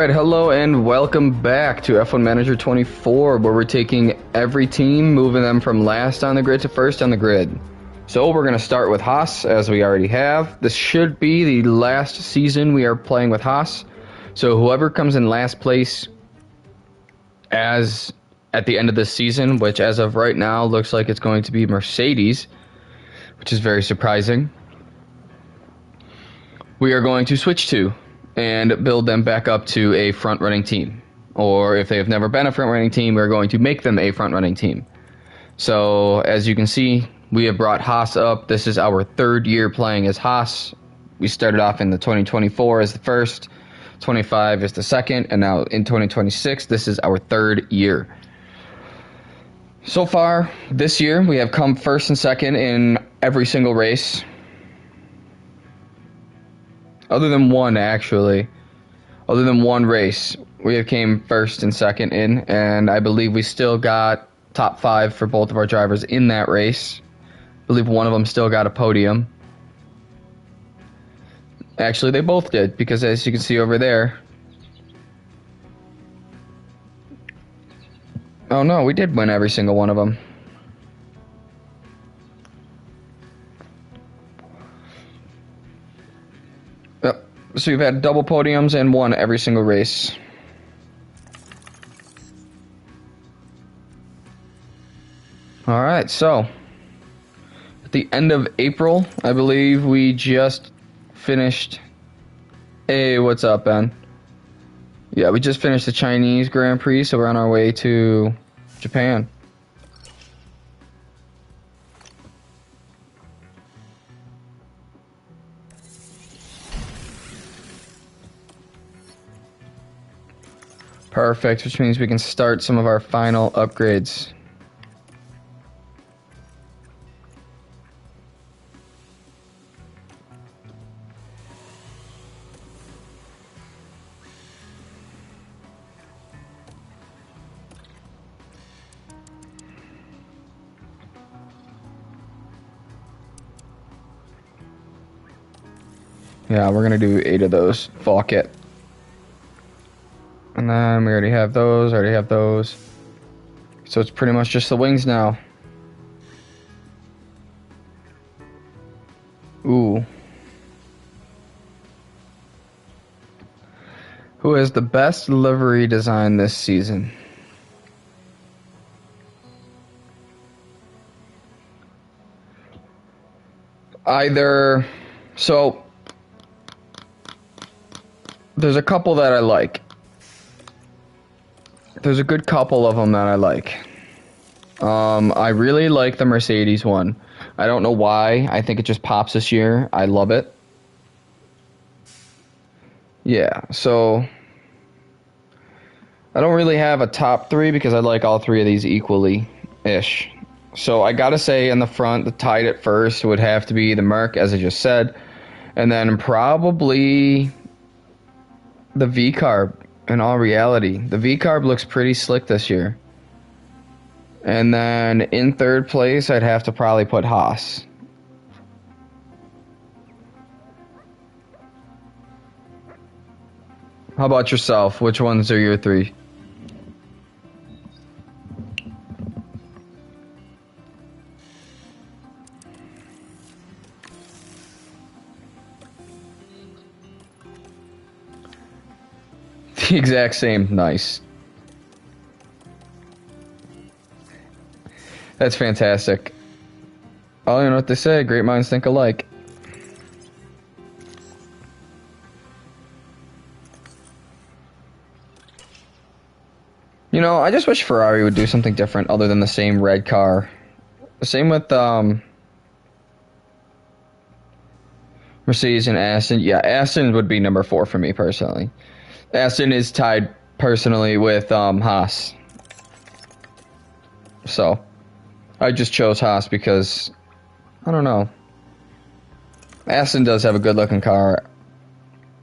Alright, hello and welcome back to F1 Manager 24, where we're taking every team, moving them from last on the grid to first on the grid. So we're going to start with Haas, as we already have. This should be the last season we are playing with Haas. So whoever comes in last place at the end of this season, which as of right now looks like it's going to be Mercedes, which is very surprising, we are going to switch to and build them back up to a front-running team. Or if they have never been a front-running team, we're going to make them a front-running team. So, as you can see, we have brought Haas up. This is our third year playing as Haas. We started off in the 2024 as the first, 25 as the second, and now in 2026, this is our third year. So far, this year, we have come first and second in every single race. Other than one, actually. Other than one race, we have came first and second in, and I believe we still got top 5 for both of our drivers in that race. I believe one of them still got a podium. Actually, they both did, because as you can see over there... Oh no, we did win every single one of them. So we've had double podiums and won every single race. Alright, so at the end of April, I believe we just finished... Hey, what's up, Ben? Yeah, we just finished the Chinese Grand Prix, so we're on our way to Japan. Perfect, which means we can start some of our final upgrades. Yeah, we're gonna do 8 of those. Fuck it. And then we already have those, So it's pretty much just the wings now. Ooh. Who has the best livery design this season? So, there's a couple that I like. There's a good couple of them that I like. I really like the Mercedes one. I don't know why. I think it just pops this year. I love it. Yeah, so I don't really have a top 3 because I like all 3 of these equally-ish. So I gotta say in the front, the tied at first would have to be the Merc, as I just said. And then probably the V-Carb. In all reality, the V-Carb looks pretty slick this year. And then in third place, I'd have to probably put Haas. How about yourself? Which ones are your 3? The exact same. Nice. That's fantastic. Oh, you know what they say, great minds think alike. You know, I just wish Ferrari would do something different other than the same red car. Same with Mercedes and Aston. Yeah, Aston would be number 4 for me personally. Aston is tied personally with Haas. So, I just chose Haas because, I don't know. Aston does have a good looking car.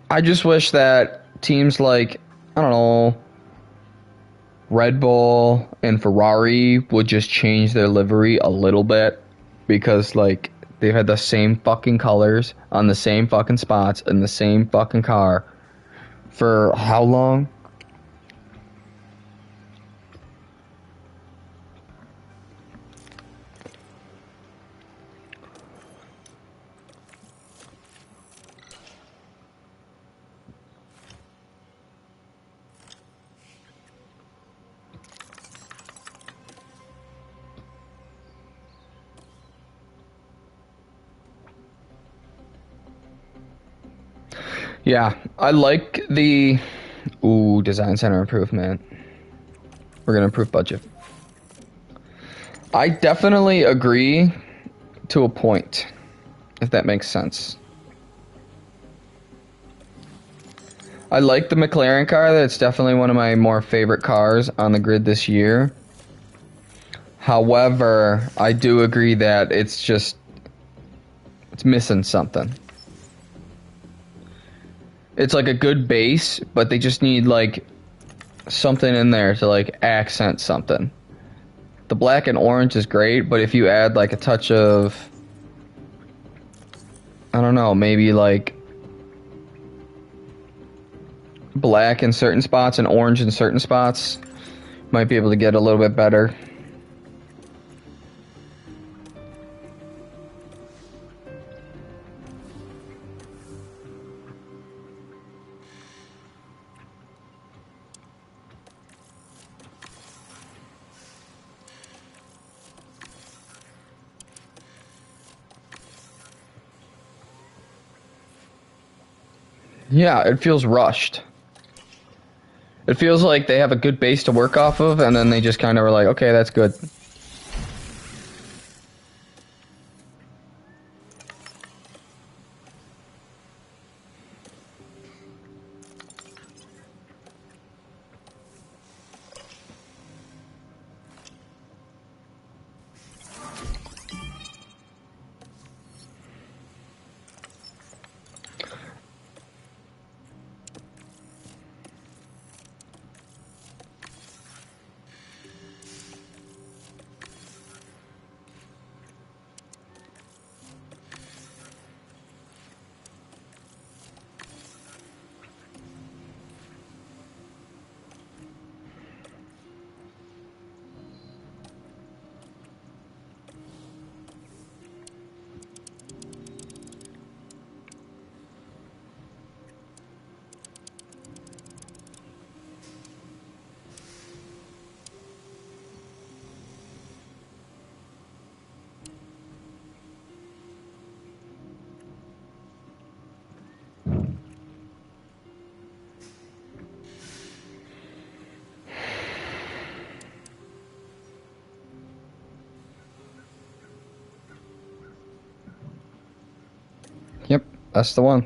I just wish that teams like, I don't know, Red Bull and Ferrari would just change their livery a little bit. Because, like, they've had the same fucking colors on the same fucking spots in the same fucking car For how long? Yeah, I like the design center improvement. We're gonna improve budget. I definitely agree to a point, if that makes sense. I like the McLaren car. That's definitely one of my more favorite cars on the grid this year. However, I do agree that it's missing something. It's like a good base, but they just need like something in there to like accent something. The black and orange is great, but if you add like a touch of, I don't know, maybe like black in certain spots and orange in certain spots, might be able to get a little bit better. Yeah, it feels rushed. It feels like they have a good base to work off of, and then they just kind of were like, okay, that's good. Yep, that's the one.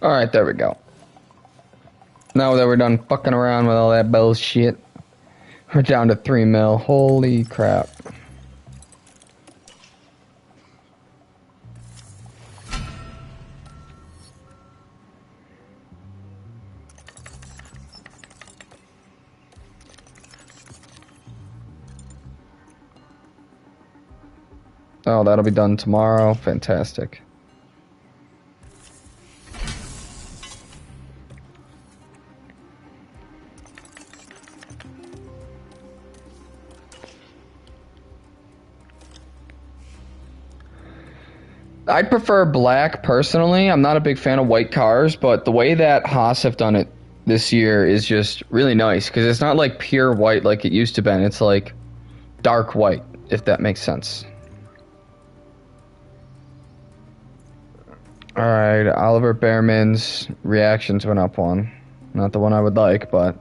Alright, there we go. Now that we're done fucking around with all that bullshit, we're down to 3 mil. Holy crap. Oh, that'll be done tomorrow. Fantastic. I'd prefer black personally. I'm not a big fan of white cars, but the way that Haas have done it this year is just really nice because it's not like pure white like it used to be. It's like dark white, if that makes sense. All right, Oliver Behrman's reactions went up one. Not the one I would like, but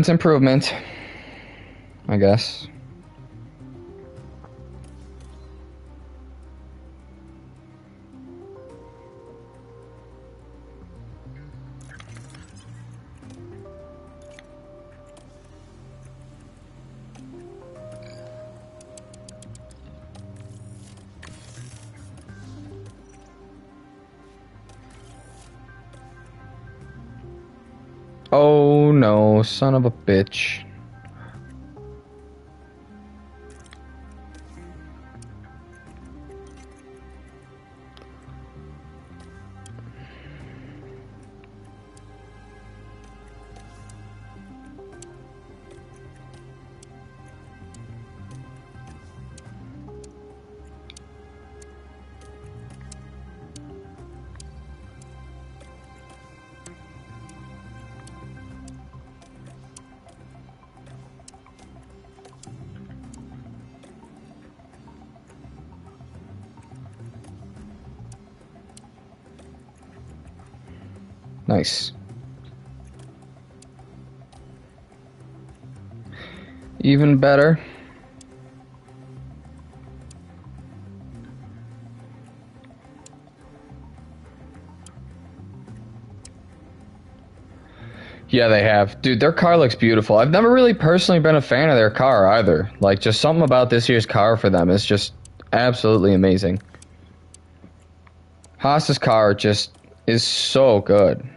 improvement, I guess. Oh no, son of a bitch. Nice. Even better. Yeah, they have. Dude, their car looks beautiful. I've never really personally been a fan of their car either. Like, just something about this year's car for them is just absolutely amazing. Haas's car just is so good.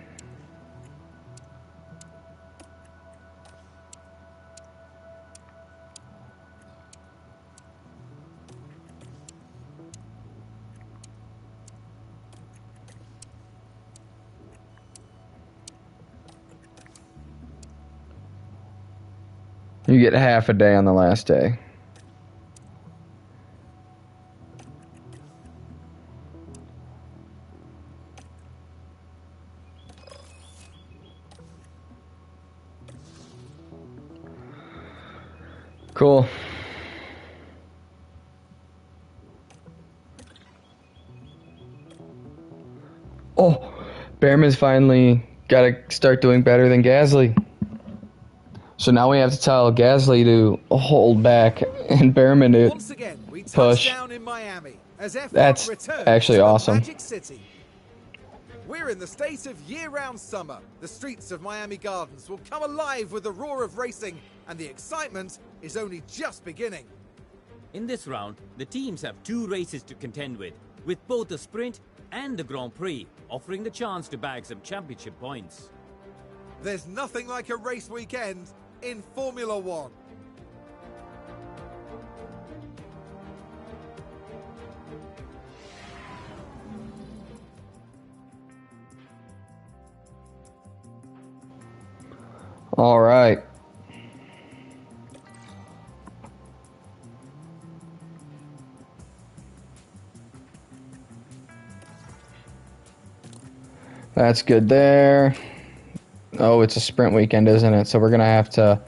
You get half a day on the last day. Cool. Oh, Behrman's finally got to start doing better than Gasly. So now we have to tell Gasly to hold back and Behrman to Once again, we push. down in Miami as F1 That's actually awesome. Magic City. We're in the state of year-round summer. The streets of Miami Gardens will come alive with the roar of racing, and the excitement is only just beginning. In this round, the teams have 2 races to contend with both the sprint and the Grand Prix offering the chance to bag some championship points. There's nothing like a race weekend in Formula One. All right. That's good there. Oh, it's a sprint weekend, isn't it? So we're going to have to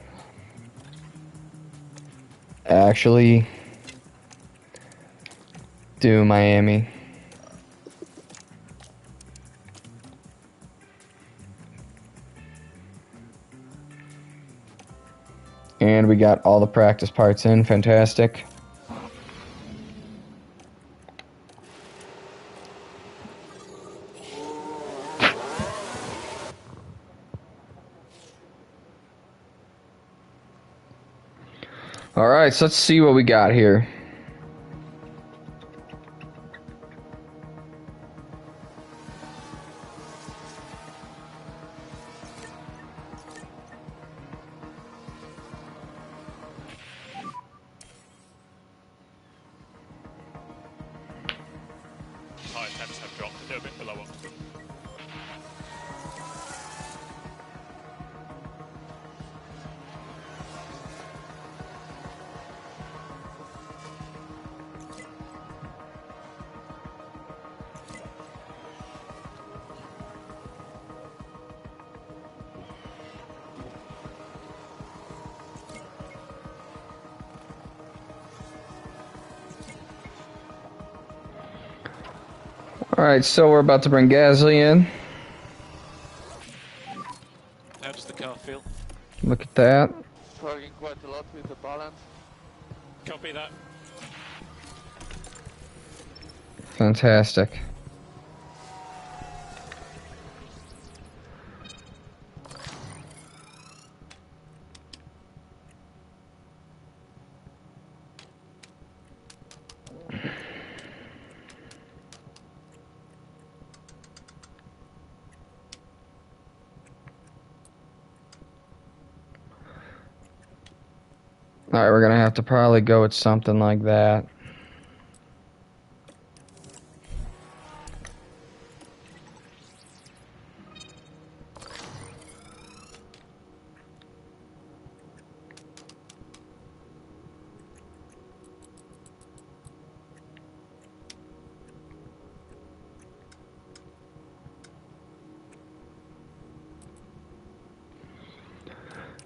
actually do Miami. And we got all the practice parts in. Fantastic. All right, so let's see what we got here. Tyre temps have dropped a little bit below optimum. Alright, so we're about to bring Gasly in. How does the car feel? Look at that. Struggling quite a lot with the balance. Copy that. Fantastic. Alright, we're gonna have to probably go with something like that.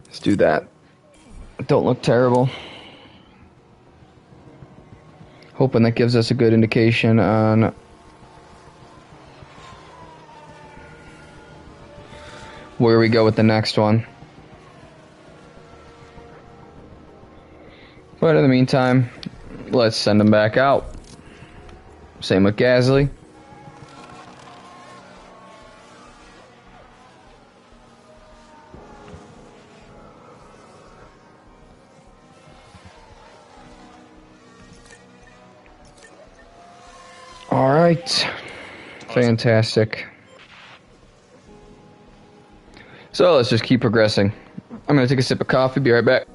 Let's do that. Don't look terrible. Hoping that gives us a good indication on where we go with the next one. But in the meantime, let's send them back out. Same with Gasly. Alright. Fantastic. So let's just keep progressing. I'm gonna take a sip of coffee, be right back.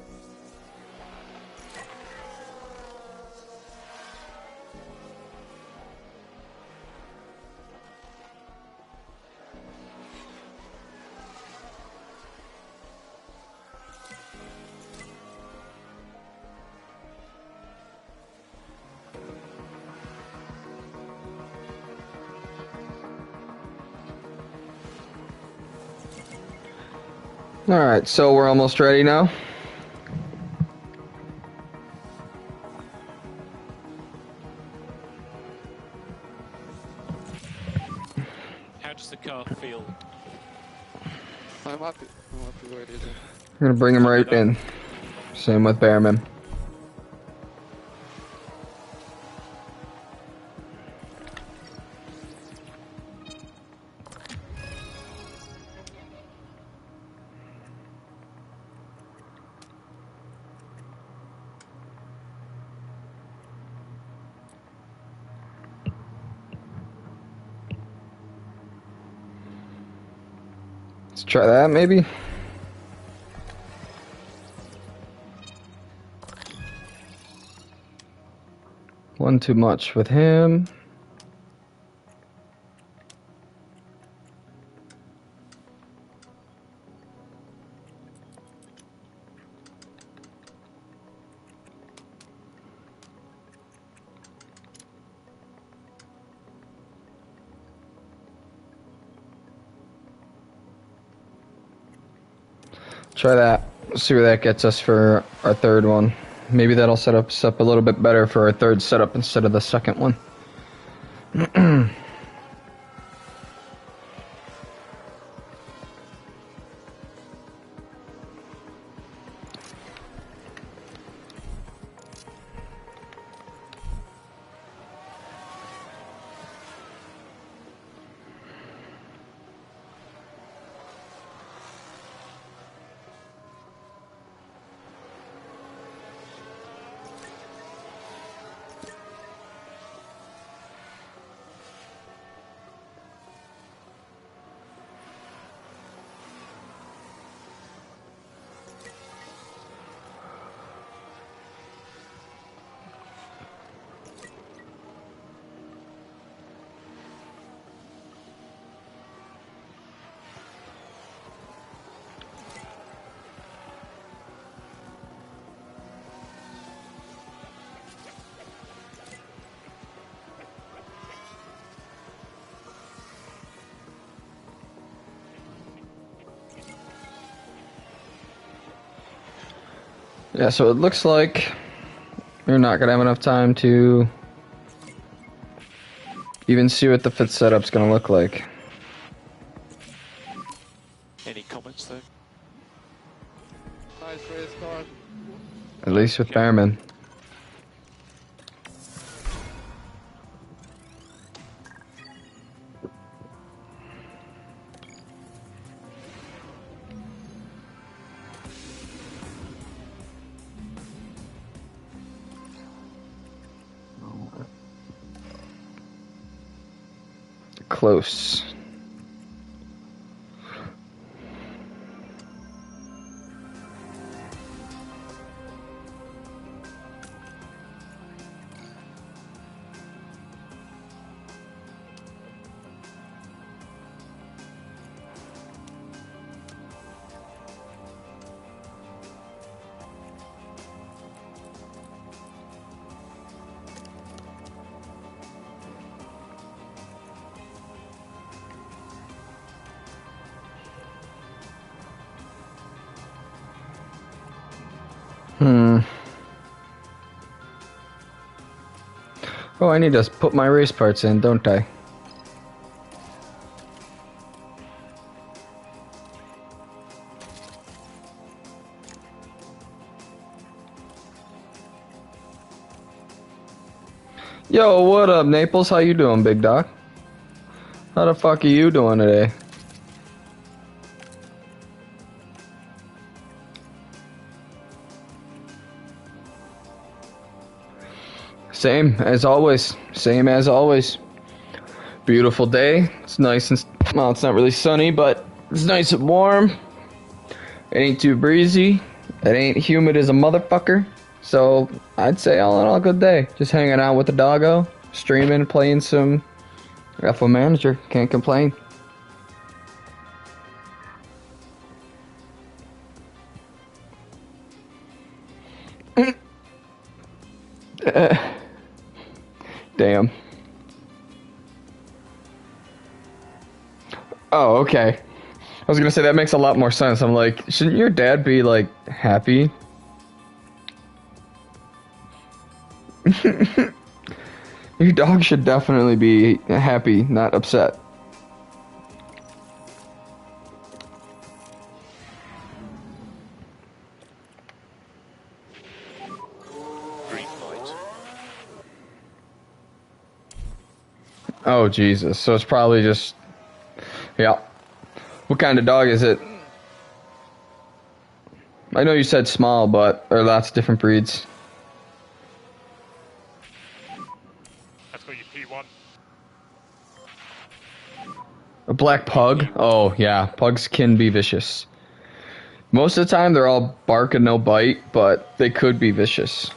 Alright, so we're almost ready now. How does the car feel? I'm happy where it is. We're gonna bring him right in. Same with Behrman. Let's try that, maybe. One too much with him. Try that. See where that gets us for our third one. Maybe that'll set us up a little bit better for our third setup instead of the second one. Yeah, so it looks like you're not going to have enough time to even see what the fit setup's gonna look like. Any comments though? Nice race car. At least with Behrman. Close. Oh, I need to put my race parts in, don't I? Yo, what up, Naples? How you doing, big dog? How the fuck are you doing today? Same as always. Same as always. Beautiful day. It's nice and well, it's not really sunny, but it's nice and warm. It ain't too breezy. It ain't humid as a motherfucker. So I'd say all in all, good day. Just hanging out with the doggo, streaming, playing some F1 Manager. Can't complain. Damn. Oh, okay. I was gonna say that makes a lot more sense. I'm like, shouldn't your dad be like happy? Your dog should definitely be happy, not upset. Green light. Oh, Jesus. So it's probably just... Yeah. What kind of dog is it? I know you said small, but there are lots of different breeds. That's got your P1. A black pug? Oh, yeah. Pugs can be vicious. Most of the time, they're all bark and no bite, but they could be vicious.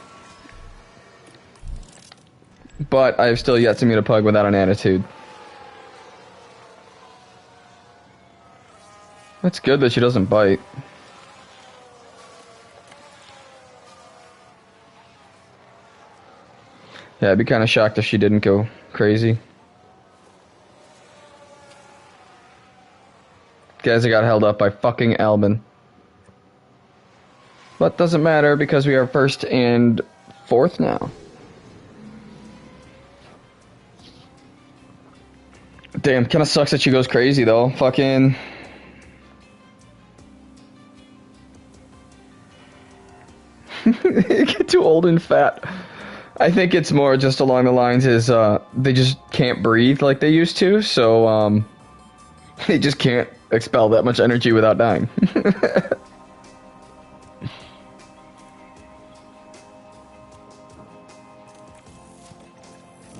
But I have still yet to meet a pug without an attitude. That's good that she doesn't bite. Yeah, I'd be kind of shocked if she didn't go crazy. Guys, I got held up by fucking Albin. But doesn't matter because we are first and fourth now. Damn, kind of sucks that she goes crazy though. Fucking... You get too old and fat. I think it's more just along the lines is they just can't breathe like they used to, so they just can't expel that much energy without dying.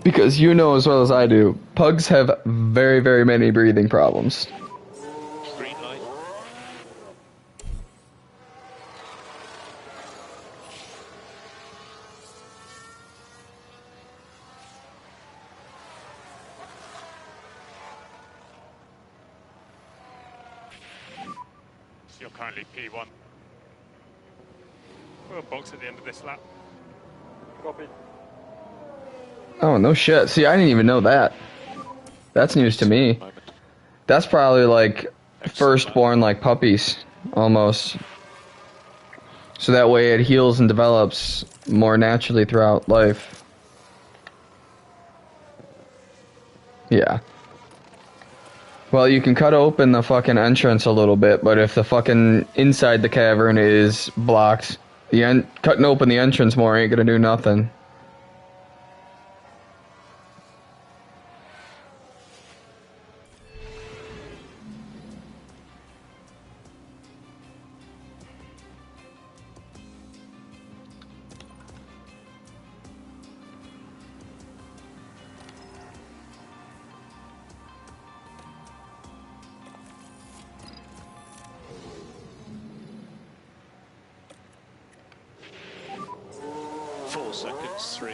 Because you know as well as I do, pugs have very, very many breathing problems. Green light. So you're currently P1. We'll box at the end of this lap. Copy. Oh, no shit. See, I didn't even know that. That's news to me. That's probably like firstborn like puppies, almost. So that way it heals and develops more naturally throughout life. Yeah. Well, you can cut open the fucking entrance a little bit, but if the fucking inside the cavern is blocked, cutting open the entrance more ain't gonna do nothing.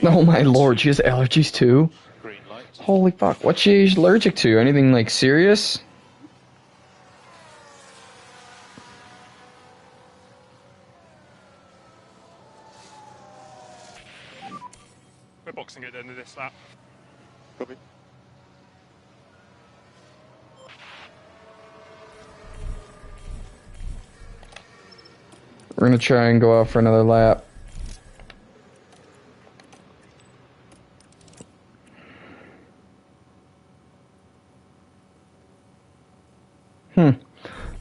Oh my lord, she has allergies too? Green light. Holy fuck, what's she allergic to? Anything like serious? We're boxing at the end of this lap. Copy. We're gonna try and go out for another lap.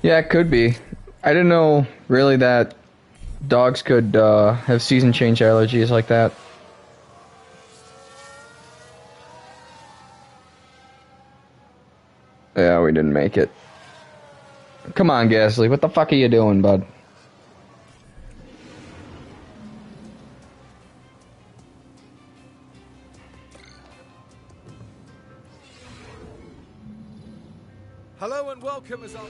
Yeah, it could be. I didn't know really that dogs could have season change allergies like that. Yeah, we didn't make it. Come on, Gasly. What the fuck are you doing, bud? Hello and welcome as our...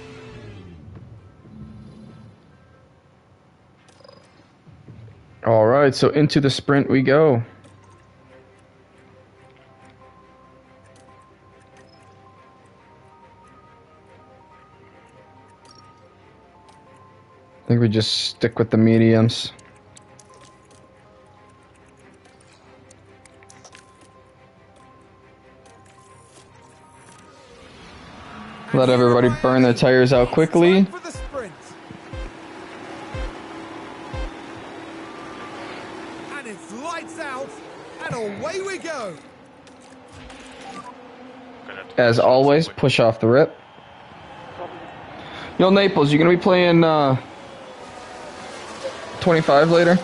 Alright, so into the sprint we go. I think we just stick with the mediums. Let everybody burn their tires out quickly. Time for the sprint. And it's lights out, and away we go. As always, push off the rip. Yo, Naples, you gonna be playing 25 later?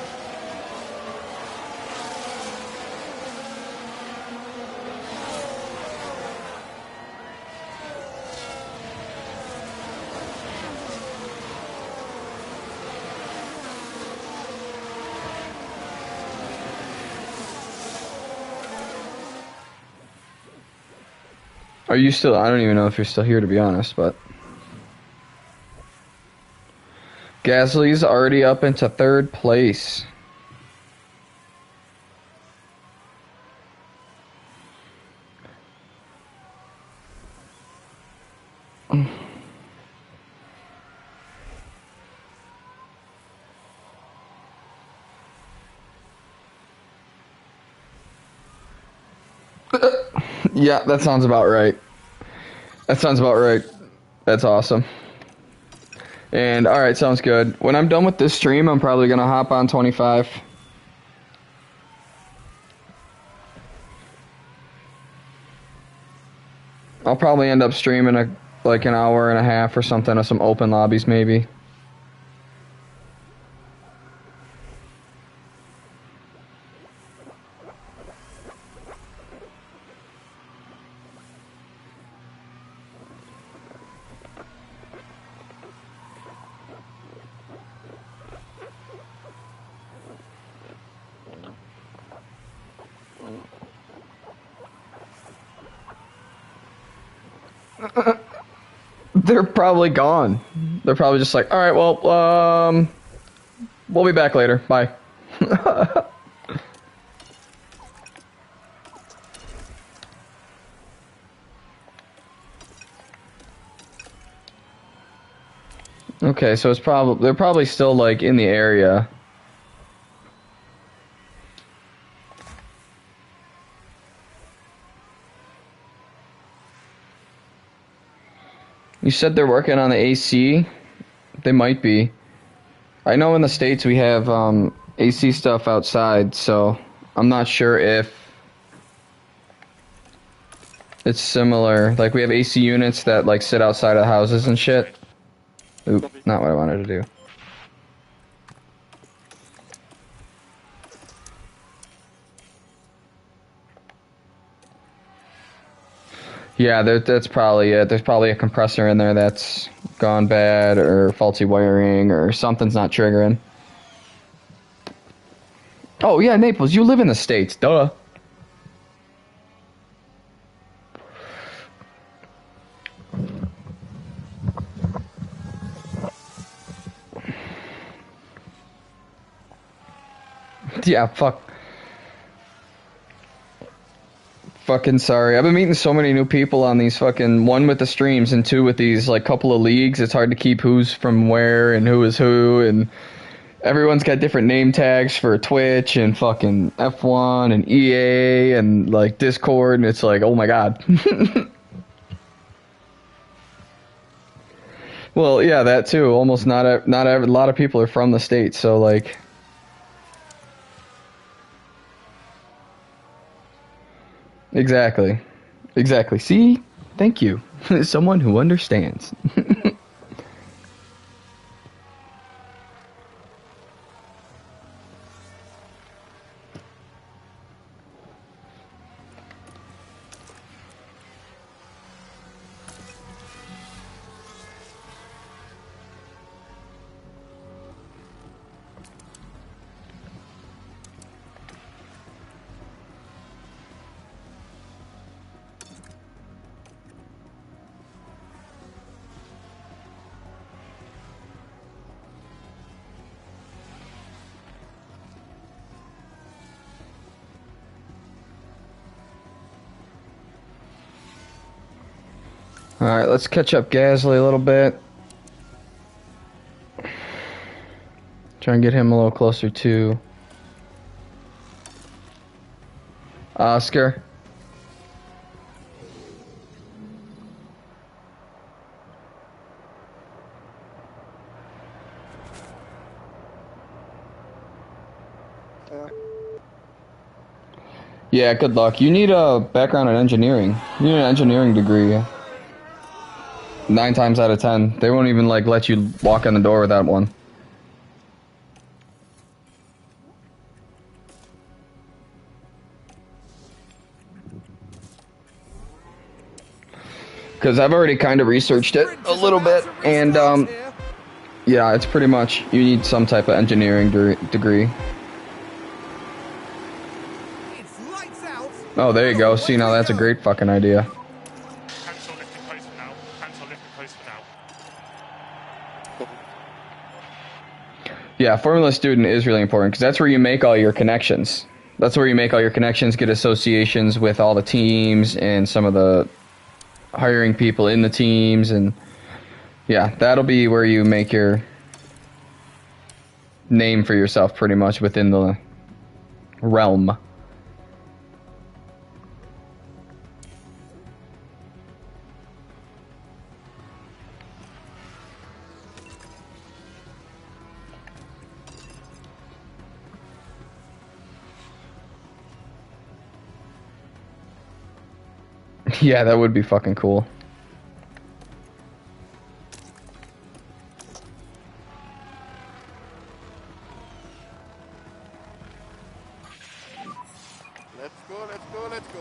Are you still? I don't even know if you're still here, to be honest, but Gasly's already up into third place. Yeah, that sounds about right. That sounds about right. That's awesome. And alright, sounds good. When I'm done with this stream, I'm probably gonna hop on 25. I'll probably end up streaming like an hour and a half or something of some open lobbies maybe. They're probably gone. They're probably just like, all right, well, we'll be back later. Bye. Okay, so they're probably still like in the area. You said they're working on the AC? They might be. I know in the States we have AC stuff outside, so I'm not sure if It's similar. Like, we have AC units that, like, sit outside of houses and shit. Oop, not what I wanted to do. Yeah, that's probably it. There's probably a compressor in there that's gone bad, or faulty wiring, or something's not triggering. Oh, yeah, Naples, you live in the States, duh. Yeah, fucking sorry. I've been meeting so many new people on these fucking, one with the streams and two with these, like, couple of leagues. It's hard to keep who's from where and who is who, and everyone's got different name tags for Twitch and fucking F1 and EA and, like, Discord, and it's like, oh my god. Well, yeah, that too. Almost not a lot of people are from the States, so, like... Exactly. Exactly. See? Thank you. Someone who understands. Alright, let's catch up Gasly a little bit. Try and get him a little closer to Oscar. Yeah, good luck. You need a background in engineering. You need an engineering degree. 9 times out of 10. They won't even, like, let you walk in the door without one. Because I've already kind of researched it a little bit, and, yeah, it's pretty much, you need some type of engineering degree. Oh, there you go. See, now that's a great fucking idea. Cancel lifting post for now. Cancel lifting post for now. Yeah, Formula Student is really important, because that's where you make all your connections. That's where you make all your connections, get associations with all the teams, and some of the hiring people in the teams, and yeah, that'll be where you make your name for yourself pretty much within the realm. Yeah, that would be fucking cool. Let's go, let's go, let's go.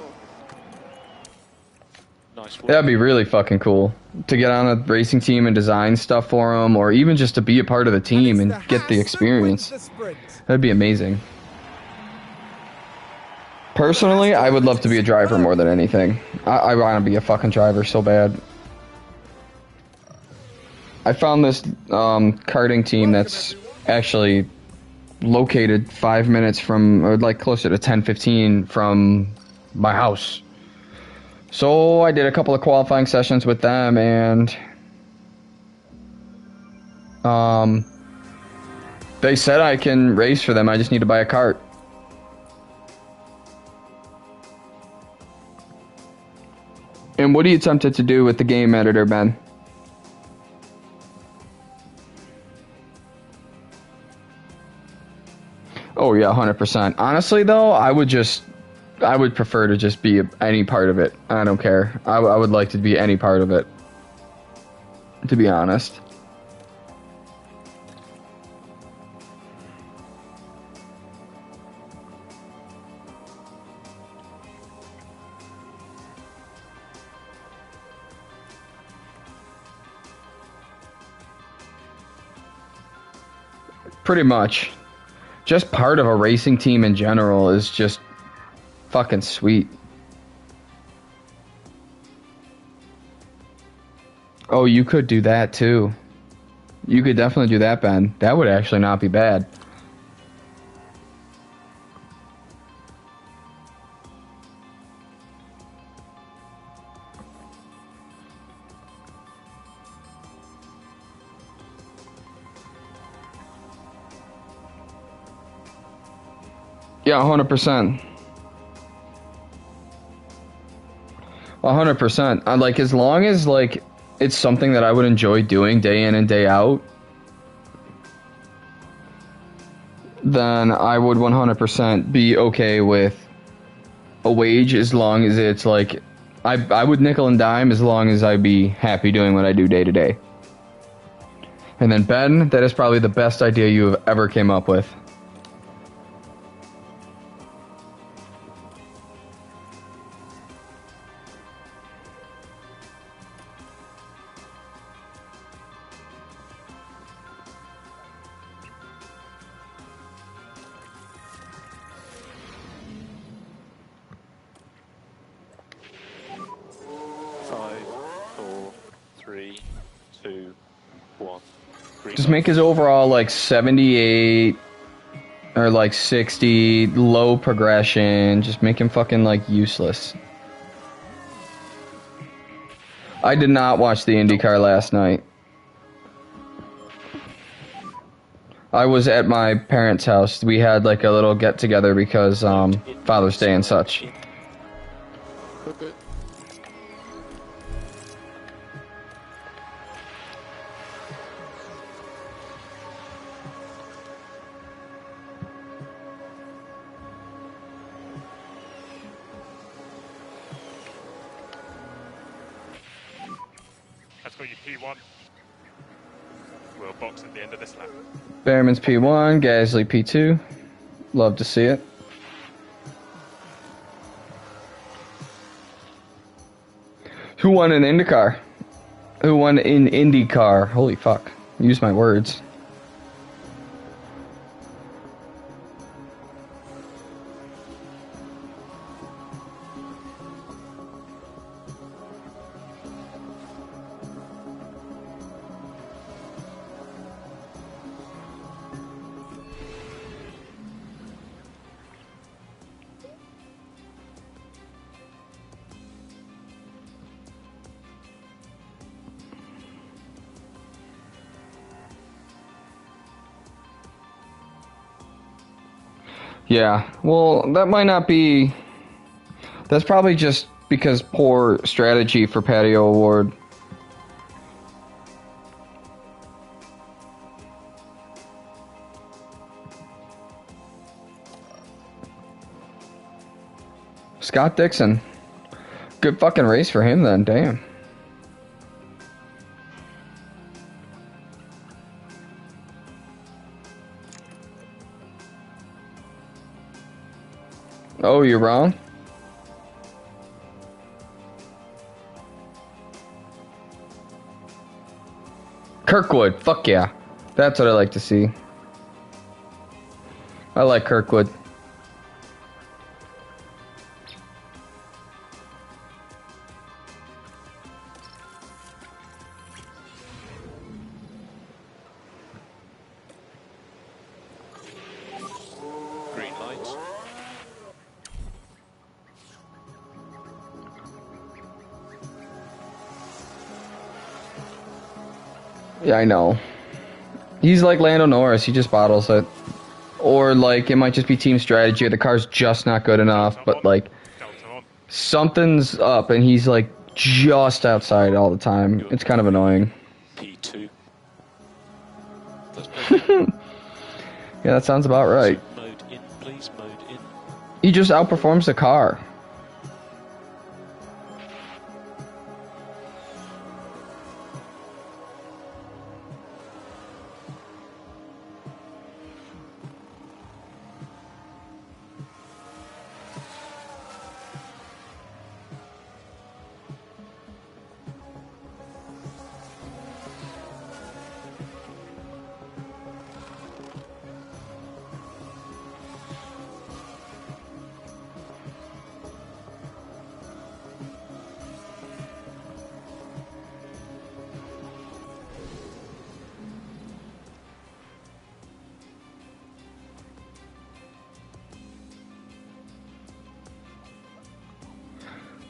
Nice work. That'd be really fucking cool to get on a racing team and design stuff for them, or even just to be a part of the team and get the experience. That'd be amazing. Personally, I would love to be a driver more than anything. I want to be a fucking driver so bad. I found this karting team that's actually located 5 minutes from, or like closer to 10-15 from my house. So I did a couple of qualifying sessions with them, and they said I can race for them. I just need to buy a cart. And what are you tempted to do with the game editor, Ben? Oh yeah, 100%. Honestly though, I would just I would prefer to just be any part of it. I don't care. I would like to be any part of it, to be honest. Pretty much. Just part of a racing team in general is just fucking sweet. Oh, you could do that too. You could definitely do that, Ben. That would actually not be bad. Yeah, 100%. 100%. I like, as long as like it's something that I would enjoy doing day in and day out, then I would 100% be okay with a wage, as long as it's like I would nickel and dime as long as I'd be happy doing what I do day to day. And then Ben, that is probably the best idea you have ever came up with. Just make his overall like 78 or like 60, low progression. Just make him fucking like useless. I did not watch the IndyCar last night. I was at my parents' house. We had like a little get together because Father's Day and such. Okay. Let's go, you P1. We'll box at the end of this lap. Behrman's P1, Gasly P2. Love to see it. Who won in IndyCar? Who won in IndyCar? Holy fuck. Use my words. Yeah, well, that might not be... That's probably just because poor strategy for Patio Award. Scott Dixon. Good fucking race for him then, damn. Oh, you're wrong? Kirkwood, fuck yeah. That's what I like to see. I like Kirkwood. Green lights. Yeah, I know. He's like Lando Norris, he just bottles it. Or like it might just be team strategy, or the car's just not good enough, but like something's up and he's like just outside all the time. It's kind of annoying. P2. Yeah, that sounds about right. Mode in, please. Mode in. He just outperforms the car.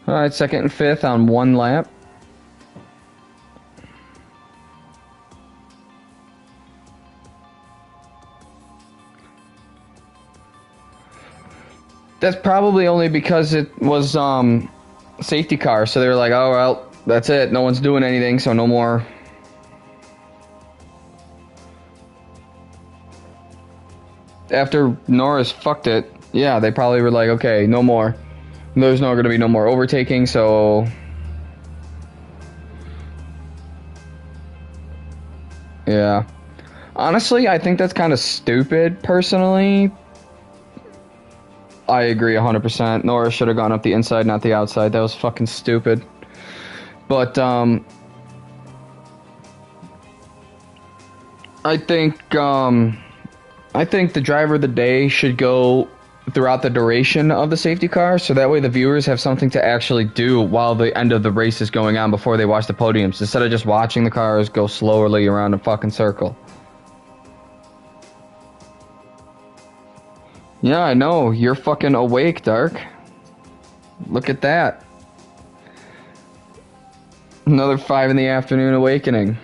Alright, second and fifth on one lap. That's probably only because it was safety car, so they were like, oh well, that's it, no one's doing anything, so no more. After Norris fucked it, yeah, they probably were like, okay, no more. There's not going to be no more overtaking, so... Yeah. Honestly, I think that's kind of stupid, personally. I agree 100%. Norris should have gone up the inside, not the outside. That was fucking stupid. But, I think the driver of the day should go throughout the duration of the safety car, so that way the viewers have something to actually do while the end of the race is going on before they watch the podiums, instead of just watching the cars go slowly around a fucking circle. Yeah, I know. You're fucking awake, Dark. Look at that. Another 5 in the afternoon awakening.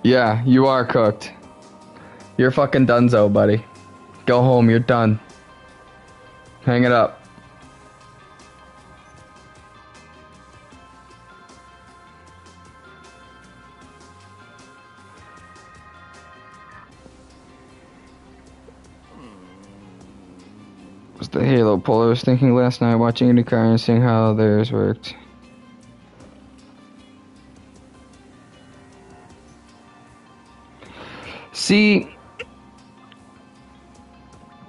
Yeah, you are cooked. You're fucking donezo, buddy. Go home, you're done. Hang it up. What's the Halo pull? I was thinking last night watching a new car and seeing how theirs worked. See,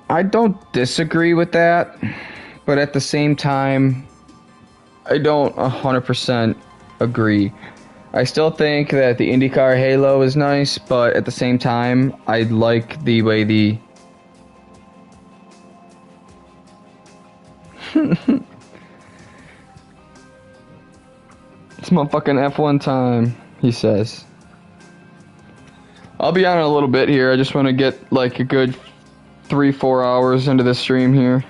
I don't disagree with that, but at the same time, I don't 100% agree. I still think that the IndyCar Halo is nice, but at the same time, I like the way the... It's my fucking F1 time, he says. I'll be on in a little bit here. I just want to get like a good 3-4 hours into this stream here.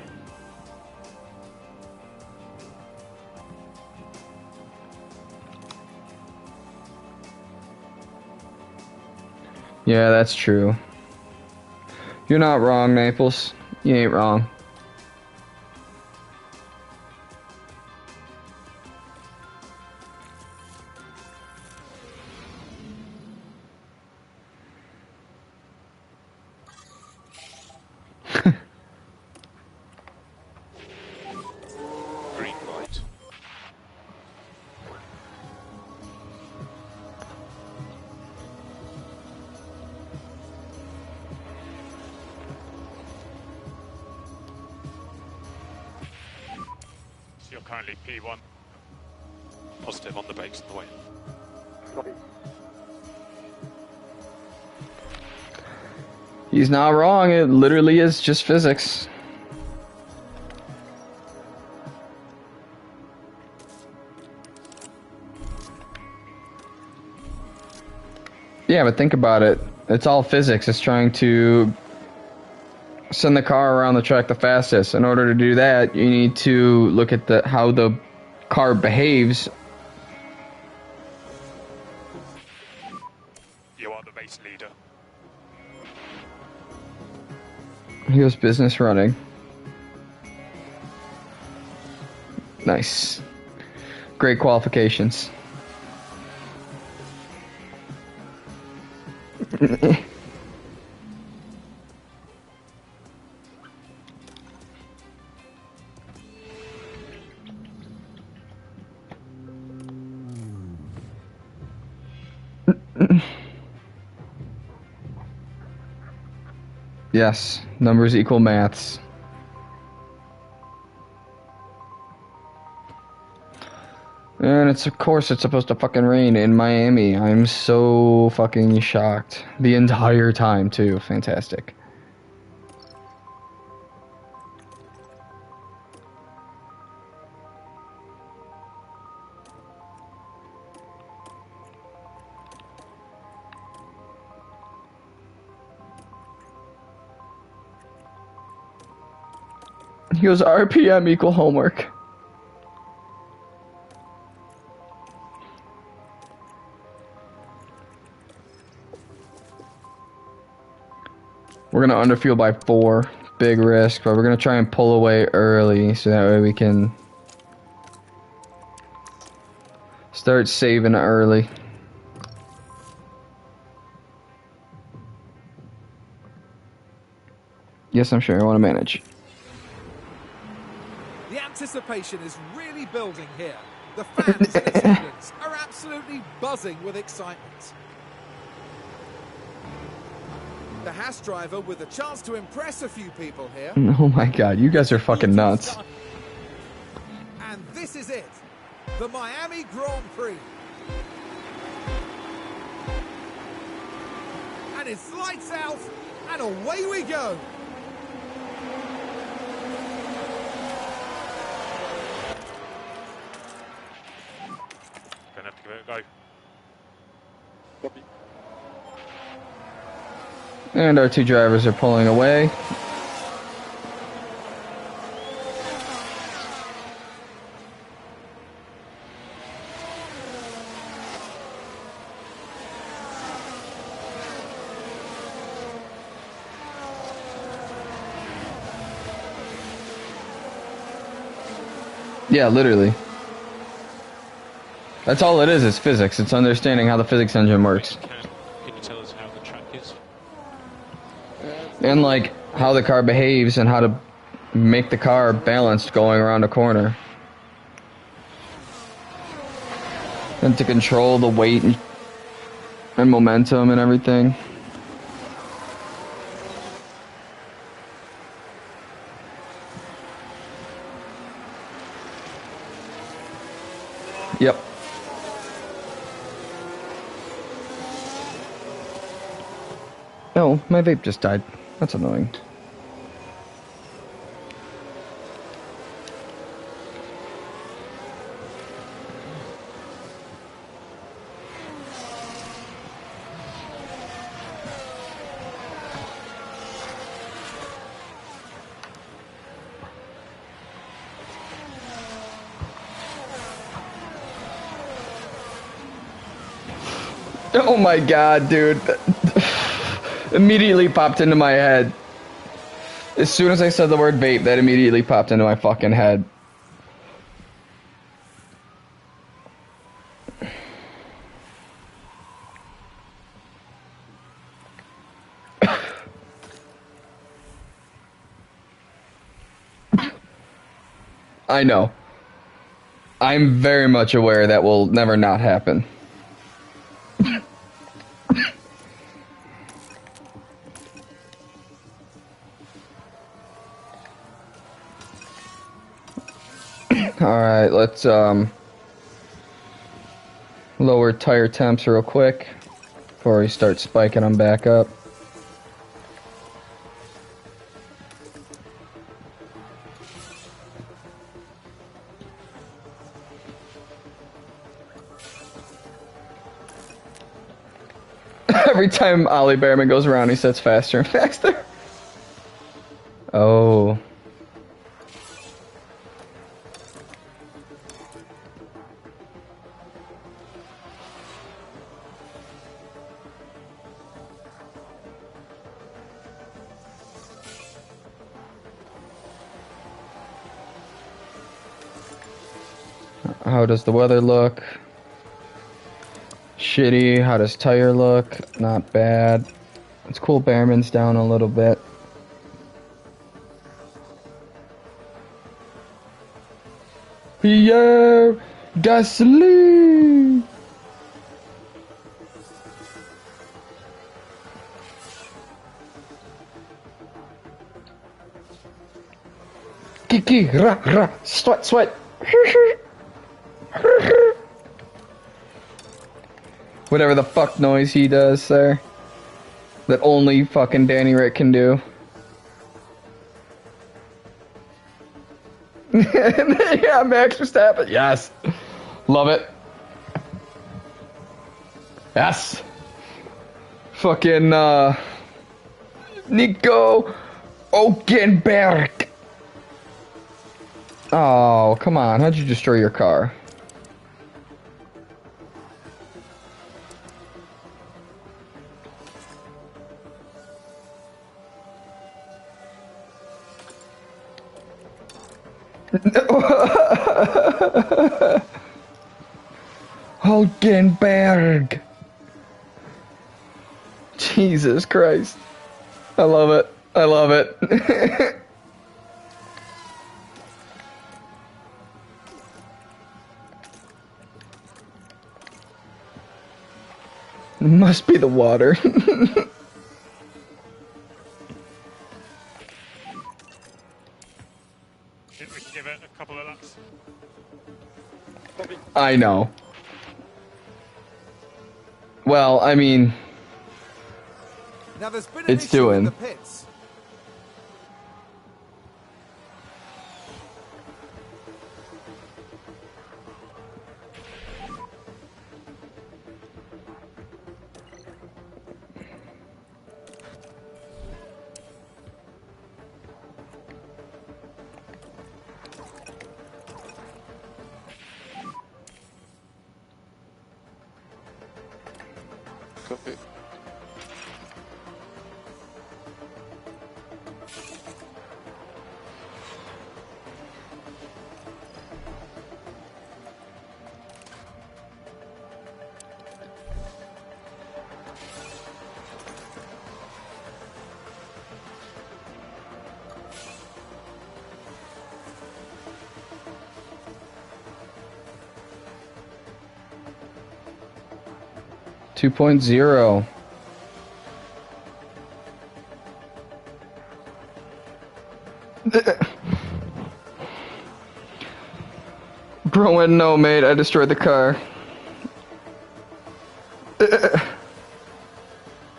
Yeah, that's true. You're not wrong, Naples. You ain't wrong. Green light. So you're currently P1. Positive on the brakes on the way. He's not wrong. It literally is just physics. Yeah, but think about it. It's all physics. It's trying to send the car around the track the fastest. In order to do that, you need to look at how the car behaves. You are the race leader. Here's business running. Nice. Great qualifications. Yes, numbers equal maths. And of course it's supposed to fucking rain in Miami. I'm so fucking shocked. The entire time too. Fantastic. He goes, RPM equal homework. We're going to underfuel by 4. Big risk, but we're going to try and pull away early so that way we can start saving early. Yes, I'm sure. I want to manage. The anticipation is really building here. The fans in attendance are absolutely buzzing with excitement. The Haas driver with a chance to impress a few people here. Oh my god, you guys are fucking nuts. And this is it. The Miami Grand Prix. And it's lights out and away we go. Gonna have to give it a go. Copy. And our 2 drivers are pulling away. Yeah, literally. That's all it is physics. It's understanding how the physics engine works. Can you tell us how the track is? And like how the car behaves and how to make the car balanced going around a corner. And to control the weight and momentum and everything. Yep. Oh, my vape just died. That's annoying. Oh my god, dude. Immediately popped into my head. As soon as I said the word vape, that immediately popped into my fucking head. I know. I'm very much aware that will never not happen. Alright, let's lower tire temps real quick before we start spiking them back up. Every time Ollie Behrman goes around, he sets faster and faster. Oh. How does the weather look? Shitty. How does tire look? Not bad. Let's cool Behrman's down a little bit. Pierre Gasly! Kiki, ra, ra, sweat, sweat. Whatever the fuck noise he does there. That only fucking Danny Rick can do. Yeah, Max Verstappen. Yes. Love it. Yes. Fucking, Nico Hülkenberg. Oh, come on. How'd you destroy your car? Hülkenberg. Jesus Christ. I love it. I love it. It must be the water. We can give it a couple of laps. I know. Well, I mean, Now there's been an It's issue doing. in the pits. Copy. Two 2.0. Bro went, no, mate, I destroyed the car.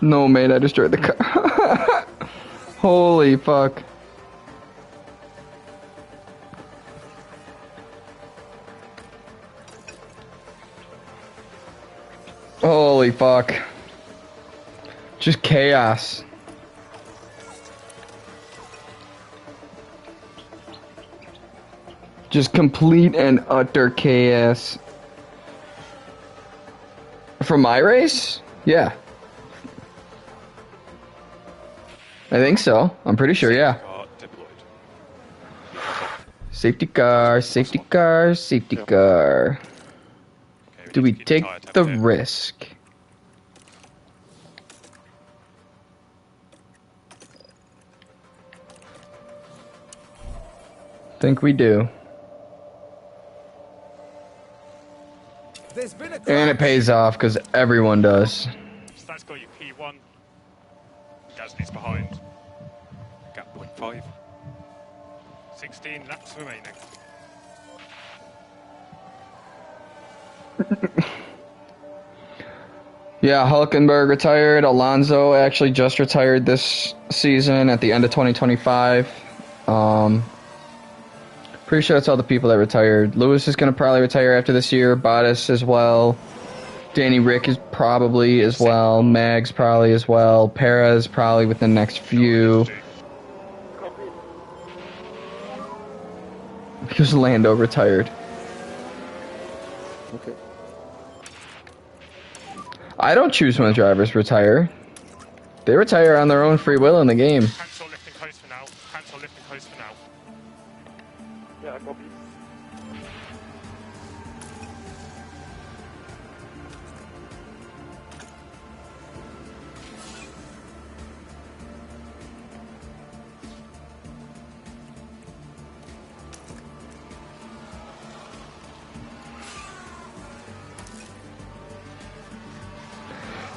No, mate, I destroyed the car. Holy fuck. Holy fuck. Just chaos. Just complete and utter chaos. For my race? Yeah. I think so. I'm pretty sure, yeah. Car deployed. Safety car, safety car, safety car. Okay, Do need we to keep take tyre the temperature. risk? Think we do. There's been a And it crash. pays off because everyone does. So that's got your P1. Gasly's behind. Gap 0.5. 16 laps remaining. Yeah, Hulkenberg retired. Alonso actually just retired this season at the end of 2025. Pretty sure that's all the people that retired. Lewis is going to probably retire after this year. Bottas as well. Danny Rick is probably as well. Mags probably as well. Perez probably within the next few. Because Lando retired. Okay. I don't choose when the drivers retire. They retire on their own free will in the game. Cancel lifting coast for now. Cancel lifting coast for now. Yeah, copy.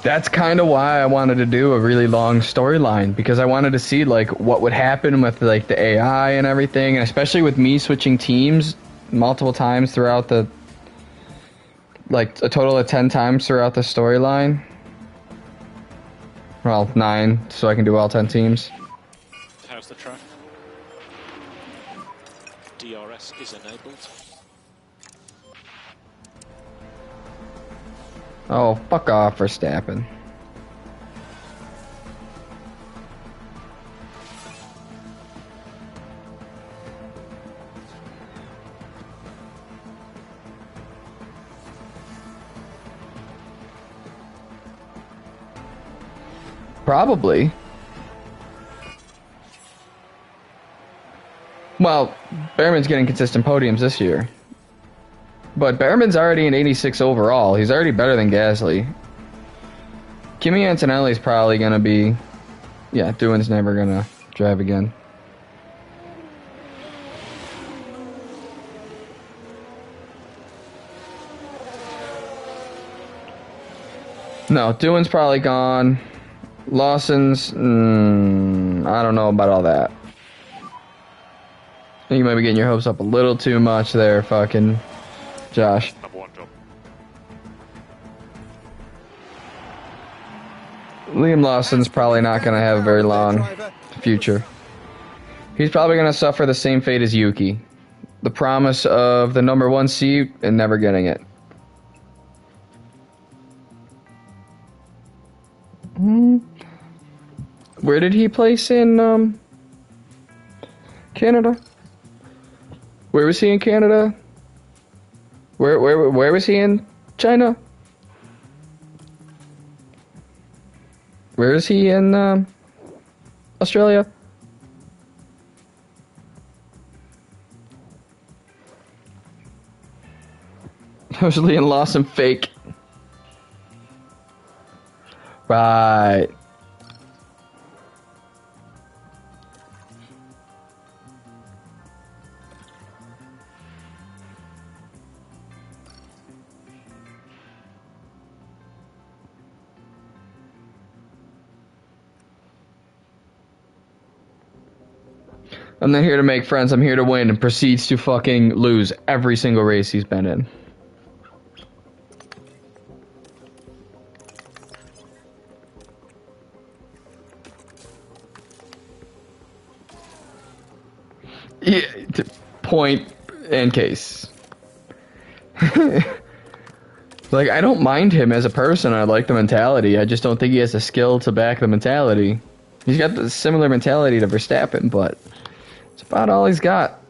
That's kind of why I wanted to do a really long storyline, because I wanted to see like what would happen with like the AI and everything, and especially with me switching teams multiple times throughout the, like a total of 10 times throughout the storyline. Well, 9, so I can do all 10 teams. How's the track? DRS is enabled. Oh, fuck off, Verstappen. Probably. Well, Behrman's getting consistent podiums this year. But Behrman's already an 86 overall. He's already better than Gasly. Kimi Antonelli's probably going to be... Yeah, Doohan's never going to drive again. No, Doohan's probably gone. Lawson's... I don't know about all that. I think you might be getting your hopes up a little too much there, fucking Josh. Number 1 job. Liam Lawson's probably not going to have a very long future. He's probably going to suffer the same fate as Yuki. The promise of the number 1 seat and never getting it. Where did he place in Canada? Where was he in Canada? Where was he in China? Where is he in Australia? Was Liam Lawson fake? Right. I'm not here to make friends, I'm here to win, and proceeds to fucking lose every single race he's been in. Yeah, point and case. Like, I don't mind him as a person, I like the mentality, I just don't think he has the skill to back the mentality. He's got the similar mentality to Verstappen, but it's about all he's got.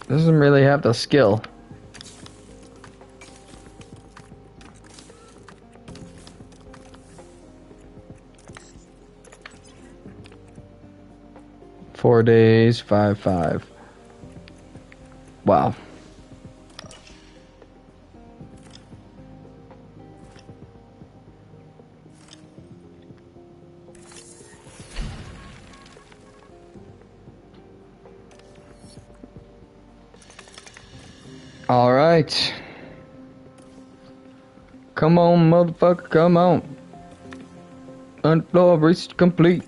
Doesn't really have the skill. Four days, 5-5. Wow. All right. Come on, motherfucker, come on. Unfloor race complete.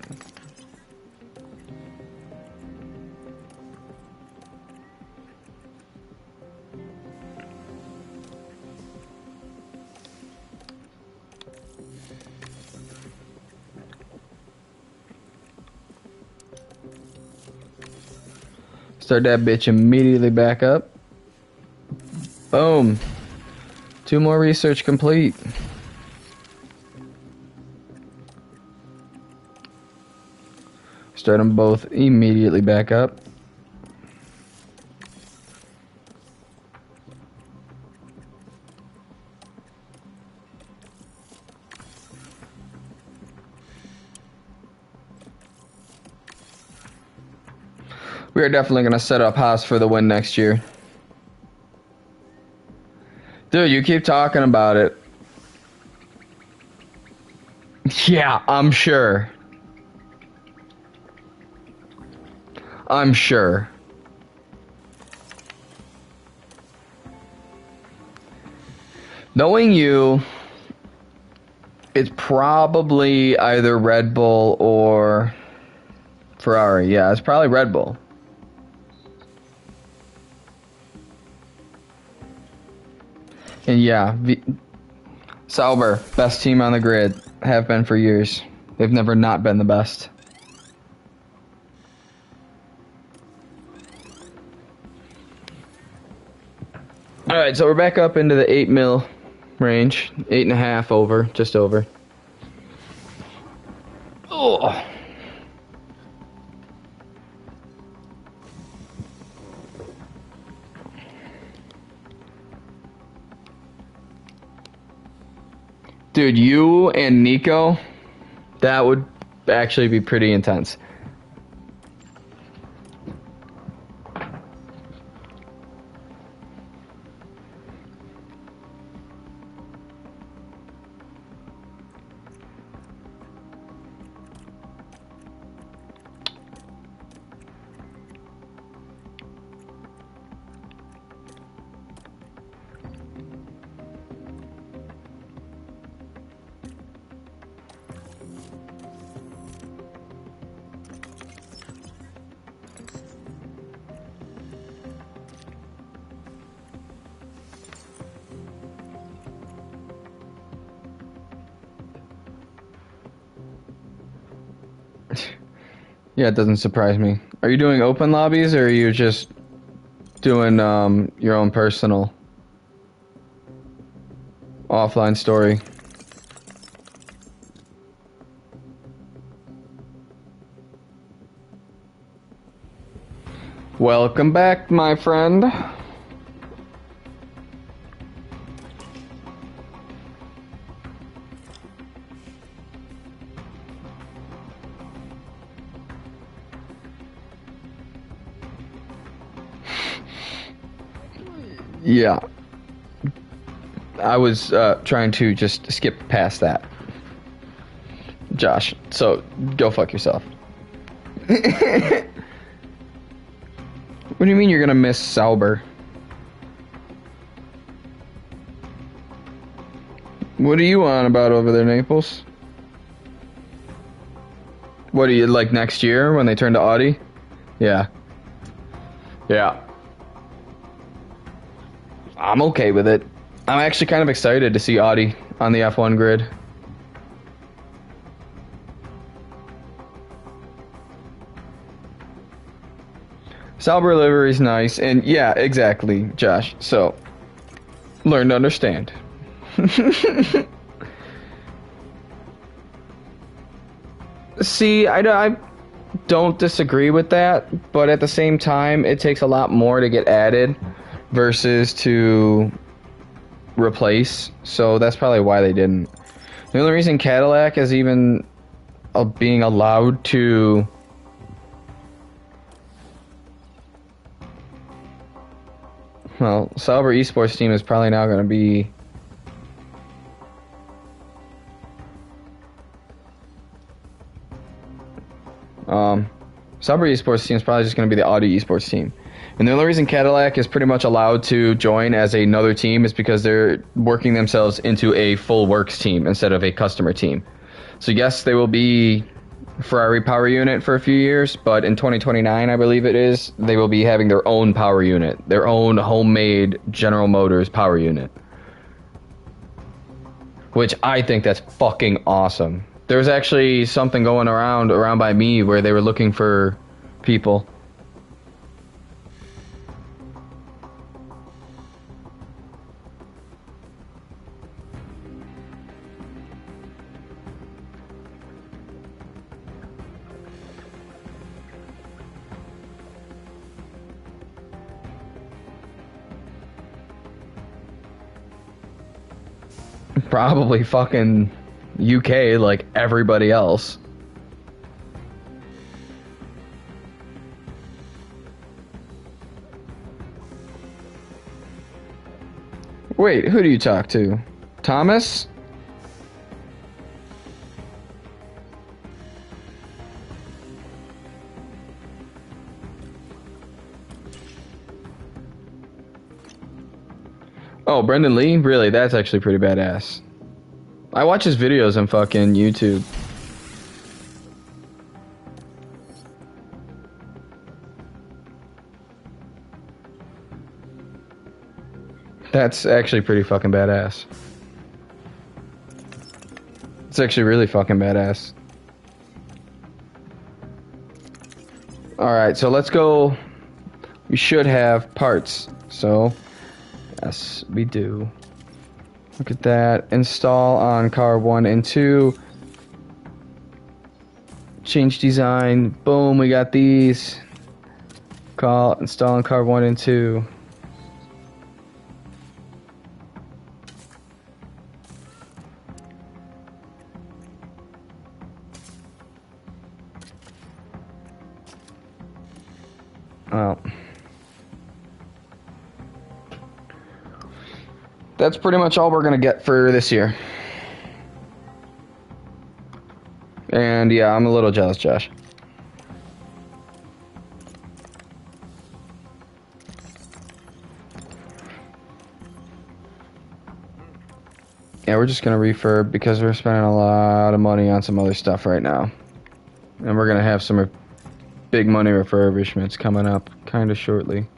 Start that bitch immediately back up. Boom. 2 more research complete. Start them both immediately back up. We are definitely going to set up Haas for the win next year. Dude, you keep talking about it. Yeah, I'm sure. I'm sure. Knowing you, it's probably either Red Bull or Ferrari. Yeah, it's probably Red Bull. And yeah, Sauber, best team on the grid, have been for years. They've never not been the best. Alright, so we're back up into the 8 mil range. 8.5 over, just over. Oh. Dude, you and Nico, that would actually be pretty intense. Yeah, it doesn't surprise me. Are you doing open lobbies, or are you just doing your own personal offline story? Welcome back, my friend. Yeah. I was trying to just skip past that. Josh, so go fuck yourself. What do you mean you're gonna miss Sauber? What are you on about over there, Naples? What are you, like, next year when they turn to Audi? Yeah. Yeah. I'm okay with it. I'm actually kind of excited to see Audi on the F1 grid. Sauber livery is nice, and yeah, exactly, Josh. So, learn to understand. See, I don't disagree with that, but at the same time, it takes a lot more to get added versus to replace, so that's probably why they didn't. The only reason Cadillac is even being allowed to Sauber Esports team is probably now going to be Sauber Esports team is probably just going to be the Audi Esports team. And the only reason Cadillac is pretty much allowed to join as another team is because they're working themselves into a full works team instead of a customer team. So yes, they will be Ferrari power unit for a few years, but in 2029, I believe it is, they will be having their own power unit, their own homemade General Motors power unit. Which I think that's fucking awesome. There's actually something going around by me where they were looking for people. Probably fucking UK like everybody else. Wait, who do you talk to? Thomas? Oh, Brendan Lee? Really? That's actually pretty badass. I watch his videos on fucking YouTube. That's actually pretty fucking badass. It's actually really fucking badass. Alright, so let's go. We should have parts. So, yes, we do. Look at that. Install on car 1 and 2. Change design. Boom, we got these. Install on car 1 and 2. Well, that's pretty much all we're gonna get for this year. And yeah, I'm a little jealous, Josh. Yeah, we're just gonna refurb because we're spending a lot of money on some other stuff right now. And we're gonna have some big money refurbishments coming up kind of shortly.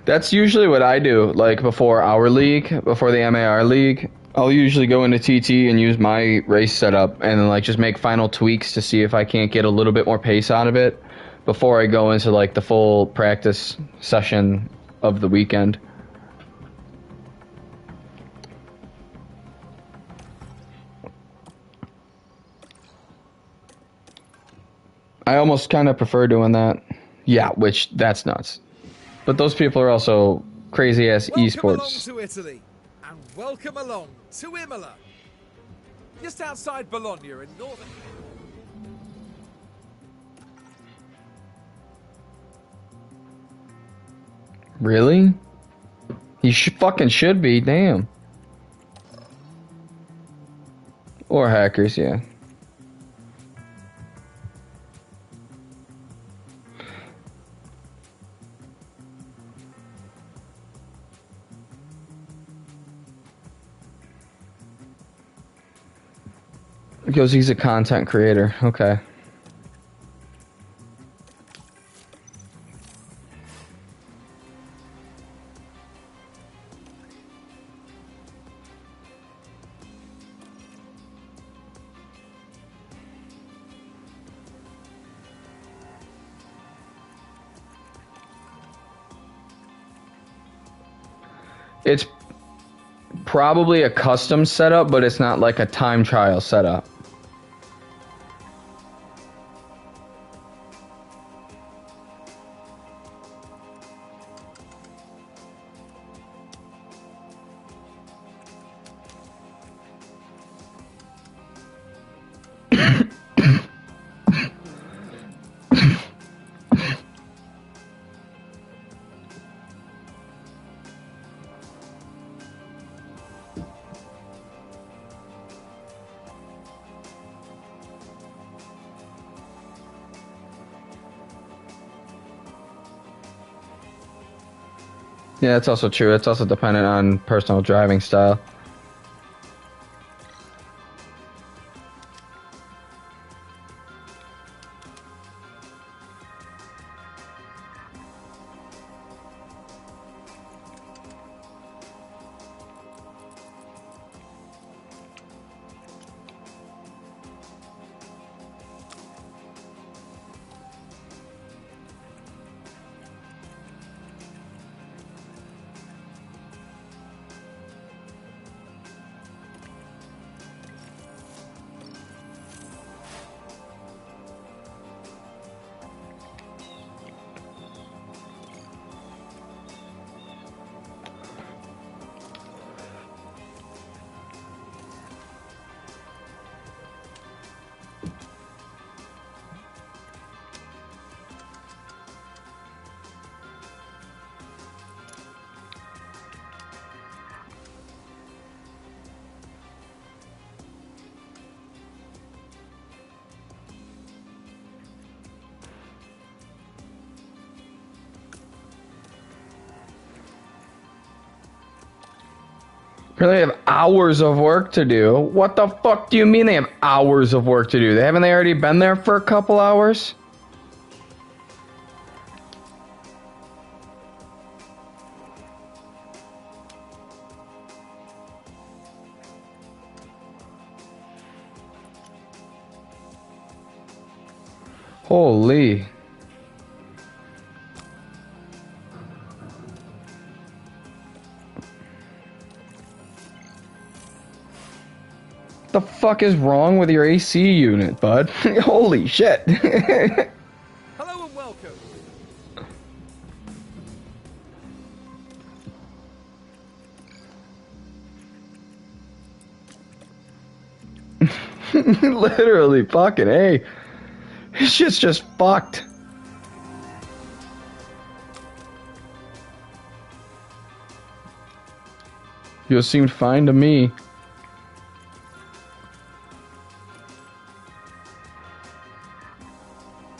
That's usually what I do, like before our league, before the MAR league. I'll usually go into TT and use my race setup and then like just make final tweaks to see if I can't get a little bit more pace out of it before I go into like the full practice session of the weekend. I almost kind of prefer doing that. Yeah, which that's nuts. But those people are also crazy ass Welcome along esports. to Italy, and welcome along to Imola. Just outside Bologna in northern... Really? He fucking should be, damn. Or hackers, yeah. Because he's a content creator, okay. It's probably a custom setup, but it's not like a time trial setup. Yeah, that's also true. It's also dependent on personal driving style. They have hours of work to do. What the fuck do you mean they have hours of work to do? Haven't they already been there for a couple hours? Holy. The fuck is wrong with your AC unit, bud? Holy shit. Hello and welcome. Literally fucking A. This shit's just fucked. You seemed fine to me.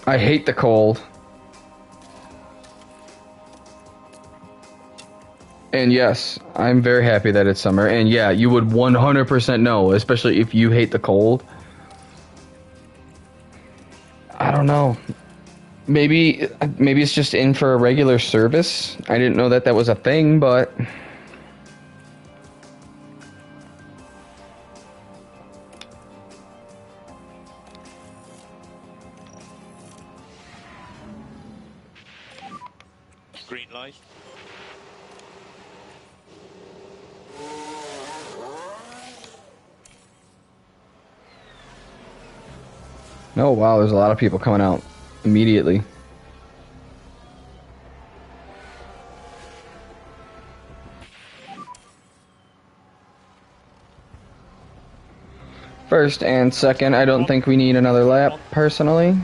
I hate the cold. And yes, I'm very happy that it's summer. And yeah, you would 100% know, especially if you hate the cold. I don't know. Maybe it's just in for a regular service. I didn't know that that was a thing, but Green light. oh wow, there's a lot of people coming out immediately. First and second, I don't think we need another lap, personally.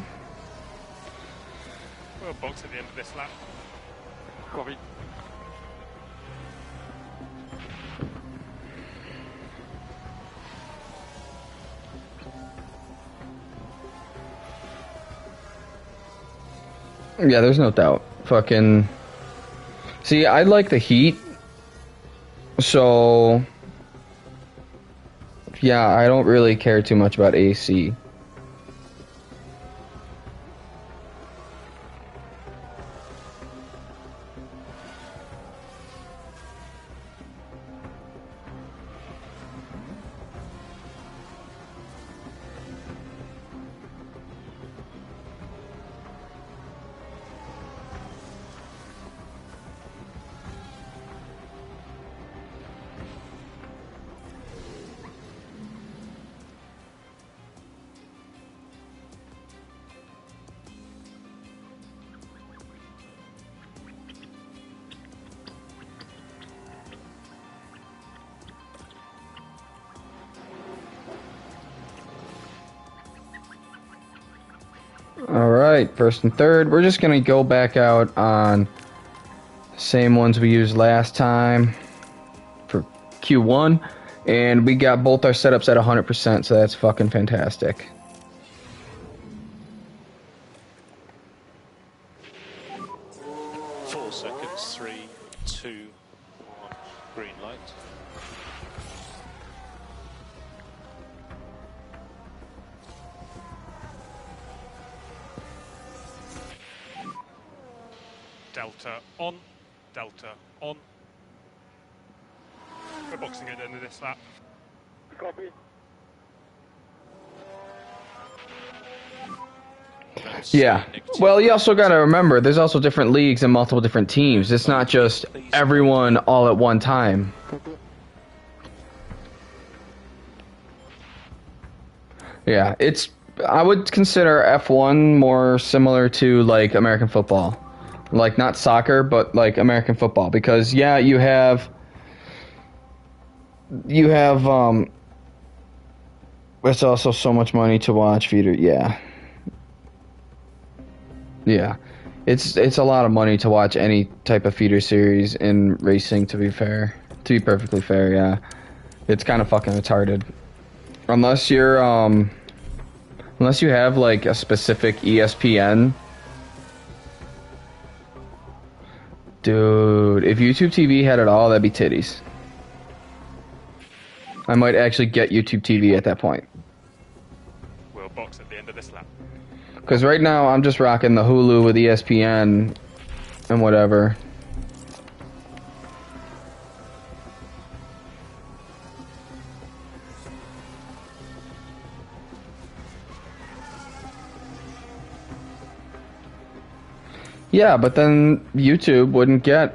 We'll box at the end of this lap. Copy. Yeah, there's no doubt. Fucking... See, I like the heat. So... yeah, I don't really care too much about AC. Alright, first and third. We're just gonna go back out on the same ones we used last time for Q1. And we got both our setups at 100%, so that's fucking fantastic. 4 seconds. 3, 2, 1. Green light. Delta on. Delta on. We're boxing at the end of this lap. Copy. Yeah. Well, you also gotta remember, there's also different leagues and multiple different teams. It's not just everyone all at one time. Copy. Yeah, it's... I would consider F1 more similar to, like, American football. Like, not soccer, but, like, American football. Because, yeah, you have... It's also so much money to watch feeder. Yeah. Yeah. It's a lot of money to watch any type of feeder series in racing, to be fair. To be perfectly fair, yeah. It's kind of fucking retarded. Unless you're, unless you have, like, a specific ESPN. Dude, if YouTube TV had it all, that'd be titties. I might actually get YouTube TV at that point. We'll box at the end of this lap. Because right now I'm just rocking the Hulu with ESPN and whatever. Yeah, but then YouTube wouldn't get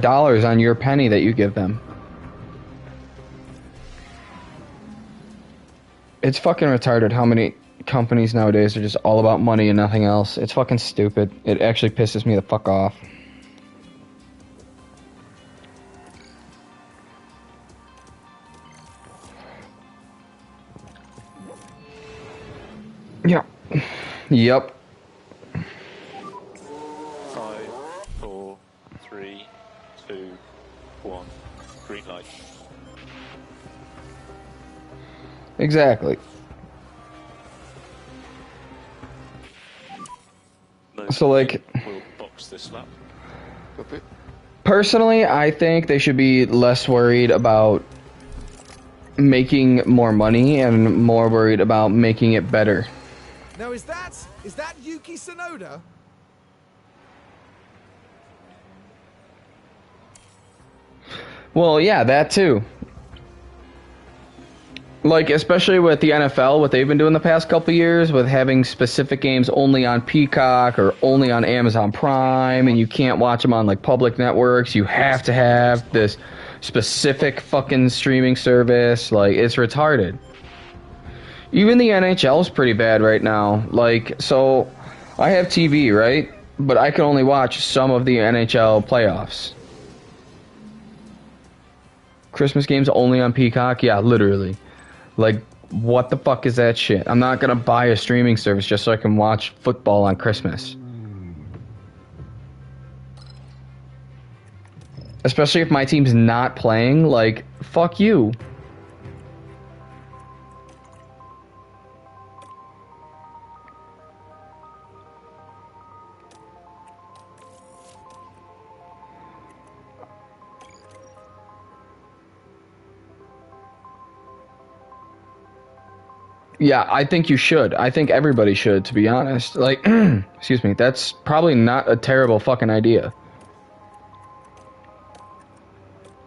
dollars on your penny that you give them. It's fucking retarded how many companies nowadays are just all about money and nothing else. It's fucking stupid. It actually pisses me the fuck off. Yeah. Yep. 5, 4, 3, 2, 1. Green light. Exactly. So, like, We'll box this lap. Copy. personally, I think they should be less worried about making more money and more worried about making it better. Now is that Yuki Tsunoda? Well, yeah, that too. Like, especially with the NFL, what they've been doing the past couple years with having specific games only on Peacock or only on Amazon Prime, and you can't watch them on, like, public networks. You have to have this specific fucking streaming service. Like, it's retarded. Even the NHL is pretty bad right now. Like, so, I have TV, right? But I can only watch some of the NHL playoffs. Christmas games only on Peacock? Yeah, literally. Like, what the fuck is that shit? I'm not gonna buy a streaming service just so I can watch football on Christmas. Especially if my team's not playing, like, fuck you. Yeah, I think you should. I think everybody should, to be honest. Like, excuse me, that's probably not a terrible fucking idea.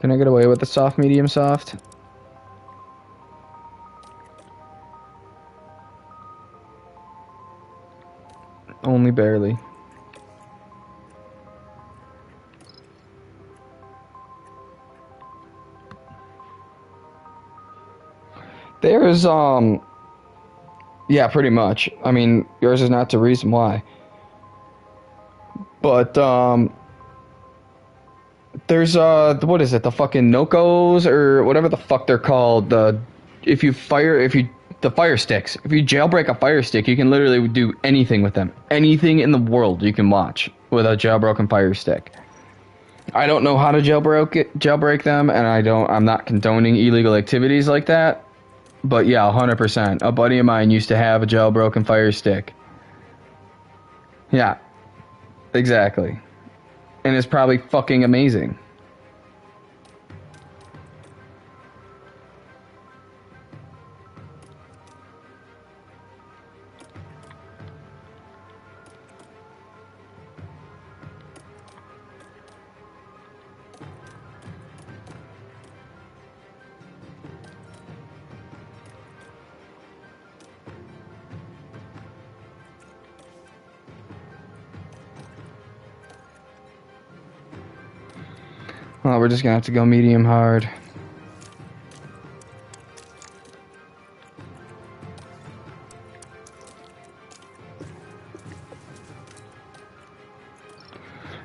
Can I get away with the soft, medium, soft? Only barely. There's, yeah, pretty much. I mean, yours is not the reason why. But, there's, what is it? The fucking Nocos or whatever the fuck they're called. The fire sticks. If you jailbreak a fire stick, you can literally do anything with them. Anything in the world you can watch with a jailbroken fire stick. I don't know how to jailbreak them, and I'm not condoning illegal activities like that. But yeah, 100%. A buddy of mine used to have a jailbroken fire stick. Yeah, exactly. And it's probably fucking amazing. Well, we're just gonna have to go medium hard.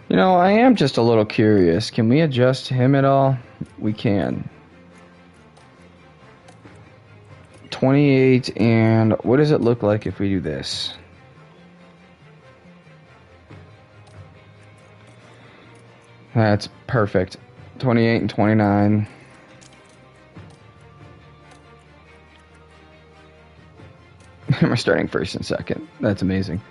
You know, I am just a little curious. Can we adjust him at all? We can. 28, and what does it look like if we do this? That's perfect. 28 and 29. We're starting first and second. That's amazing.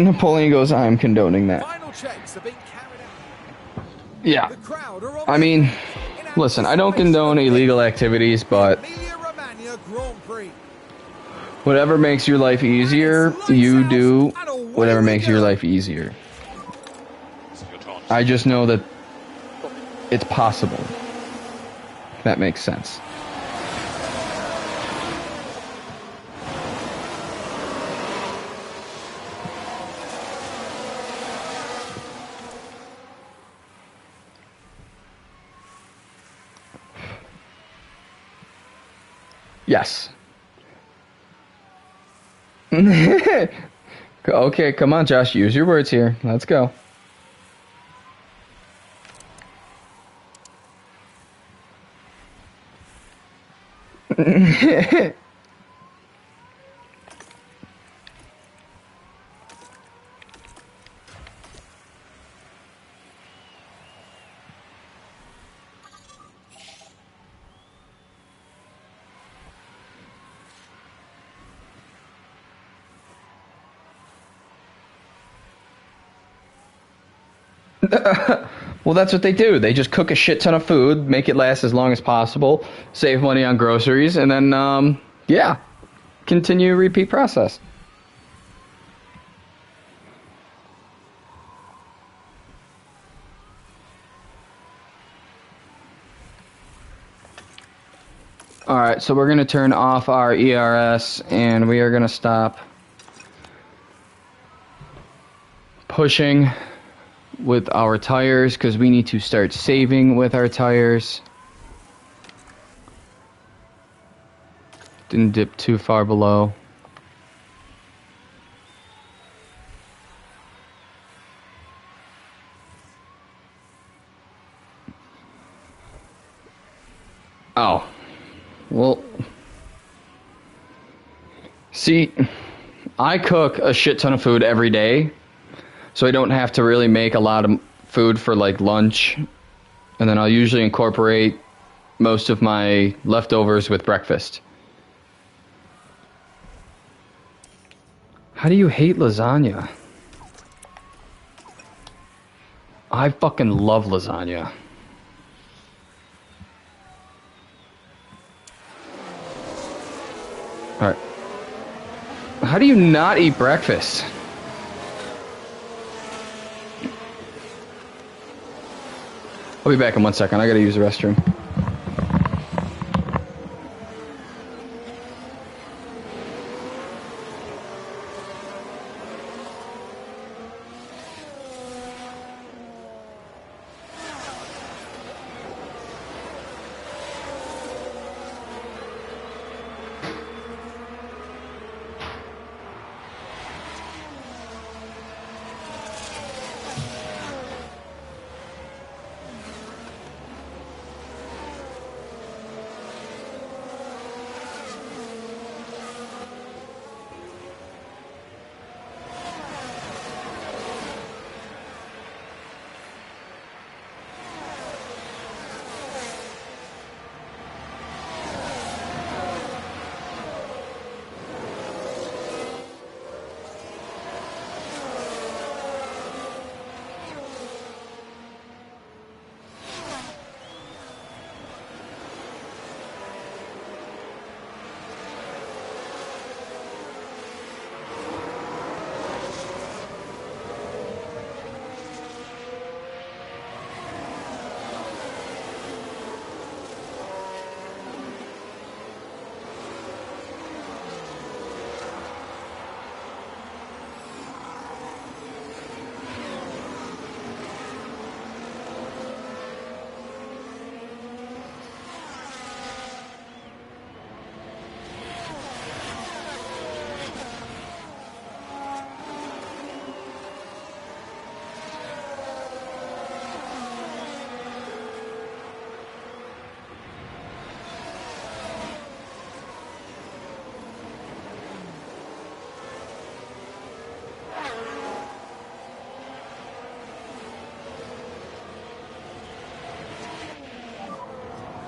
Napoleon goes, I'm condoning that. Final checks are being carried out. Yeah. The crowd are on I their mean, feet in listen, I don't anticipation condone of illegal this, activities, the but Emilia-Romagna Grand Prix. whatever makes your life easier, And it's you lights out, do and away whatever we makes your go. life easier. This is your chance. I just know that it's possible. If that makes sense. Yes. Okay, come on, Josh. Use your words here. Let's go. Well, that's what they do. They just cook a shit ton of food, make it last as long as possible, save money on groceries, and then, yeah, continue repeat process. Alright, so we're going to turn off our ERS, and we are going to stop pushing with our tires, because we need to start saving with our tires. Didn't dip too far below. Oh. Well, see, I cook a shit ton of food every day, so I don't have to really make a lot of food for like lunch, and then I'll usually incorporate most of my leftovers with breakfast. How do you hate lasagna? I fucking love lasagna. Alright. How do you not eat breakfast? I'll be back in 1 second. I gotta use the restroom.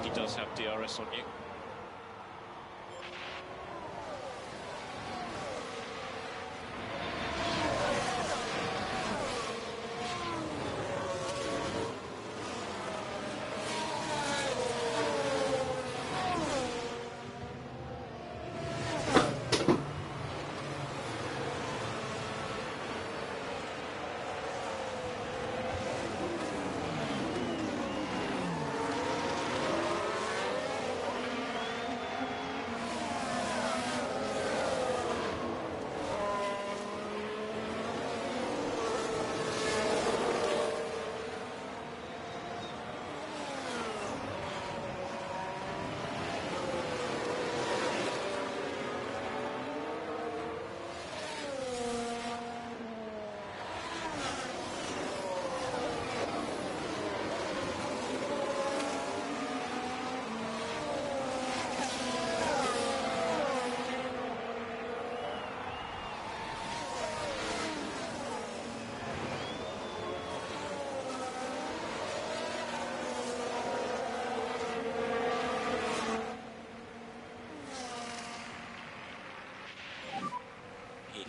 He does have DRS on you.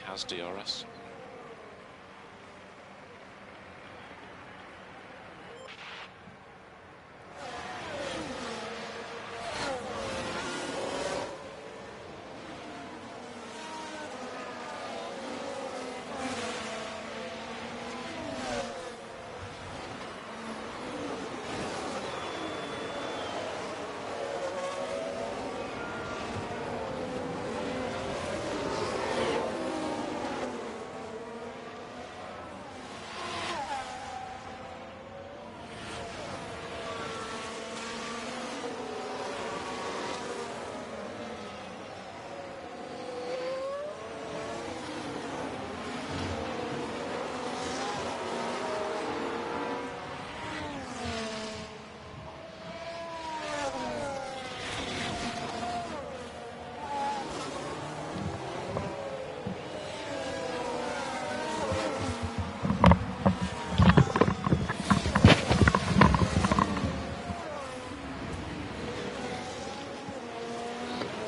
has DRS.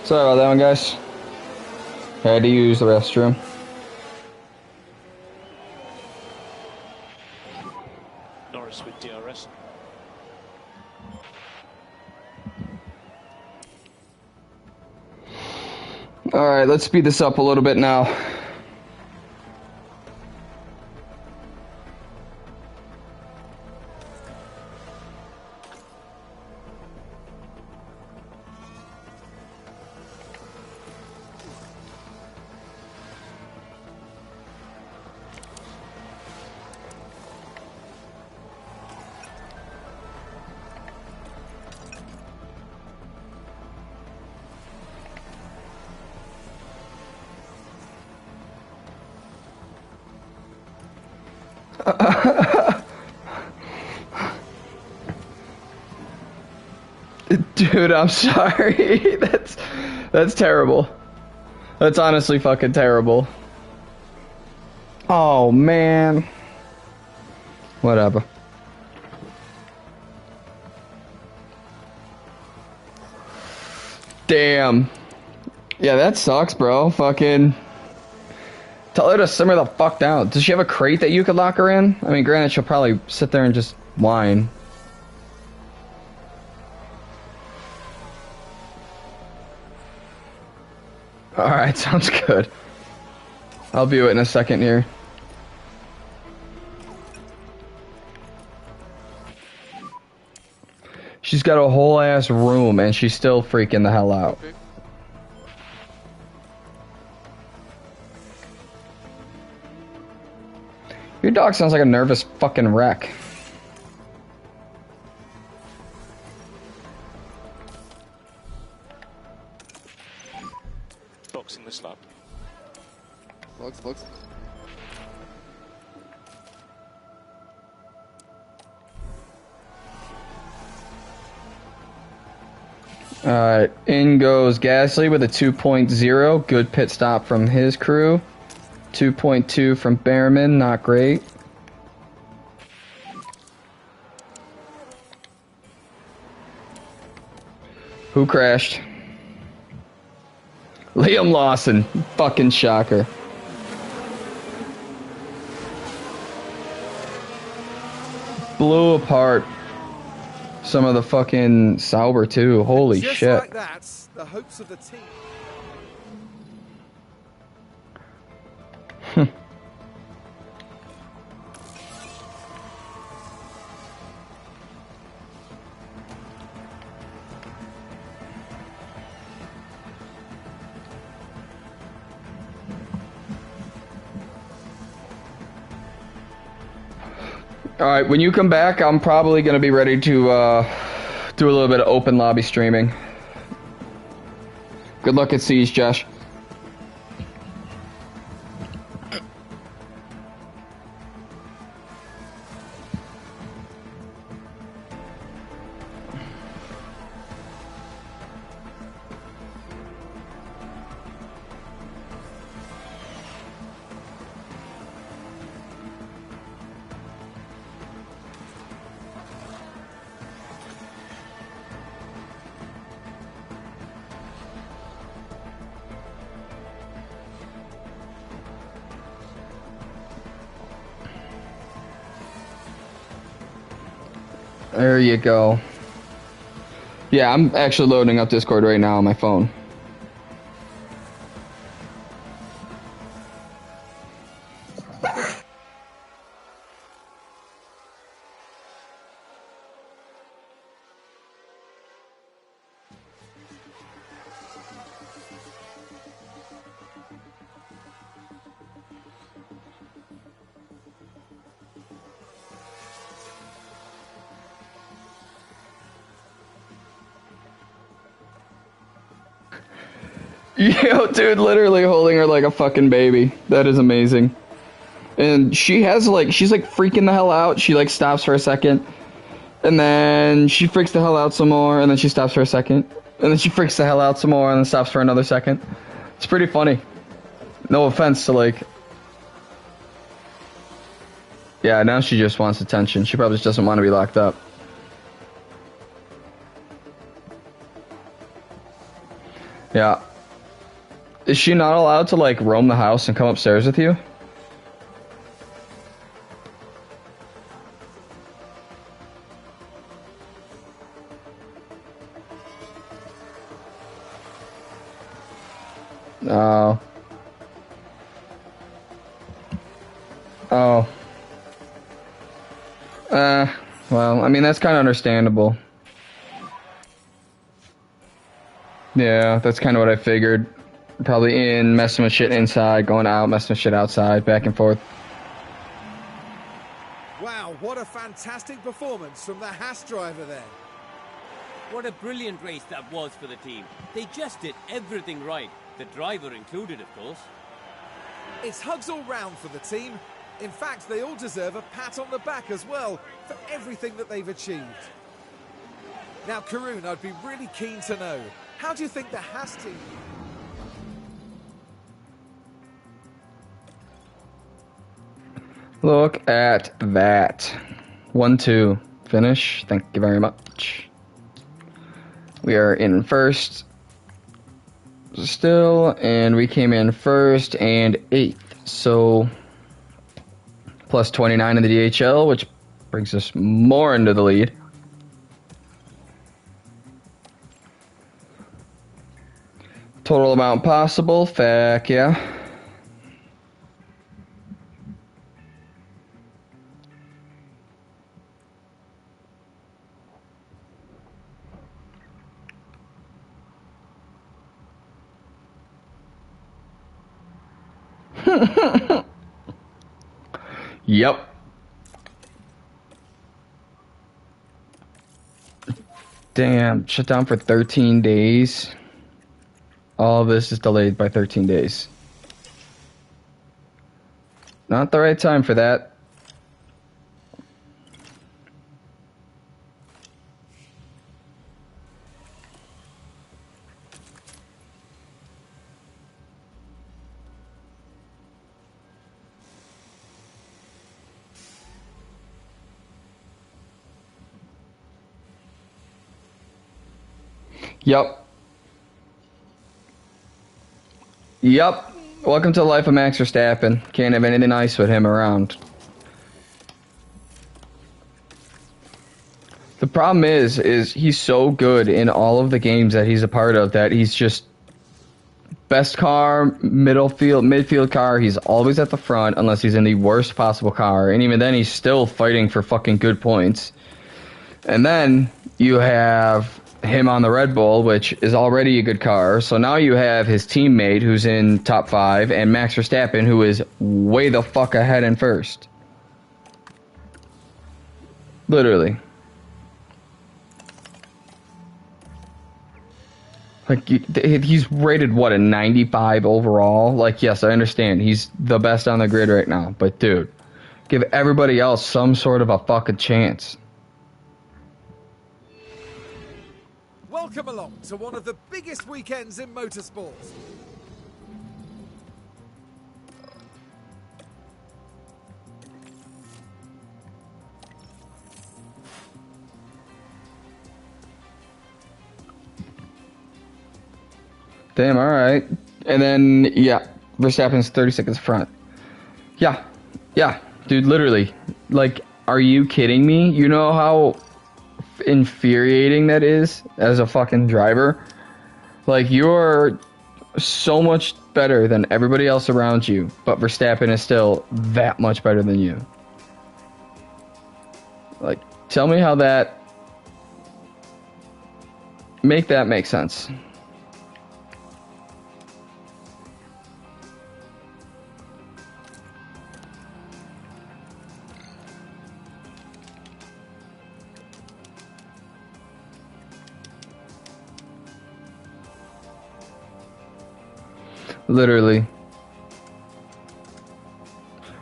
Sorry about that one, guys. I had to use the restroom. Norris with DRS. Alright, let's speed this up a little bit now. Dude, I'm sorry. That's terrible. That's honestly fucking terrible. Oh man. Whatever. Damn. Yeah, that sucks, bro. Fucking tell her to simmer the fuck down. Does she have a crate that you could lock her in? I mean, granted, she'll probably sit there and just whine. Alright, sounds good. I'll view it in a second here. She's got a whole ass room and she's still freaking the hell out. Okay. Your dog sounds like a nervous fucking wreck. Boxing this lap. Looks. Alright, in goes Gasly with a 2.0. Good pit stop from his crew. 2.2 from Behrman, not great. Who crashed? Liam Lawson. Fucking shocker. Blew apart some of the fucking Sauber too. Holy Just shit. like that, the hopes of the team. Alright, when you come back, I'm probably going to be ready to do a little bit of open lobby streaming. Good luck at Siege, Josh. There you go. Yeah, I'm actually loading up Discord right now on my phone. Yo, dude, literally holding her like a fucking baby. That is amazing. And she has like, she's like freaking the hell out. She like stops for a second. And then she freaks the hell out some more. And then she stops for a second. And then she freaks the hell out some more and then stops for another second. It's pretty funny. No offense to like... Yeah, now she just wants attention. She probably just doesn't want to be locked up. Yeah. Is she not allowed to, like, roam the house and come upstairs with you? Oh. Oh. Well, I mean, that's kind of understandable. Yeah, that's kind of what I figured. Probably in, messing with shit inside, going out, messing with shit outside, back and forth. Wow, what a fantastic performance from the Haas driver there. What a brilliant race that was for the team. They just did everything right, the driver included, of course. It's hugs all round for the team. In fact, they all deserve a pat on the back as well for everything that they've achieved. Now, Karun, I'd be really keen to know, how do you think the Haas team... Look at that. 1-2. Finish. Thank you very much. We are in first still, and we came in first and 8th. So, plus 29 in the DHL, which brings us more into the lead. Total amount possible. Fuck yeah. Yep. Damn, shut down for 13 days. All of this is delayed by 13 days. Not the right time for that. Yep. Yep. Welcome to the life of Max Verstappen. Can't have anything nice with him around. The problem is he's so good in all of the games that he's a part of that he's just best car, midfield car. He's always at the front unless he's in the worst possible car. And even then, he's still fighting for fucking good points. And then you have him on the Red Bull, which is already a good car. So now you have his teammate who's in top 5 and Max Verstappen, who is way the fuck ahead in first. Literally. Like, he's rated, what, a 95 overall? Like, yes, I understand. He's the best on the grid right now. But, dude, give everybody else some sort of a fucking chance. Welcome along to one of the biggest weekends in motorsport. Damn, alright. And then, yeah, Verstappen's 30 seconds front. Yeah, dude, literally. Like, are you kidding me? You know how infuriating that is as a fucking driver. Like, you're so much better than everybody else around you, but Verstappen is still that much better than you. Like, tell me how that... Make that make sense. Literally.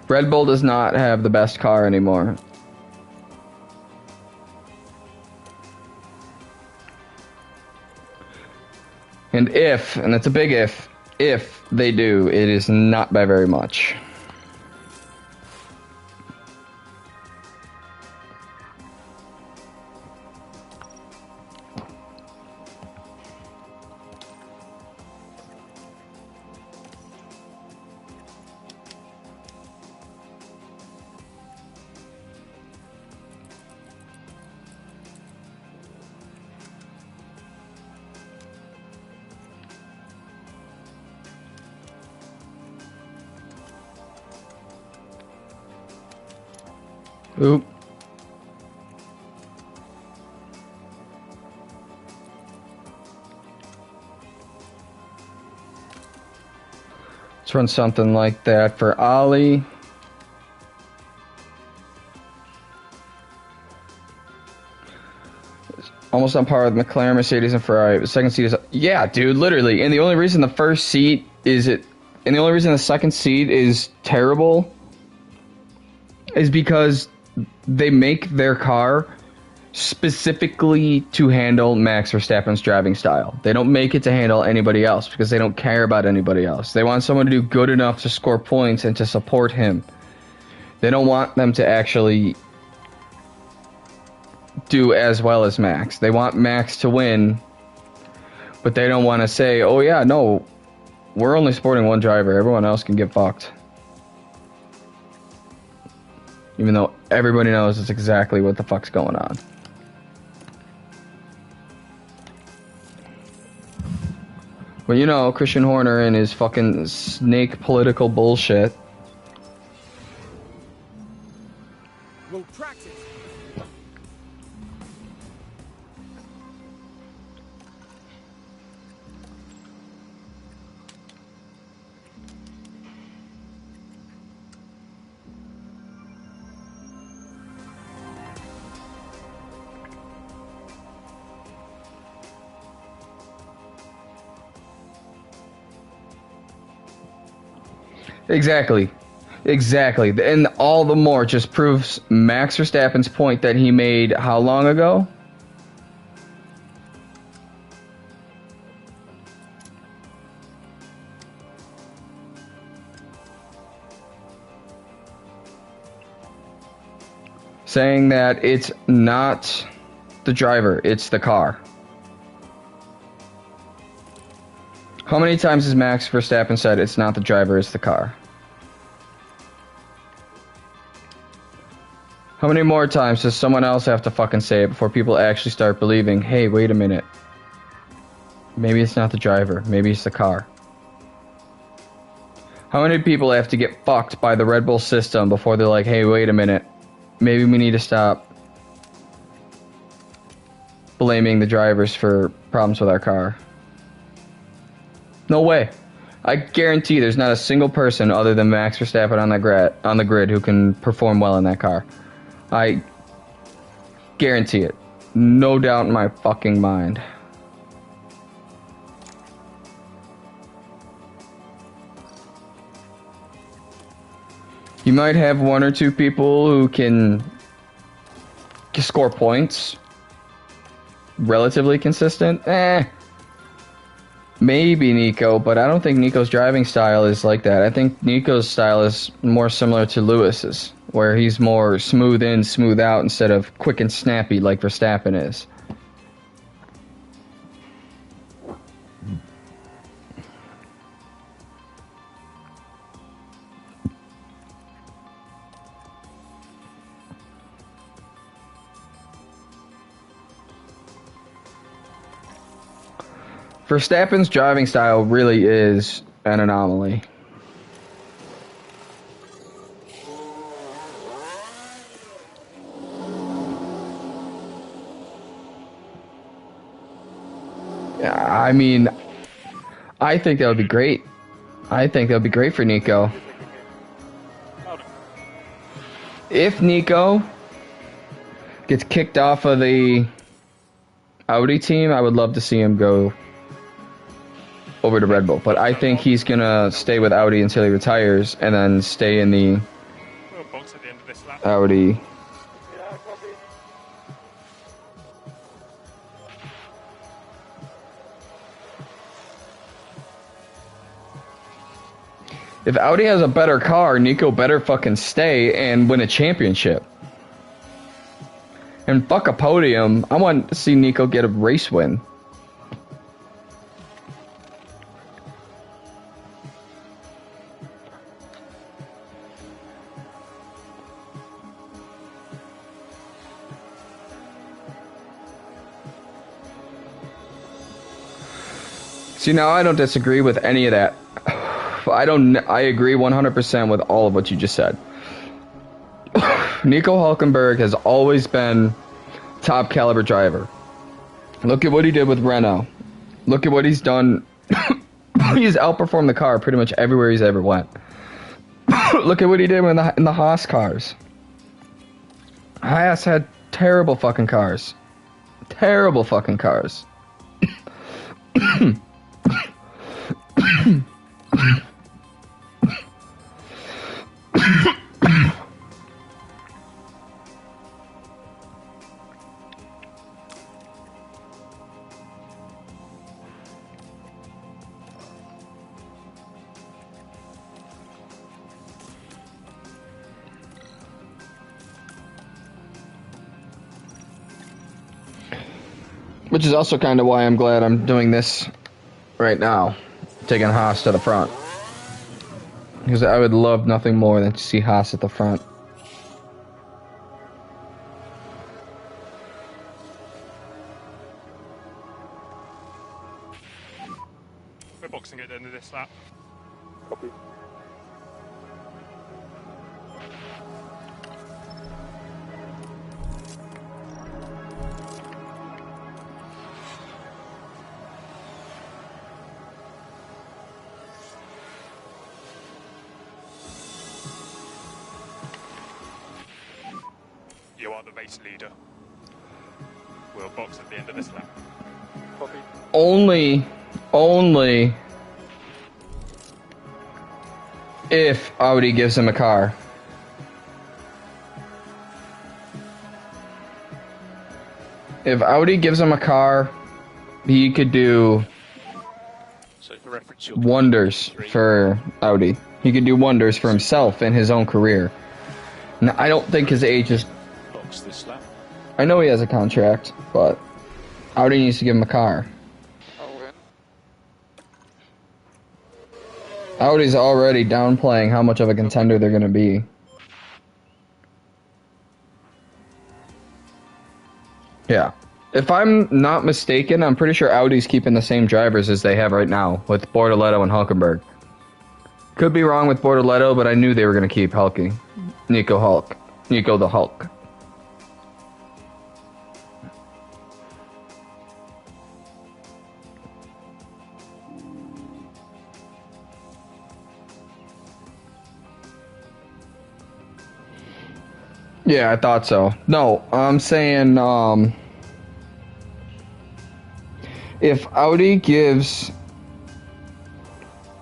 Red Bull does not have the best car anymore. And it's a big if they do, it is not by very much. Oop. Let's run something like that for Ollie. Almost on par with McLaren, Mercedes, and Ferrari. The second seat is... Yeah, dude, literally. And the only reason the first seat is it... And the only reason the second seat is terrible is because they make their car specifically to handle Max Verstappen's driving style. They don't make it to handle anybody else because they don't care about anybody else. They want someone to do good enough to score points and to support him. They don't want them to actually do as well as Max. They want Max to win, but they don't want to say, oh yeah, no, we're only supporting one driver. Everyone else can get fucked. Even though everybody knows it's exactly what the fuck's going on. But you know, Christian Horner and his fucking snake political bullshit. Will practice. Exactly. Exactly. And all the more just proves Max Verstappen's point that he made how long ago? Saying that it's not the driver, it's the car. How many times has Max Verstappen said it's not the driver, it's the car? How many more times does someone else have to fucking say it before people actually start believing, hey, wait a minute. Maybe it's not the driver, maybe it's the car. How many people have to get fucked by the Red Bull system before they're like, hey, wait a minute. Maybe we need to stop blaming the drivers for problems with our car. No way. I guarantee there's not a single person other than Max Verstappen on the grid who can perform well in that car. I guarantee it. No doubt in my fucking mind. You might have one or two people who can score points. Relatively consistent. Maybe Nico, but I don't think Nico's driving style is like that. I think Nico's style is more similar to Lewis's, where he's more smooth in, smooth out, instead of quick and snappy like Verstappen is. Verstappen's driving style really is an anomaly. I mean, I think that would be great. I think that would be great for Nico. If Nico gets kicked off of the Audi team, I would love to see him go over to Red Bull. But I think he's going to stay with Audi until he retires and then stay in the We'll box at the end of this lap. Audi. If Audi has a better car, Nico better fucking stay and win a championship. And fuck a podium. I want to see Nico get a race win. See, now I don't disagree with any of that. I agree 100% with all of what you just said. Nico Hülkenberg has always been top caliber driver. Look at what he did with Renault. Look at what he's done. He's outperformed the car pretty much everywhere he's ever went. Look at what he did in the Haas cars. Haas had terrible fucking cars. Terrible fucking cars. Which is also kind of why I'm glad I'm doing this right now, taking Haas to the front. Because I would love nothing more than to see Haas at the front. We're boxing at the end of this lap. Copy. You are the race leader. We'll box at the end of this lap. Copy. Only if Audi gives him a car. If Audi gives him a car, he could do So for reference, you're wonders for Audi. He could do wonders for himself and his own career. Now, I don't think his age is... box this lap. I know he has a contract, but Audi needs to give him a car. I'll win. Audi's already downplaying how much of a contender they're going to be. Yeah. If I'm not mistaken, I'm pretty sure Audi's keeping the same drivers as they have right now, with Bortoleto and Hülkenberg. Could be wrong with Bortoleto, but I knew they were going to keep Nico the Hulk. Yeah, I thought so. No, I'm saying, if Audi gives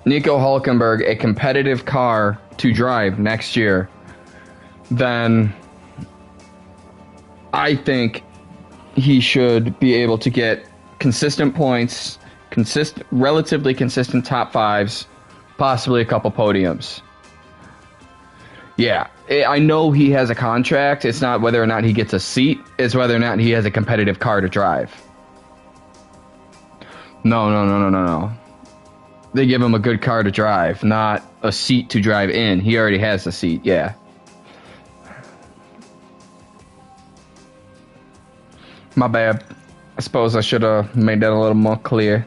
Nico Hülkenberg a competitive car to drive next year, then I think he should be able to get consistent points, relatively consistent top fives, possibly a couple podiums. Yeah, I know he has a contract. It's not whether or not he gets a seat. It's whether or not he has a competitive car to drive. No. They give him a good car to drive, not a seat to drive in. He already has the seat, yeah. My bad. I suppose I should have made that a little more clear.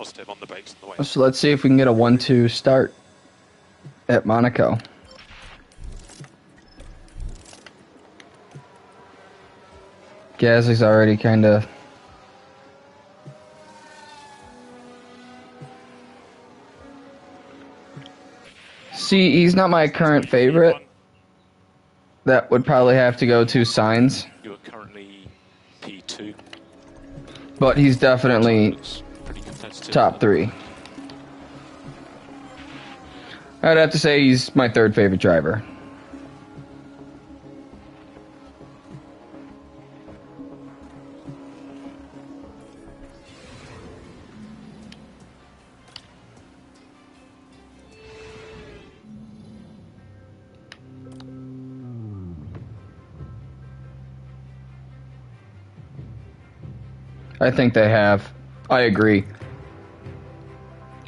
positive on the brakes and the way. So let's see if we can get a 1-2 start at Monaco. Gasly's already kind of... See, he's not my current favorite. That would probably have to go to Sainz. You are currently P2. But he's definitely Pretty competitive. top 3. I'd have to say he's my 3rd favorite driver. I think they have. I agree.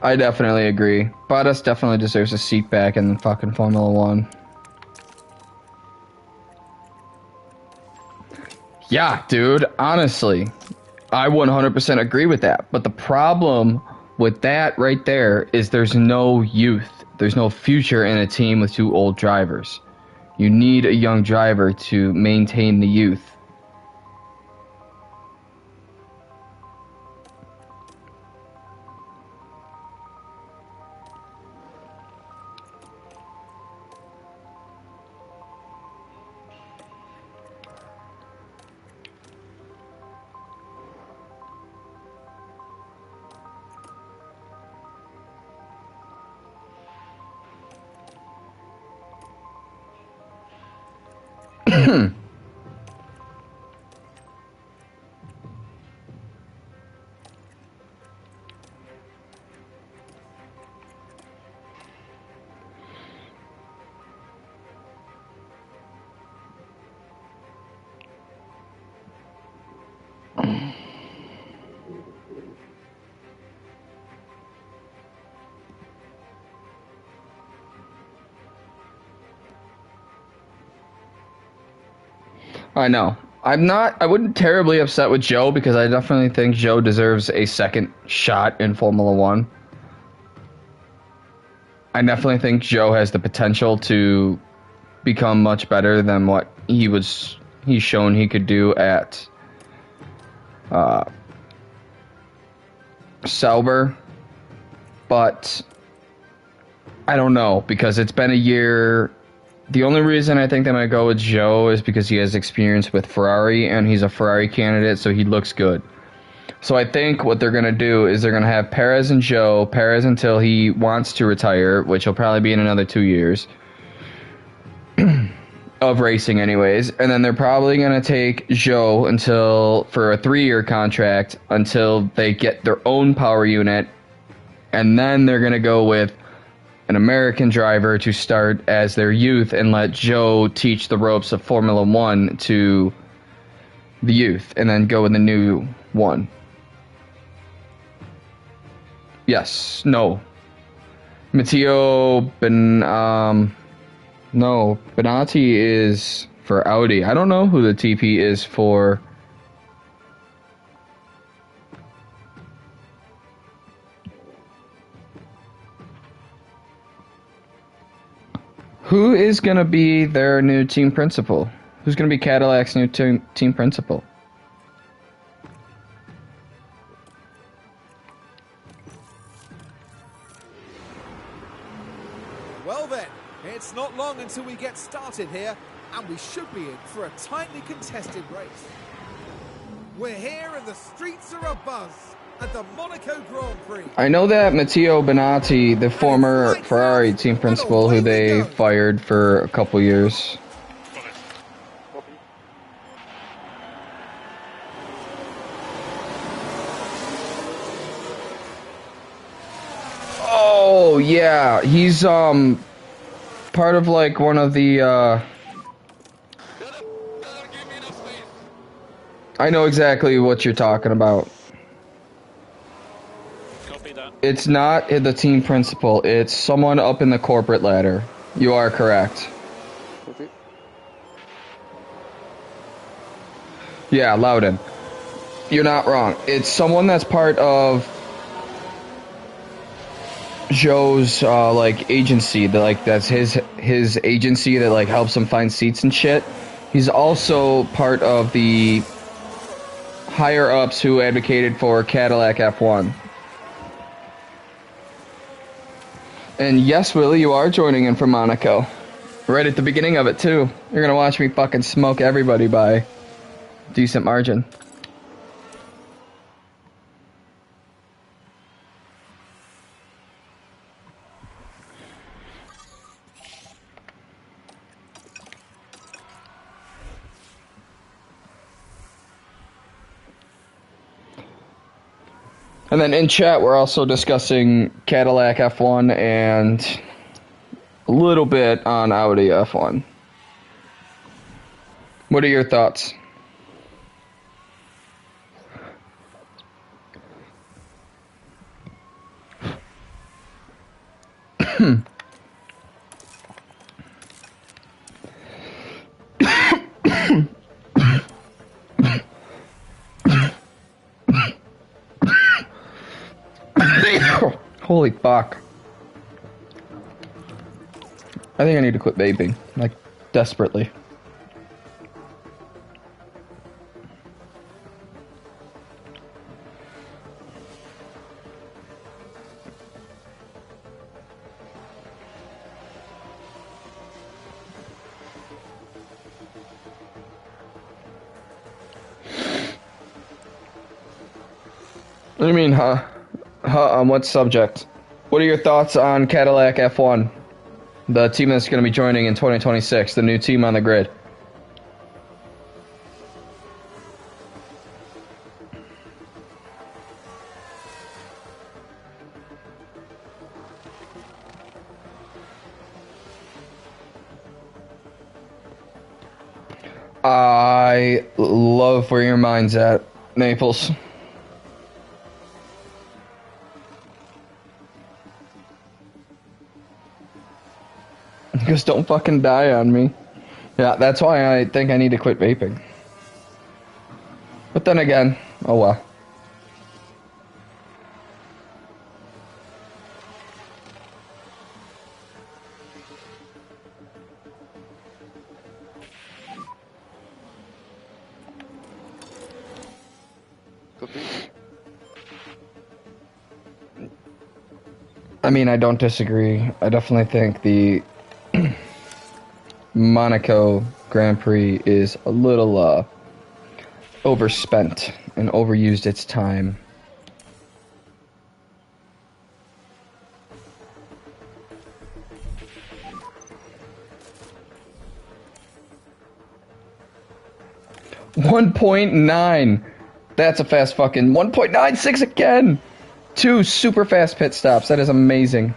I definitely agree. Bottas definitely deserves a seat back in fucking Formula 1. Yeah, dude, honestly. I 100% agree with that. But the problem with that right there is there's no youth. There's no future in a team with 2 old drivers. You need a young driver to maintain the youth. I know. I wouldn't terribly upset with Joe because I definitely think Joe deserves a second shot in Formula 1. I definitely think Joe has the potential to become much better than what he's shown he could do at Sauber. But I don't know, because it's been a year. The only reason I think they might go with Joe is because he has experience with Ferrari, and he's a Ferrari candidate, so he looks good. So I think what they're going to do is they're going to have Perez and Joe, Perez until he wants to retire, which will probably be in another 2 years of racing anyways, and then they're probably going to take Joe for a 3-year contract until they get their own power unit, and then they're going to go with an American driver to start as their youth and let Joe teach the ropes of Formula 1 to the youth and then go with the new one. Yes. No. No. Benatti is for Audi. I don't know who the TP is for. Who is going to be their new team principal? Who's going to be Cadillac's new team principal? Well then, it's not long until we get started here, and we should be in for a tightly contested race. We're here and the streets are abuzz at the Monaco Grand Prix. I know that Matteo Benatti, the former Ferrari team principal, who they fired for a couple years. Oh yeah, he's part of like one of the I know exactly what you're talking about. It's not the team principal, it's someone up in the corporate ladder. You are correct. Okay. Yeah, Loudon. You're not wrong. It's someone that's part of Joe's like agency, that like that's his agency that like helps him find seats and shit. He's also part of the higher ups who advocated for Cadillac F1. And yes, Willie, you are joining in from Monaco. Right at the beginning of it, too. You're gonna watch me fucking smoke everybody by decent margin. And then in chat, we're also discussing Cadillac F1 and a little bit on Audi F1. What are your thoughts? Holy fuck. I think I need to quit vaping, like, desperately. What do you mean, huh? On what subject? What are your thoughts on Cadillac F1? The team that's going to be joining in 2026, the new team on the grid. I love where your mind's at, Naples. Just don't fucking die on me. Yeah, that's why I think I need to quit vaping. But then again, oh well. Could be. I mean, I don't disagree. I definitely think the Monaco Grand Prix is a little overspent and overused its time. .9. That's a fast fucking 1.96 again. 2 super fast pit stops. That is amazing.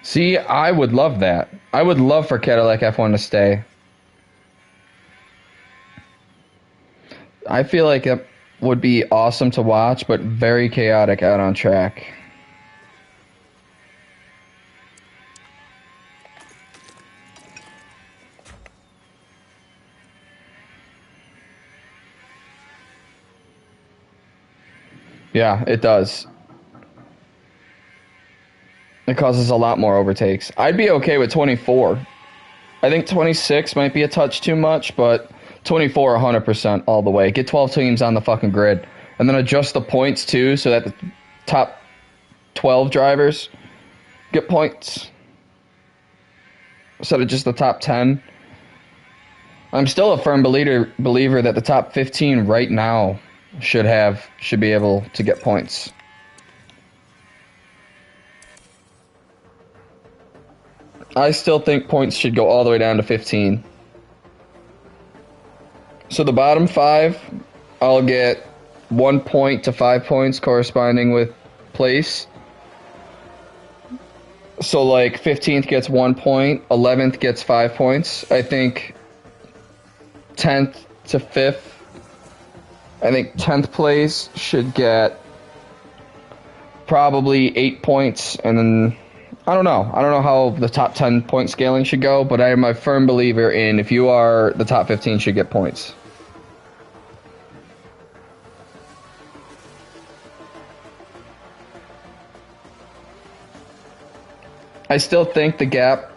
See, I would love that. I would love for Cadillac F1 to stay. I feel like it would be awesome to watch, but very chaotic out on track. Yeah, it does. It causes a lot more overtakes. I'd be okay with 24. I think 26 might be a touch too much, but 24 100% all the way. Get 12 teams on the fucking grid. And then adjust the points too so that the top 12 drivers get points instead of just the top 10. I'm still a firm believer that the top 15 right now should be able to get points. I still think points should go all the way down to 15. So the bottom 5, I'll get 1 point to 5 points corresponding with place. So like 15th gets 1 point, 11th gets 5 points. I think 10th to 5th I think 10th place should get probably 8 points, and then I don't know. I don't know how the top 10 point scaling should go, but I am a firm believer in if you are the top 15 should get points. I still think the gap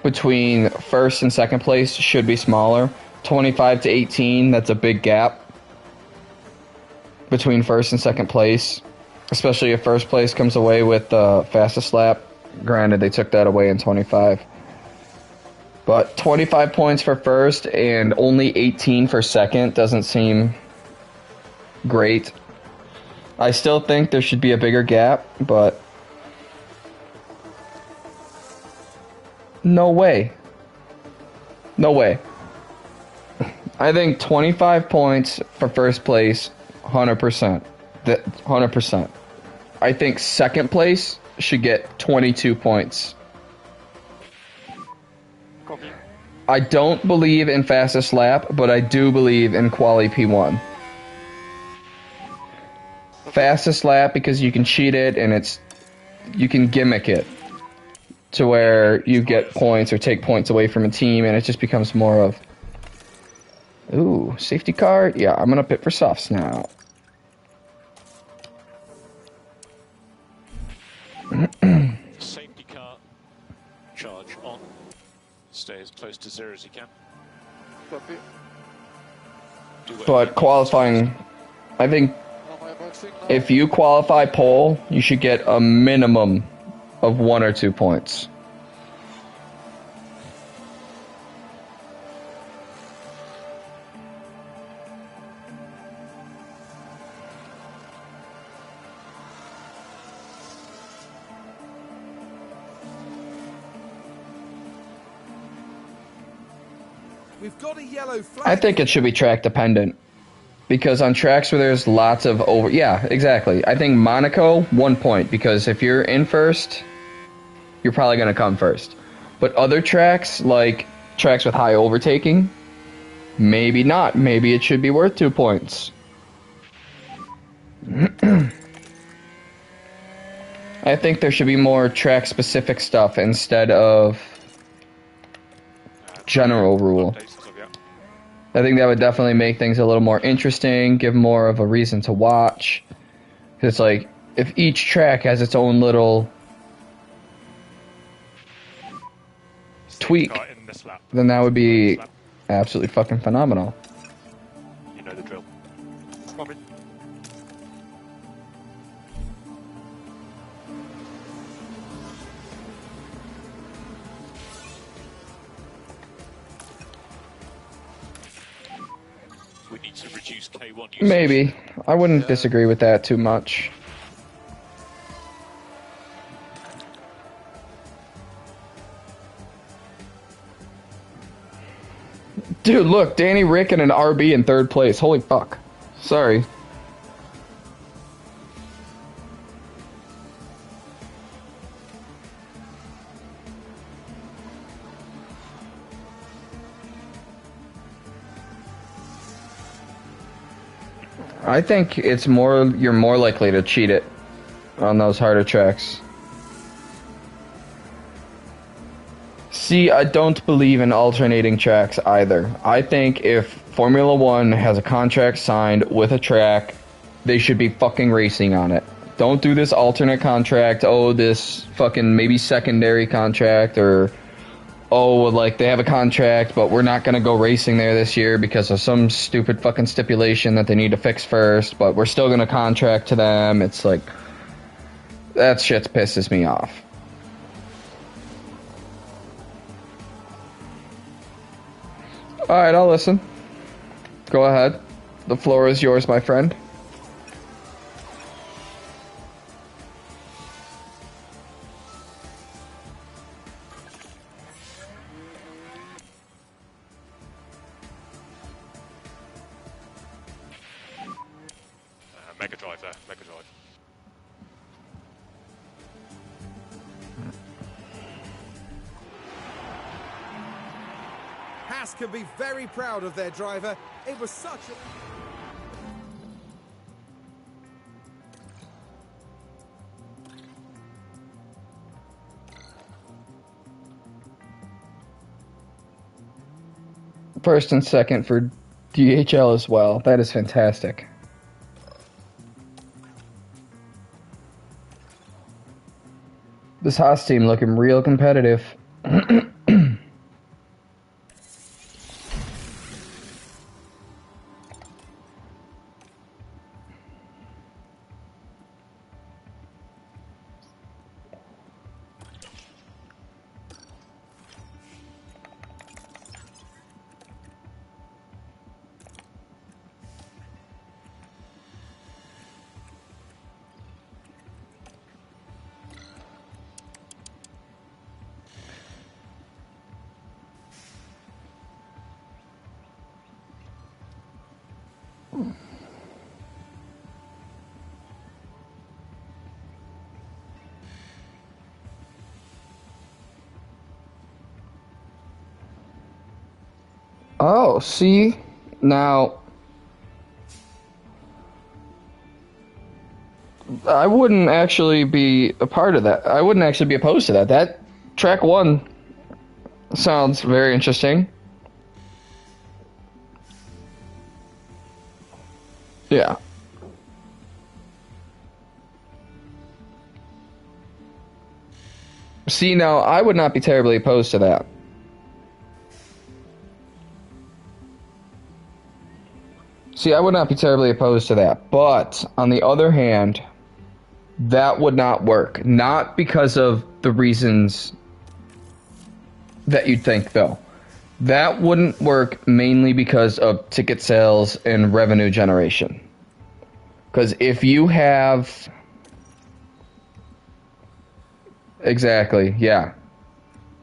between first and second place should be smaller. 25 to 18, that's a big gap between first and second place, especially if first place comes away with the fastest lap. Granted, they took that away in 25. But 25 points for first and only 18 for second doesn't seem great. I still think there should be a bigger gap, but no way. No way. I think 25 points for first place, 100%. 100%. I think second place should get 22 points. Copy. I don't believe in fastest lap, but I do believe in quali P1. Fastest lap because you can cheat it and you can gimmick it to where you get points or take points away from a team, and it just becomes more of, ooh, safety car? Yeah, I'm gonna pit for softs now. Safety car, charge on. Stay as close to 0 as you can. Copy. But qualifying, I think Now my boxing now. if you qualify pole, you should get a minimum of 1 or 2 points. We've got a yellow flag. I think it should be track dependent. Because on tracks where there's lots of over... Yeah, exactly. I think Monaco, 1 point. Because if you're in first, you're probably going to come first. But other tracks, like tracks with high overtaking, maybe not. Maybe it should be worth 2 points. I think there should be more track-specific stuff instead of general rule. I think that would definitely make things a little more interesting, give more of a reason to watch. It's like, if each track has its own little tweak, In this lap. then that would be absolutely fucking phenomenal. You know the drill. Copy. We need to reduce K1 usage. Maybe. I wouldn't disagree with that too much. Dude, look, Danny Rick and an RB in third place. Holy fuck. Sorry. I think it's more, you're more likely to cheat it on those harder tracks. See, I don't believe in alternating tracks either. I think if Formula One has a contract signed with a track, they should be fucking racing on it. Don't do this alternate contract, oh, this fucking maybe secondary contract, or oh, like they have a contract, but we're not going to go racing there this year because of some stupid fucking stipulation that they need to fix first, but we're still going to contract to them. It's like, that shit pisses me off. Alright, I'll listen. Go ahead. The floor is yours, my friend. Mega drive there, mega drive. Haas can be very proud of their driver. It was such a... first and second for DHL as well. That is fantastic. This Haas team looking real competitive. Oh, see? Now, I wouldn't actually be a part of that. I wouldn't actually be opposed to that. That track 1 sounds very interesting. Yeah. See, now, I would not be terribly opposed to that. See, I would not be terribly opposed to that. But, on the other hand, that would not work. Not because of the reasons that you'd think, though. That wouldn't work mainly because of ticket sales and revenue generation. Because if you have... Exactly, yeah.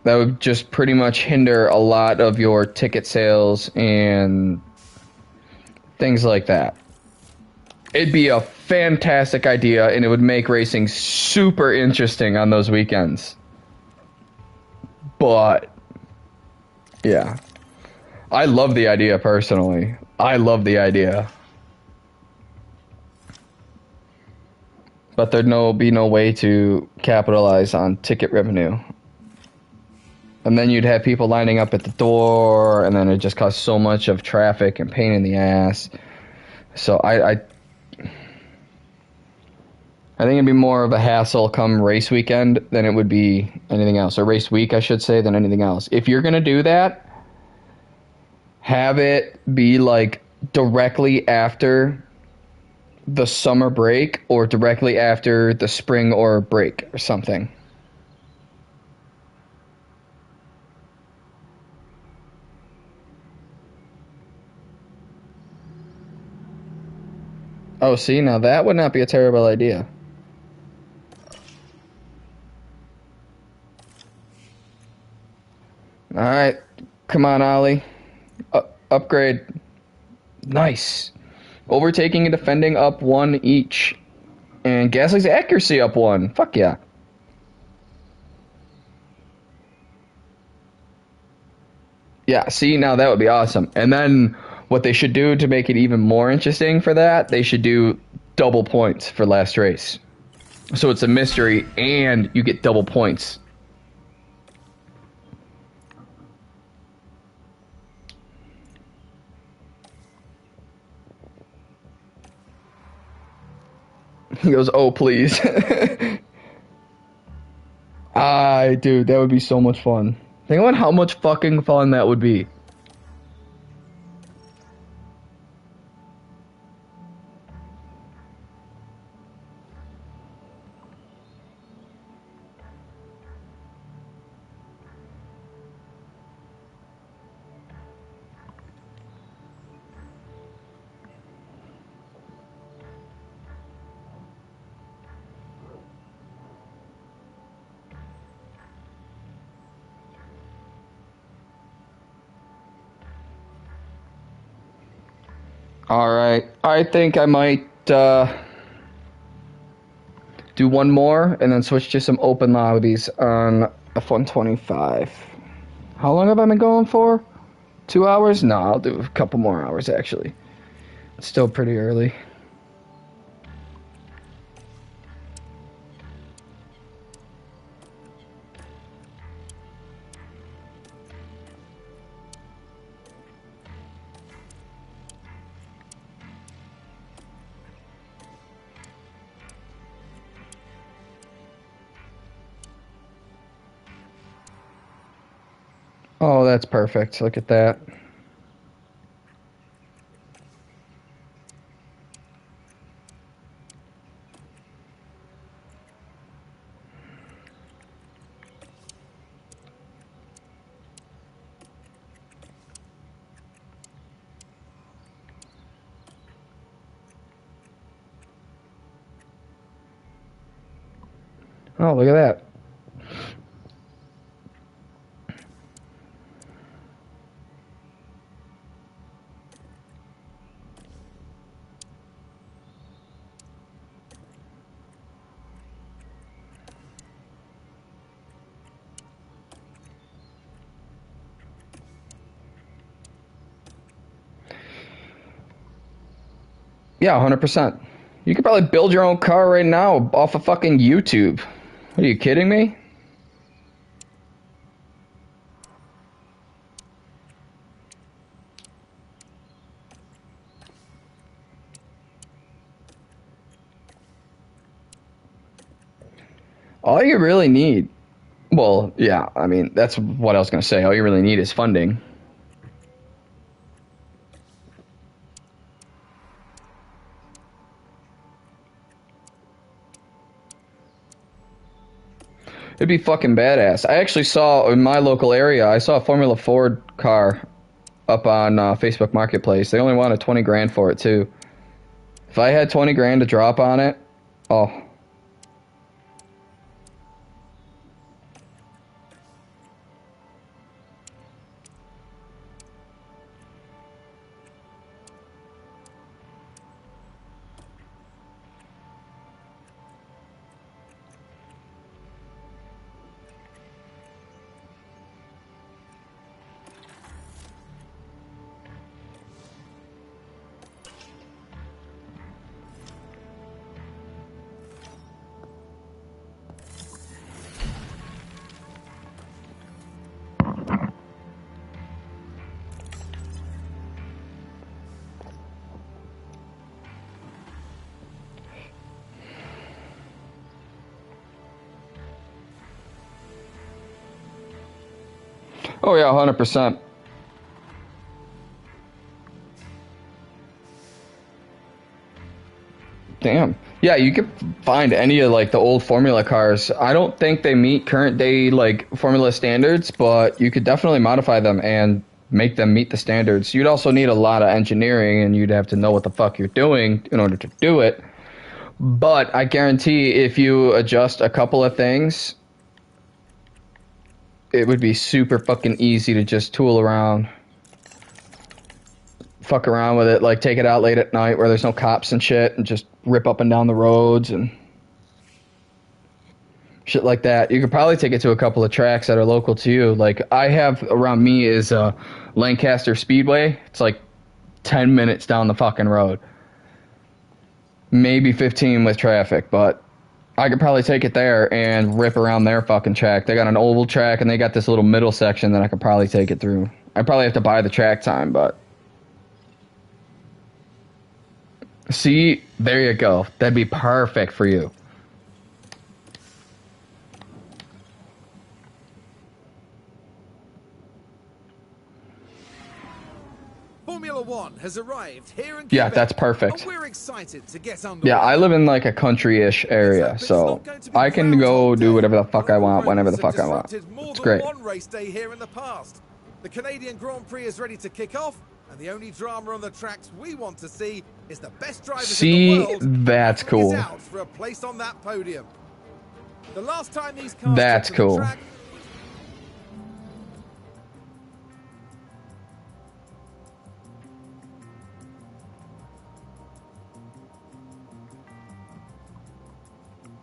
That would just pretty much hinder a lot of your ticket sales and things like that. It'd be a fantastic idea, and it would make racing super interesting on those weekends. But, yeah. I love the idea, personally. I love the idea. But there'd be no way to capitalize on ticket revenue. And then you'd have people lining up at the door, and then it just caused so much of traffic and pain in the ass. So I think it'd be more of a hassle come race weekend than it would be anything else. Or race week, I should say, than anything else. If you're going to do that, have it be like directly after the summer break or directly after the spring or break or something. Oh, see, now that would not be a terrible idea. Alright, come on, Ollie. Upgrade. Nice. Overtaking and defending up 1 each. And Gasly's accuracy up 1. Fuck yeah. Yeah, see, now that would be awesome. And then what they should do to make it even more interesting for that, they should do double points for last race. So it's a mystery, and you get double points. He goes, oh, please. Dude, that would be so much fun. Think about how much fucking fun that would be. Alright, I think I might do one more and then switch to some open lobbies on F125. How long have I been going for? 2 hours? No, I'll do a couple more hours actually. It's still pretty early. Oh, that's perfect. Look at that. Oh, look at that. Yeah, 100%. You could probably build your own car right now off of fucking YouTube. Are you kidding me? All you really need, well, yeah, I mean, that's what I was going to say. All you really need is funding. It'd be fucking badass. I actually saw in my local area, I saw a Formula Ford car up on Facebook Marketplace. They only wanted 20 grand for it too. If I had 20 grand to drop on it, oh. Oh yeah, 100%. Damn. Yeah, you could find any of like the old Formula cars. I don't think they meet current day like Formula standards, but you could definitely modify them and make them meet the standards. You'd also need a lot of engineering and you'd have to know what the fuck you're doing in order to do it. But I guarantee if you adjust a couple of things, it would be super fucking easy to just tool around. Fuck around with it, like take it out late at night where there's no cops and shit and just rip up and down the roads and shit like that. You could probably take it to a couple of tracks that are local to you. Like I have around me is Lancaster Speedway. It's like 10 minutes down the fucking road. Maybe 15 with traffic, but I could probably take it there and rip around their fucking track. They got an oval track and they got this little middle section that I could probably take it through. I probably have to buy the track time, but see, there you go. That'd be perfect for you. Formula One has arrived here in Quebec. Yeah, that's perfect. And we're excited to get underway. Yeah, I live in like a country-ish area, so I can go do whatever the fuck I want, whenever the fuck I want. It's great. One race day here in the past. The Canadian Grand Prix is ready to kick off, and the only drama on the tracks we want to see is the best drivers in the world. That's cool. Out for a place on that podium. The last time these cars That's took to the cool. track,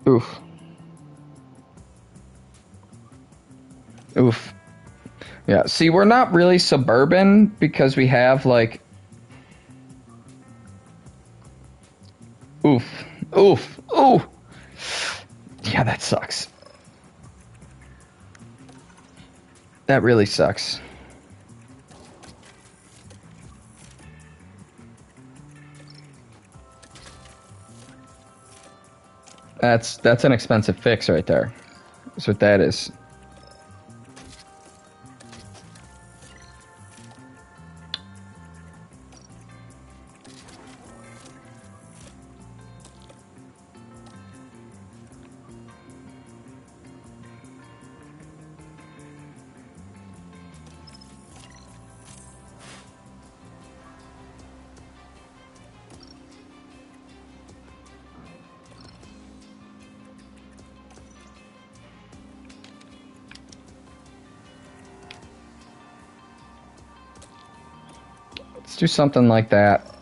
Oof. Oof. Yeah, see, we're not really suburban because we have, like... Oof. Oof. Ooh! Yeah, that sucks. That really sucks. That's an expensive fix right there. That's what that is. Let's do something like that.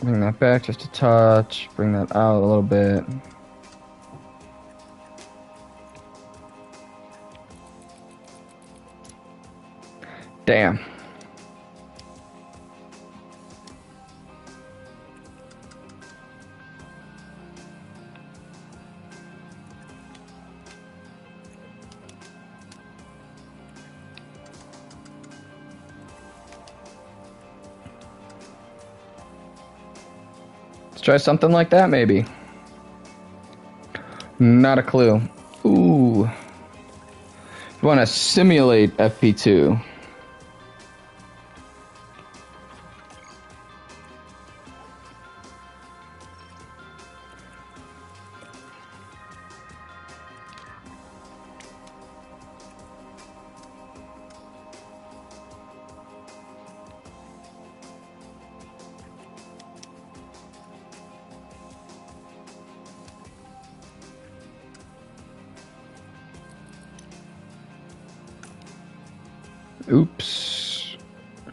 Bring that back just a touch. Bring that out a little bit. Damn. Let's try something like that, maybe. Not a clue. Ooh. You want to simulate FP2. Oops.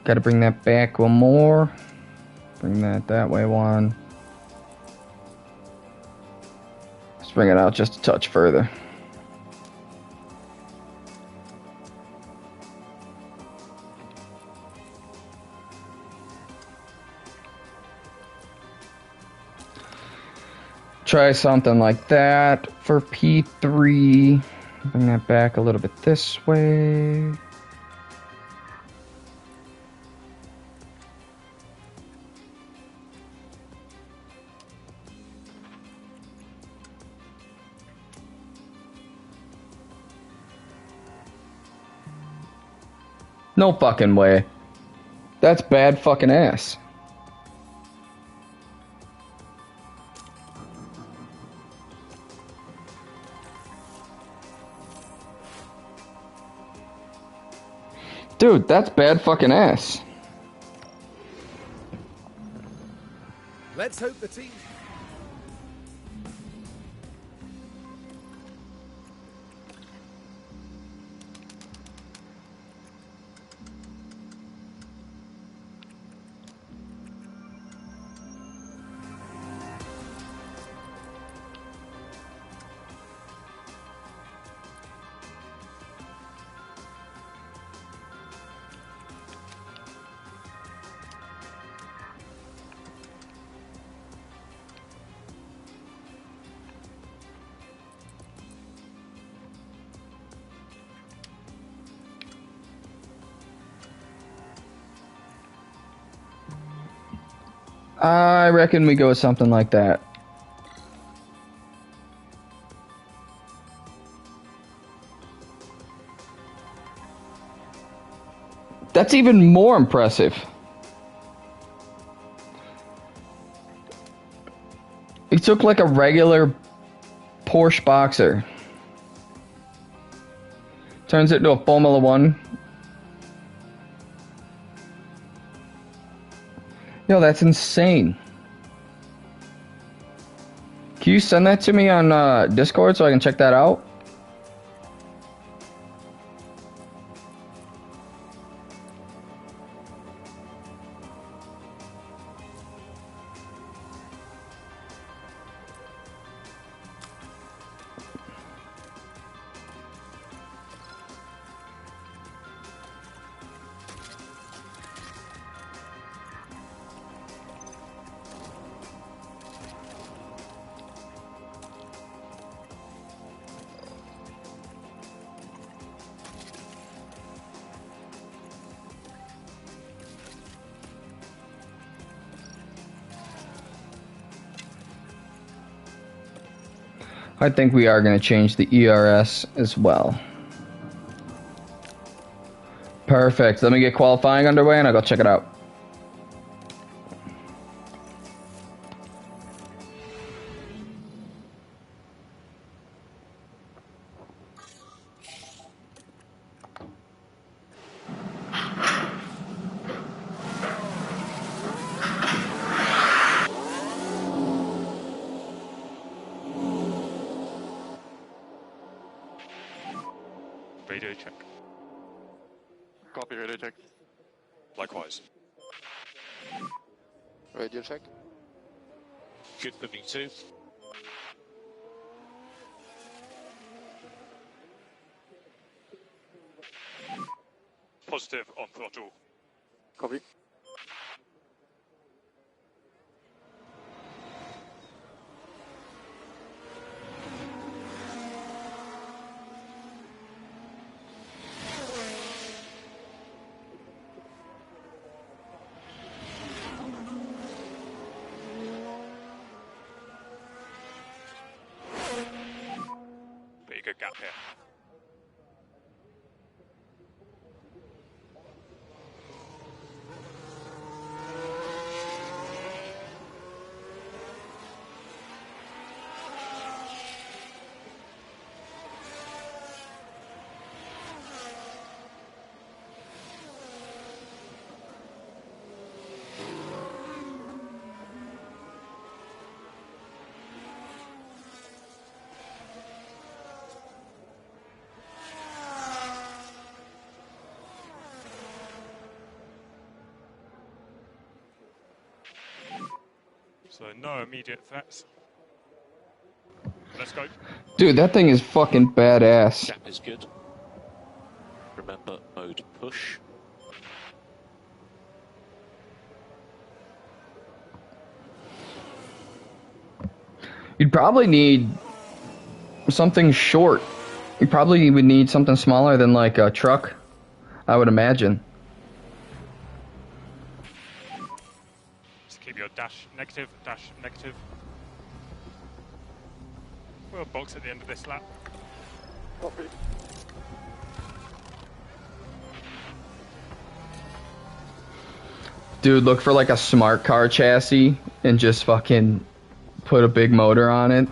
Gotta bring that back one more. Bring that way one. Let's bring it out just a touch further. Try something like that for P3. Bring that back a little bit this way. No fucking way. That's bad fucking ass. Dude, that's bad fucking ass. Let's hope the team... I reckon we go with something like that. That's even more impressive. He took like a regular Porsche Boxer, turns it into a Formula One. Yo, that's insane. Can you send that to me on Discord so I can check that out? I think we are going to change the ERS as well. Perfect. Let me get qualifying underway and I'll go check it out. Radio check. Copy, radio check. Likewise. Radio check. Good for me too. Positive on throttle. Copy. Pretty good gap here. So no immediate threats. Let's go. Dude, that thing is fucking badass. Gap is good. Remember mode push. You'd probably need something short. You probably would need something smaller than like a truck, I would imagine. Just keep your dash negative, dash negative. We'll box at the end of this lap. Copy. Dude, look for like a smart car chassis and just fucking put a big motor on it.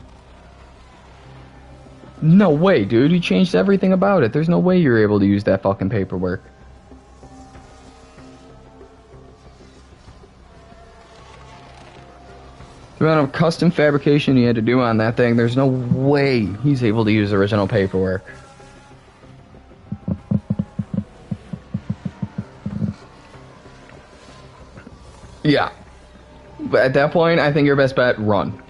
No way, dude. You changed everything about it. There's no way you're able to use that fucking paperwork. The amount of custom fabrication he had to do on that thing, there's no way he's able to use original paperwork. Yeah. But at that point, I think your best bet, run.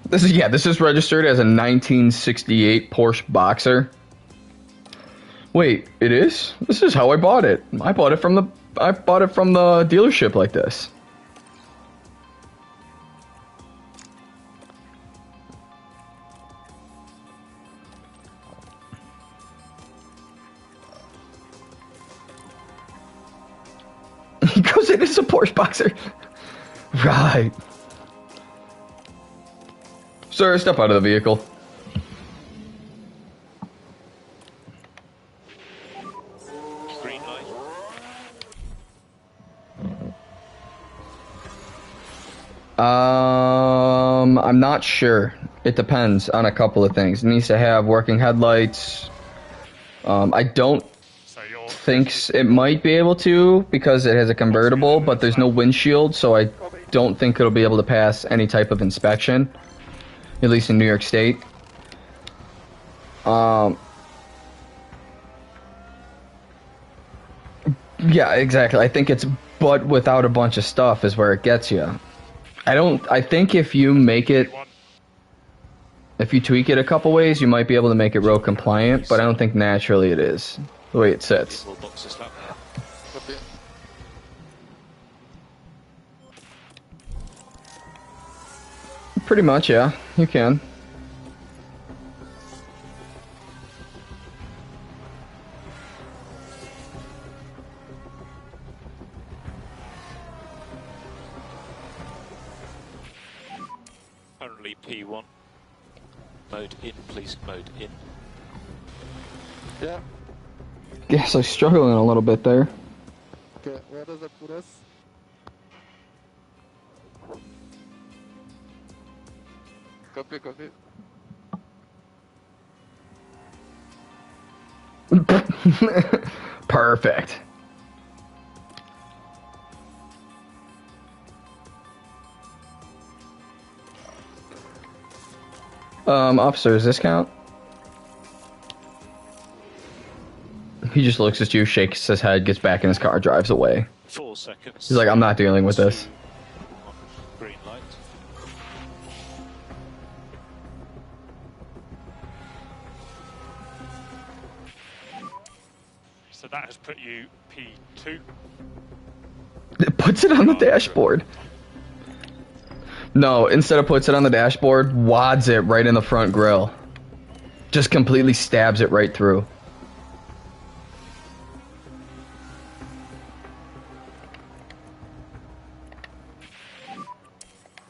This is registered as a 1968 Porsche Boxer. Wait, it is? This is how I bought it. I bought it from the dealership like this. He goes, it is a Porsche Boxer. Right. Sir, step out of the vehicle. Green light. I'm not sure. It depends on a couple of things. It needs to have working headlights. I don't So you're think it might be able to because it has a convertible, but there's no windshield, so I don't think it'll be able to pass any type of inspection, at least in New York State. Yeah, exactly. I think it's but without a bunch of stuff is where it gets you. I think if you make it, one. if you tweak it a couple ways, you might be able to make it road compliant, but I don't think naturally it is, the way it sits. We'll box this lap. Copy. Pretty much, yeah, you can. Currently P1. Mode in, please. Mode in. Yeah. Guess I'm struggling a little bit there. Okay, where does that put us? Copy, copy. Perfect. Officer, does this count? He just looks at you, shakes his head, gets back in his car, drives away. 4 seconds. He's like, I'm not dealing with this. Green light. So that has put you P2. It puts it on the dashboard. No, instead of puts it on the dashboard, wads it right in the front grille. Just completely stabs it right through.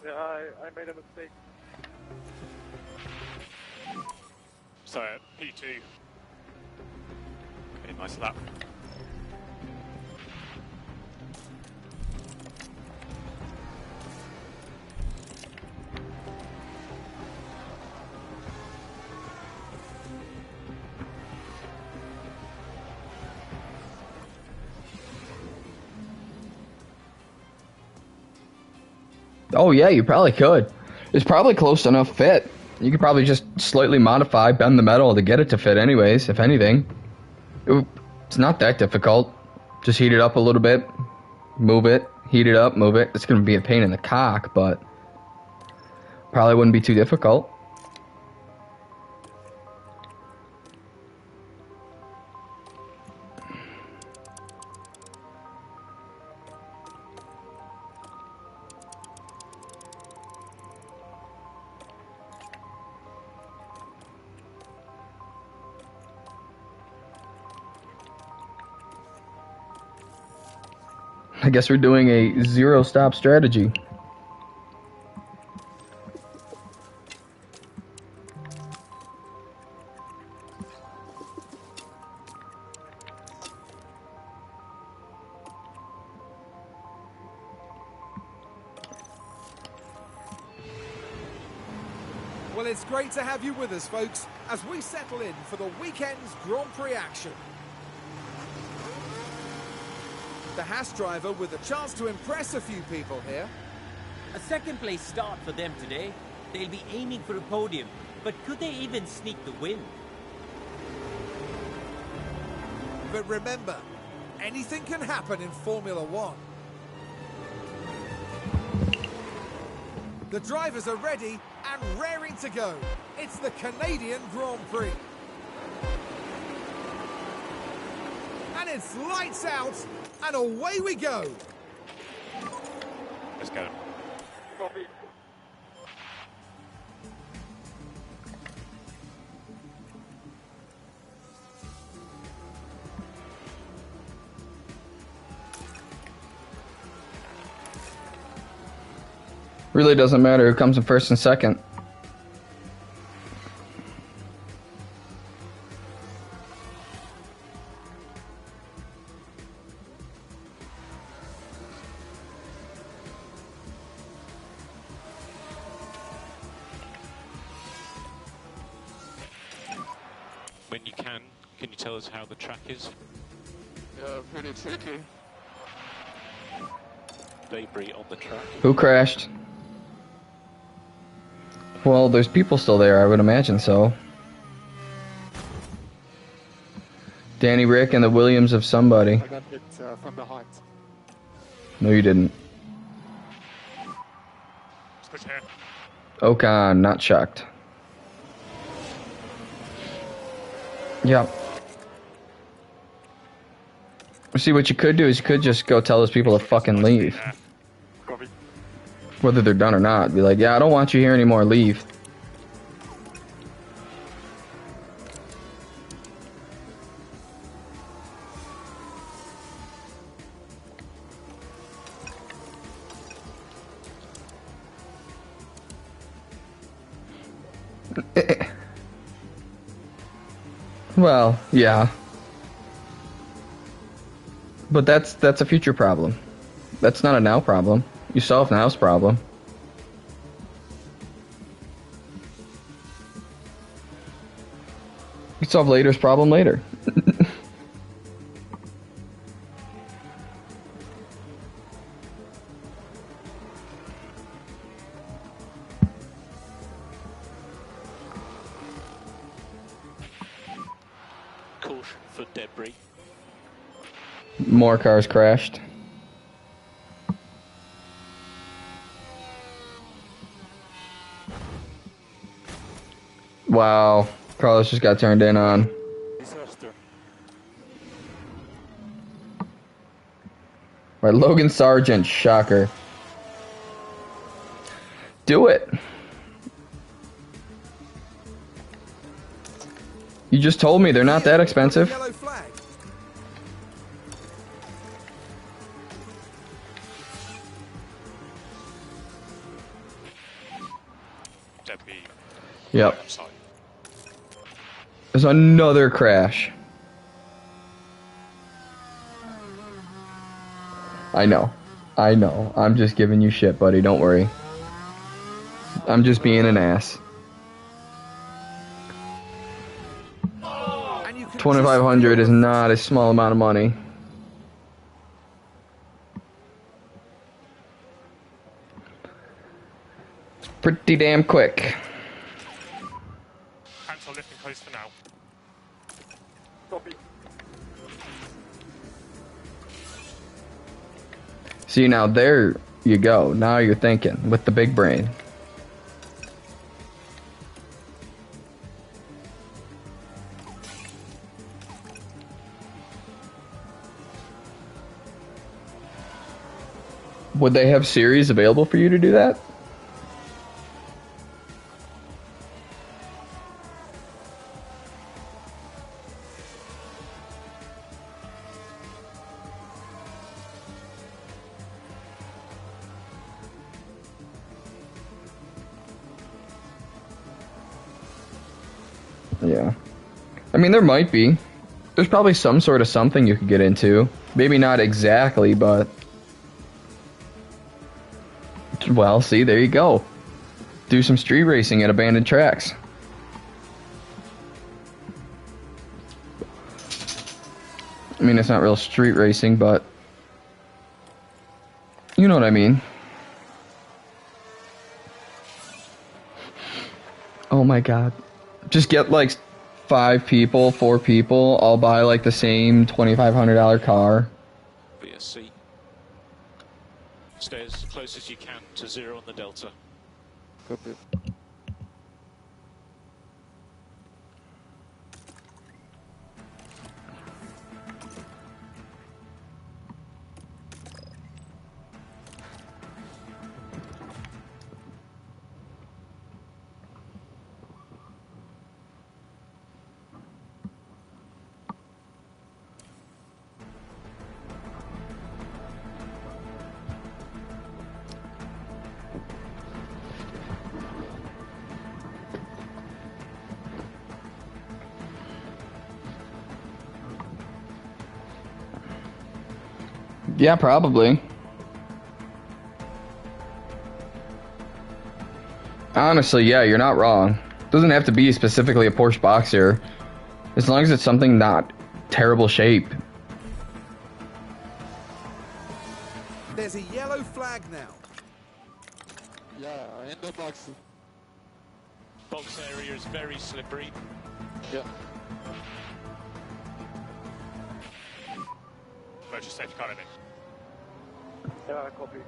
Yeah, I made a mistake. So P2. Minimize that. Oh yeah, you probably could. It's probably close enough fit. You could probably just slightly modify, bend the metal to get it to fit anyways, if anything. It's not that difficult. Just heat it up a little bit, move it, heat it up, move it. It's going to be a pain in the cock, but probably wouldn't be too difficult. I guess we're doing a zero-stop strategy. Well, it's great to have you with us, folks, as we settle in for the weekend's Grand Prix action. The Haas driver with a chance to impress a few people here. A second place start for them today. They'll be aiming for a podium, but could they even sneak the win? But remember, anything can happen in Formula One. The drivers are ready and raring to go. It's the Canadian Grand Prix. And it's lights out, and away we go. Let's go. Copy. Really doesn't matter who comes in first and second. When you can you tell us how the track is? Yeah, pretty tricky. Debris on the track. Who crashed? Well, there's people still there, I would imagine so. Danny Rick and the Williams of somebody. I got hit from behind. No, you didn't. Switch here. Ocon, not shocked. Yep. See, what you could do is you could just go tell those people to fucking leave. Yeah. Copy. Whether they're done or not. Be like, yeah, I don't want you here anymore, leave. Well, yeah. But that's a future problem. That's not a now problem. You solve now's problem. You solve later's problem later. caution for debris. More cars crashed. Wow. Carlos just got turned in on. Disaster. Right, Logan Sargent, shocker. Do it. You just told me they're not that expensive. Yellow flag. Debris. Yep. Outside. There's another crash. I know. I know. I'm just giving you shit, buddy. Don't worry. I'm just being an ass. And you can 2,500 is not a small amount of money. It's pretty damn quick. Cancel lifting post for now. Copy. See, now there you go. Now you're thinking with the big brain. Would they have series available for you to do that? Yeah. I mean, there might be. There's probably some sort of something you could get into. Maybe not exactly, but... Well, see, there you go. Do some street racing at abandoned tracks. I mean, it's not real street racing, but... You know what I mean. Oh my god. Just get like 5 people, 4 people, all buy like the same $2,500 car. VSC. Stay as close as you can to 0 on the delta. Copy. Yeah, probably. Honestly, yeah, you're not wrong. Doesn't have to be specifically a Porsche Boxer. As long as it's something not terrible shape. There's a yellow flag now. Yeah, in the box. Box area is very slippery. Yeah. Merge your safety car in. Yeah, copy.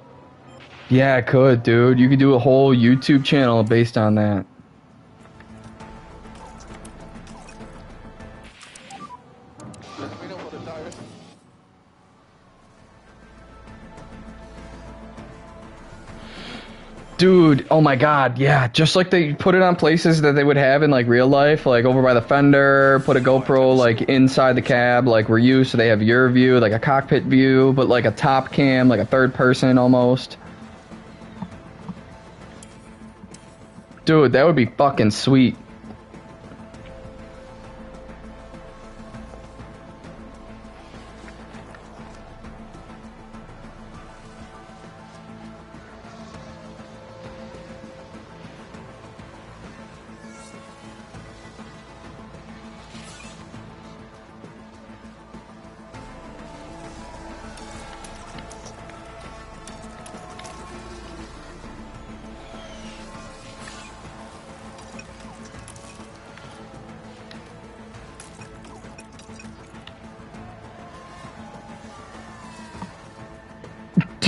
Yeah, I could, dude. You could do a whole YouTube channel based on that. Let me know for the tires. Dude, oh my god, yeah. Just like they put it on places that they would have in like real life, like over by the fender, put a GoPro like inside the cab, like we're used, so they have your view, like a cockpit view, but like a top cam, like a third person almost. Dude, that would be fucking sweet.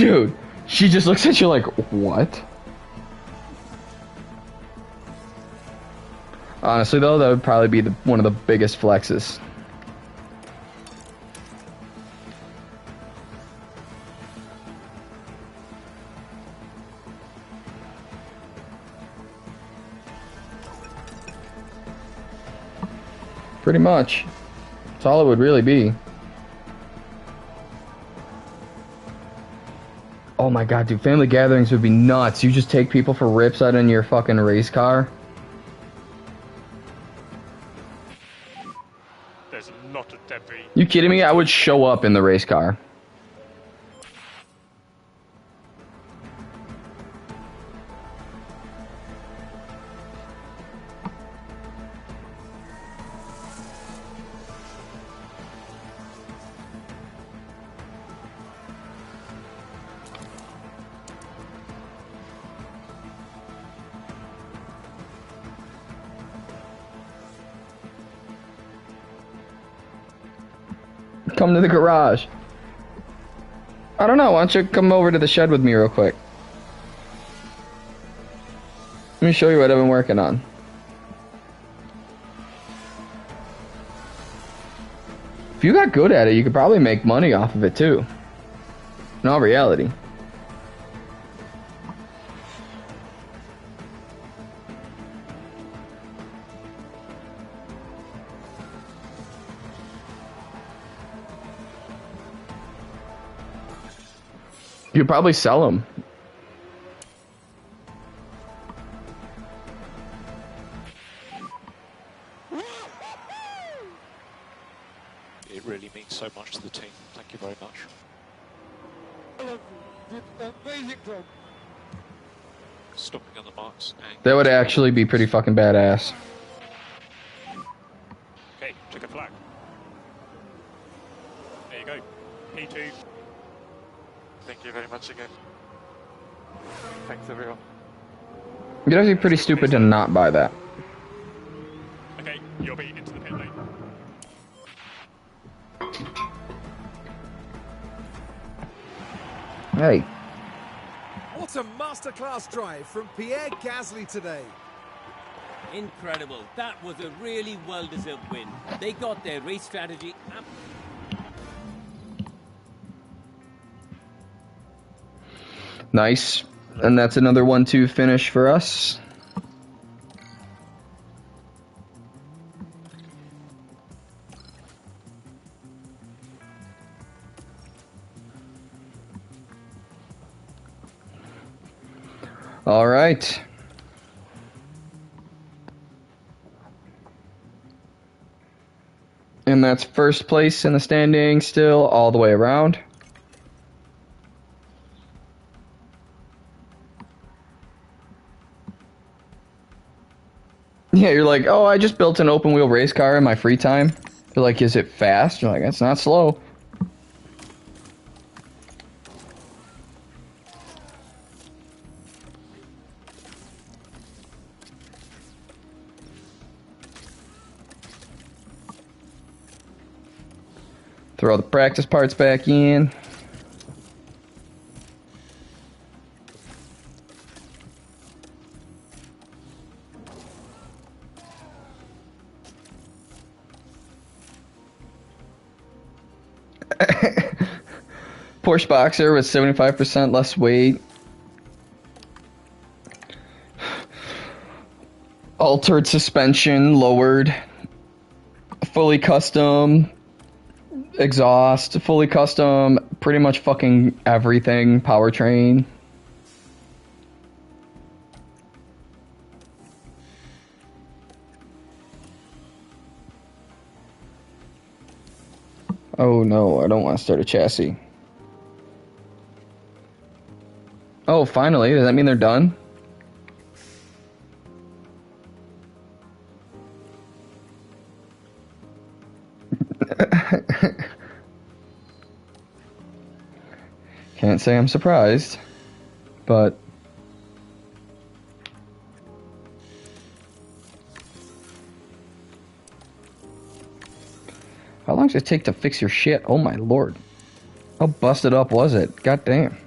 Dude, she just looks at you like, what? Honestly, though, that would probably be one of the biggest flexes. Pretty much. That's all it would really be. Oh my god, dude, family gatherings would be nuts. You just take people for rips out in your fucking race car. There's a lot of debris. You kidding me? I would show up in the race car. Come to the garage. I don't know, why don't you come over to the shed with me real quick? Let me show you what I've been working on. If you got good at it, you could probably make money off of it too. In all reality. You could probably sell them. It really means so much to the team. Thank you very much. Stopping on the marks. And That would actually be pretty fucking badass. Okay, check a flag. There you go. P2. Thank you very much again. Thanks everyone. You'd have to be pretty stupid to not buy that. Okay, you'll be into the pit lane. Hey. What a masterclass drive from Pierre Gasly today. Incredible. That was a really well-deserved win. They got their race strategy up. Nice. And that's another 1-2 finish for us. All right. And that's first place in the standing still all the way around. Yeah, you're like, oh, I just built an open wheel race car in my free time. You're like, is it fast? You're like, it's not slow. Throw the practice parts back in. Porsche Boxer with 75% less weight. Altered suspension, lowered. Fully custom. Exhaust, fully custom, pretty much fucking everything. Powertrain. Oh no, I don't want to start a chassis. Oh, finally. Does that mean they're done? Can't say I'm surprised, but how long does it take to fix your shit? Oh my lord. How busted up was it? God damn.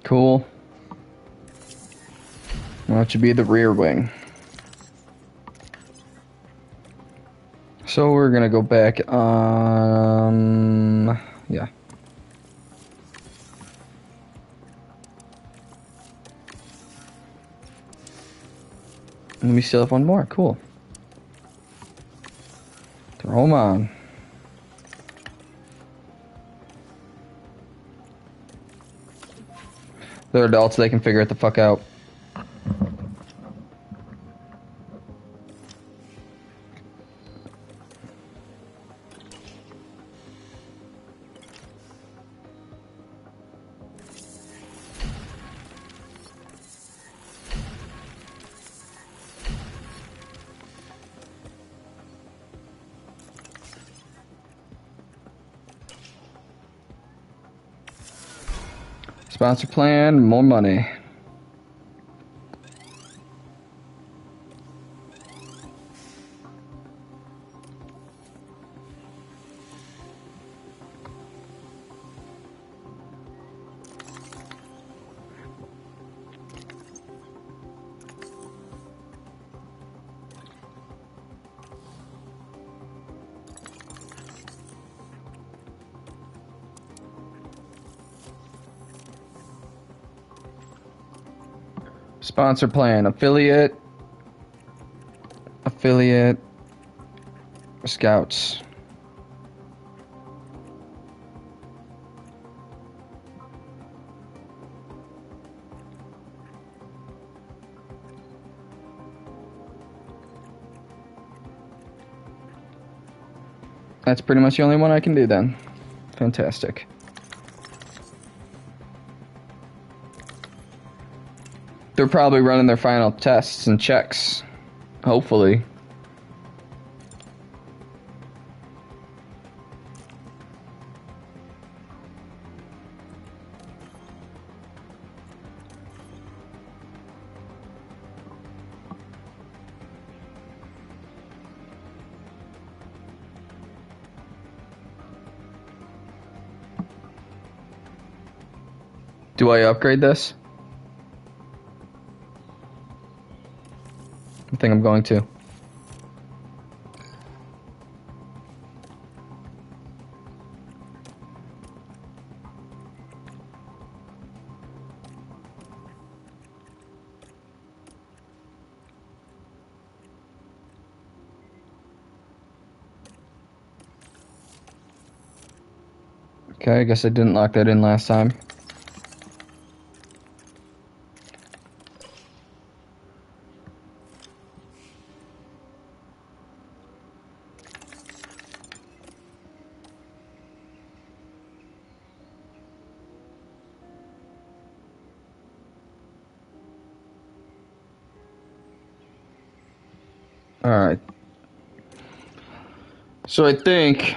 Cool. Why don't you be the rear wing? So we're gonna go back on... yeah. And we still have one more. Cool. Throw them on. They're adults. They can figure it the fuck out. Sponsor plan, more money. Sponsor plan, affiliate, scouts. That's pretty much the only one I can do then. Fantastic. They're probably running their final tests and checks. Hopefully. Do I upgrade this? I think I'm going to. Okay, I guess I didn't lock that in last time. Alright. So I think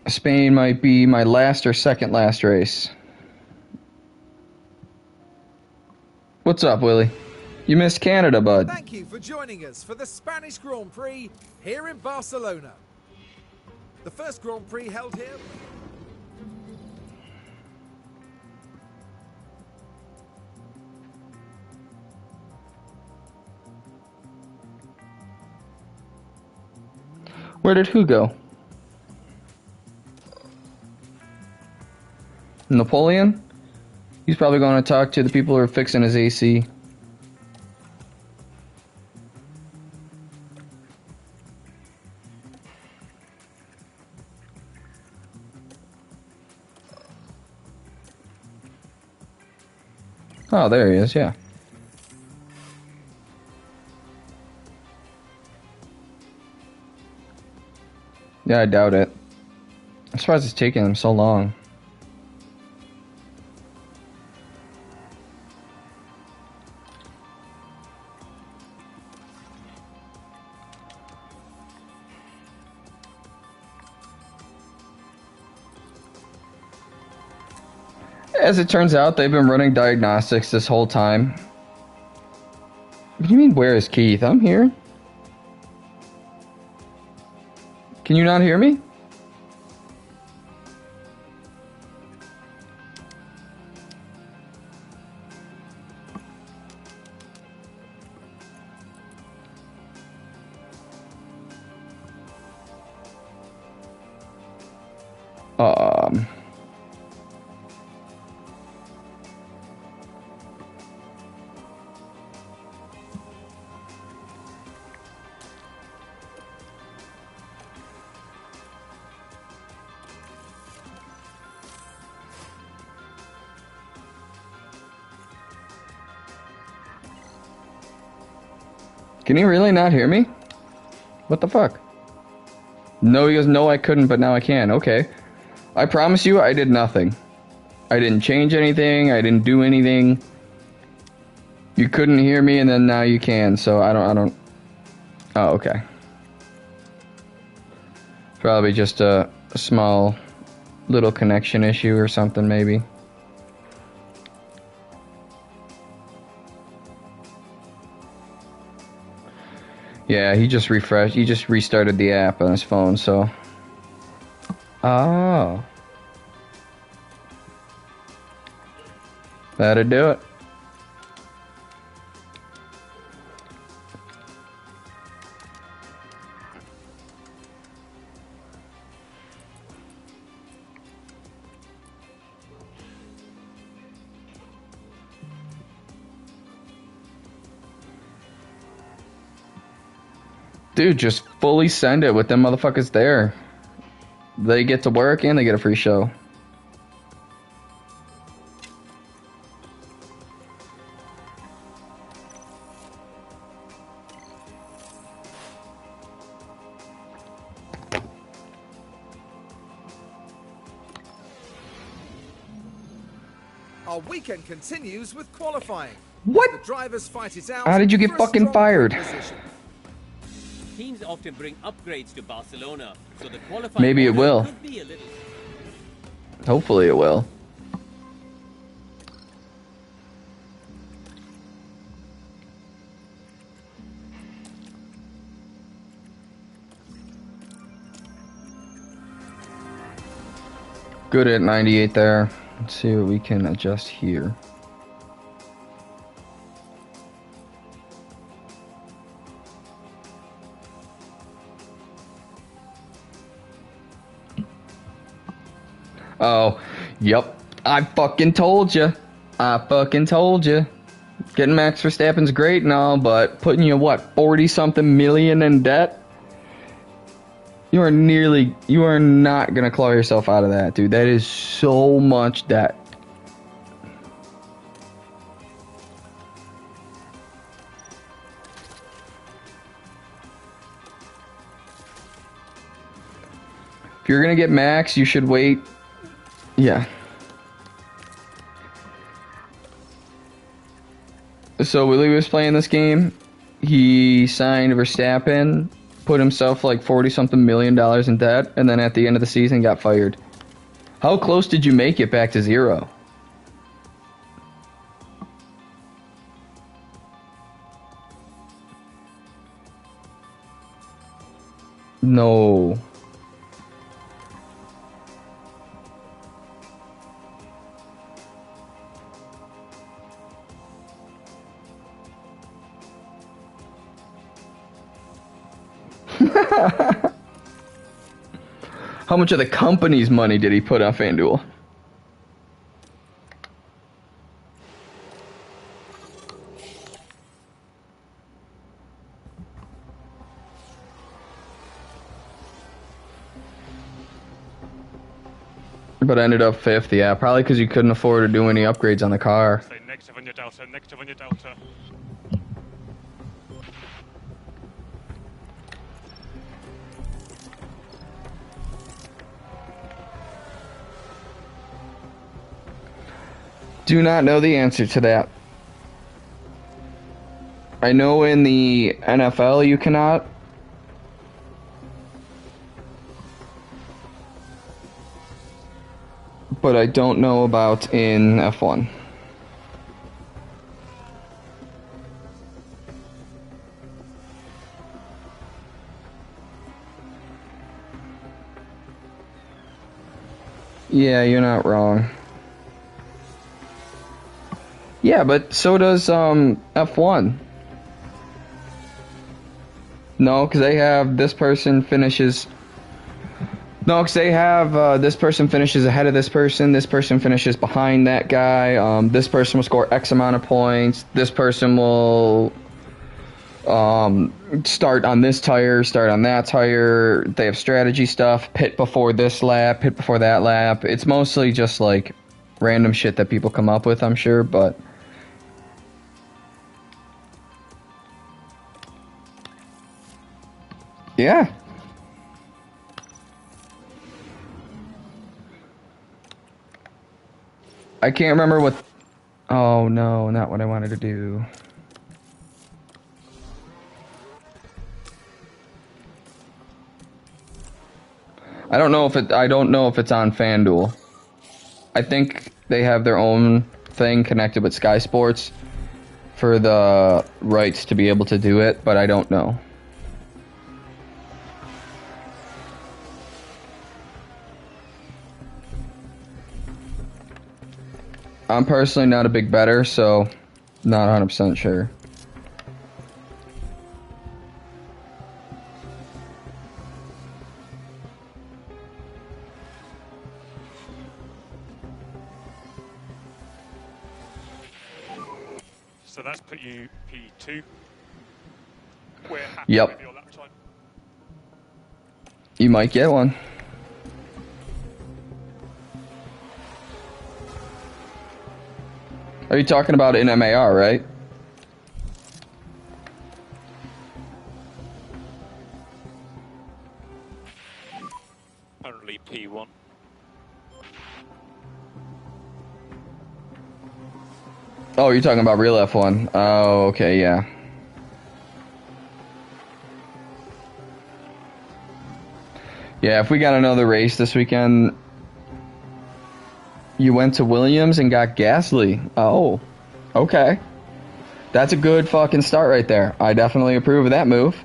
Spain might be my last or second last race. What's up, Willie? You missed Canada, bud. Thank you for joining us for the Spanish Grand Prix here in Barcelona. The first Grand Prix held here. Where did who go? Napoleon? He's probably going to talk to the people who are fixing his AC. Oh, there he is, yeah. Yeah, I doubt it. I'm surprised it's taking him so long. As it turns out, they've been running diagnostics this whole time. What do you mean, where is Keith? I'm here. Can you not hear me? Um. Can you really not hear me? What the fuck? No, he goes, no, I couldn't, but now I can. Okay. I promise you, I did nothing. I didn't change anything. I didn't do anything. You couldn't hear me, and then now you can, so I don't... Oh, okay. Probably just a small little connection issue or something, maybe. Yeah, he just refreshed. He just restarted the app on his phone, so... Oh. That'd do it. Dude, just fully send it with them motherfuckers there. They get to work and they get a free show. Our weekend continues with qualifying. What? The drivers fight it out. How did you get for a fucking strong fired? position. Teams often bring upgrades to Barcelona, so the qualifying Maybe it order will. could be a little... Hopefully it will. Good at 98 there. Let's see what we can adjust here. Oh, yep. I fucking told you. I fucking told you. Getting Max Verstappen's great and all, but putting you, what, 40-something million in debt? You are not gonna claw yourself out of that, dude. That is so much debt. If you're gonna get Max, you should wait. Yeah. So Willie was playing this game. He signed Verstappen, put himself like 40-something million in debt, and then at the end of the season got fired. How close did you make it back to zero? No. How much of the company's money did he put on FanDuel? But ended up 5th, yeah. Probably because you couldn't afford to do any upgrades on the car. Stay negative on your delta, negative on your delta. Do not know the answer to that. I know in the NFL you cannot. But I don't know about in F1. Yeah, you're not wrong. Yeah, but so does F1. No, because they have this person finishes No, because they have this person finishes ahead of this person finishes behind that guy, this person will score X amount of points, this person will start on this tire, start on that tire, they have strategy stuff, pit before this lap, pit before that lap. It's mostly just like random shit that people come up with, I'm sure, but... yeah. I can't remember what... oh no, not what I wanted to do. I don't know if it's on FanDuel. I think they have their own thing connected with Sky Sports for the rights to be able to do it, but I don't know. I'm personally not a big bettor, so not 100% sure. So that's put you P2. We're happy Yep. with your lap time. You might get one. Are you talking about in MAR, right? Currently P1. Oh, you're talking about real F1. Oh, okay, yeah. Yeah, if we got another race this weekend... You went to Williams and got Gasly. Oh, okay. That's a good fucking start right there. I definitely approve of that move.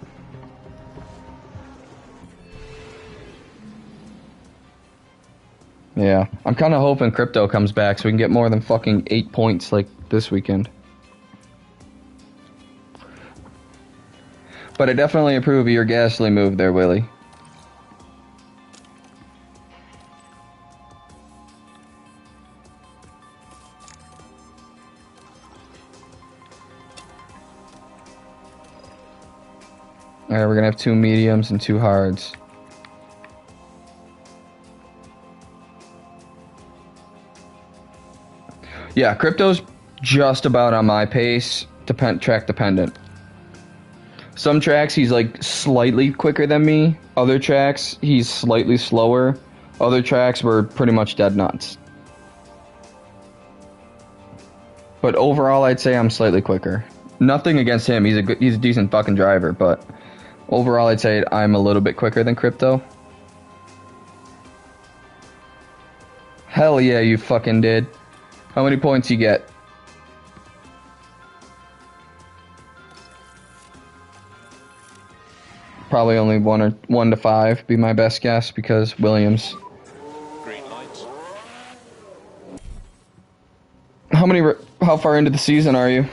Yeah, I'm kind of hoping Crypto comes back so we can get more than fucking 8 points like this weekend. But I definitely approve of your Gasly move there, Willie. Alright, we're gonna have 2 mediums and 2 hards. Yeah, Crypto's just about on my pace, track dependent. Some tracks he's like slightly quicker than me, other tracks he's slightly slower, other tracks were pretty much dead nuts. But overall I'd say I'm slightly quicker. Nothing against him, he's a decent fucking driver, but overall I'd say I'm a little bit quicker than Crypto. Hell yeah, you fucking did. How many points you get? Probably only 1 to 5 be my best guess because Williams. Green lights. How far into the season are you?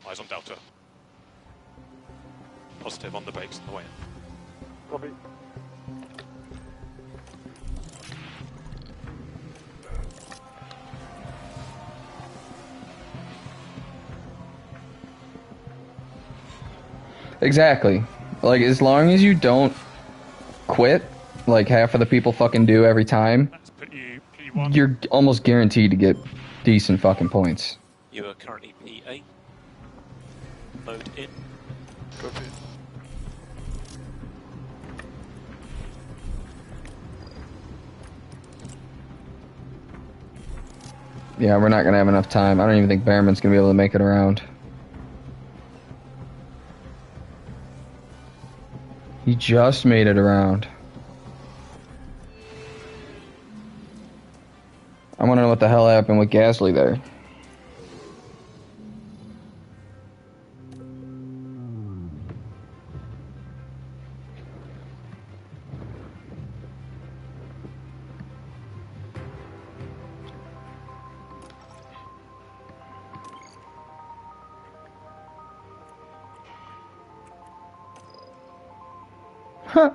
Eyes on Delta. Positive on the brakes on the way in. Copy. Exactly. Like, as long as you don't quit, like half of the people fucking do every time, That's put you P1. you're almost guaranteed to get decent fucking points. You are currently P8. Mode in. Copy. Yeah, we're not gonna have enough time. I don't even think Behrman's gonna be able to make it around. He just made it around. I wanna know what the hell happened with Gasly there. Huh.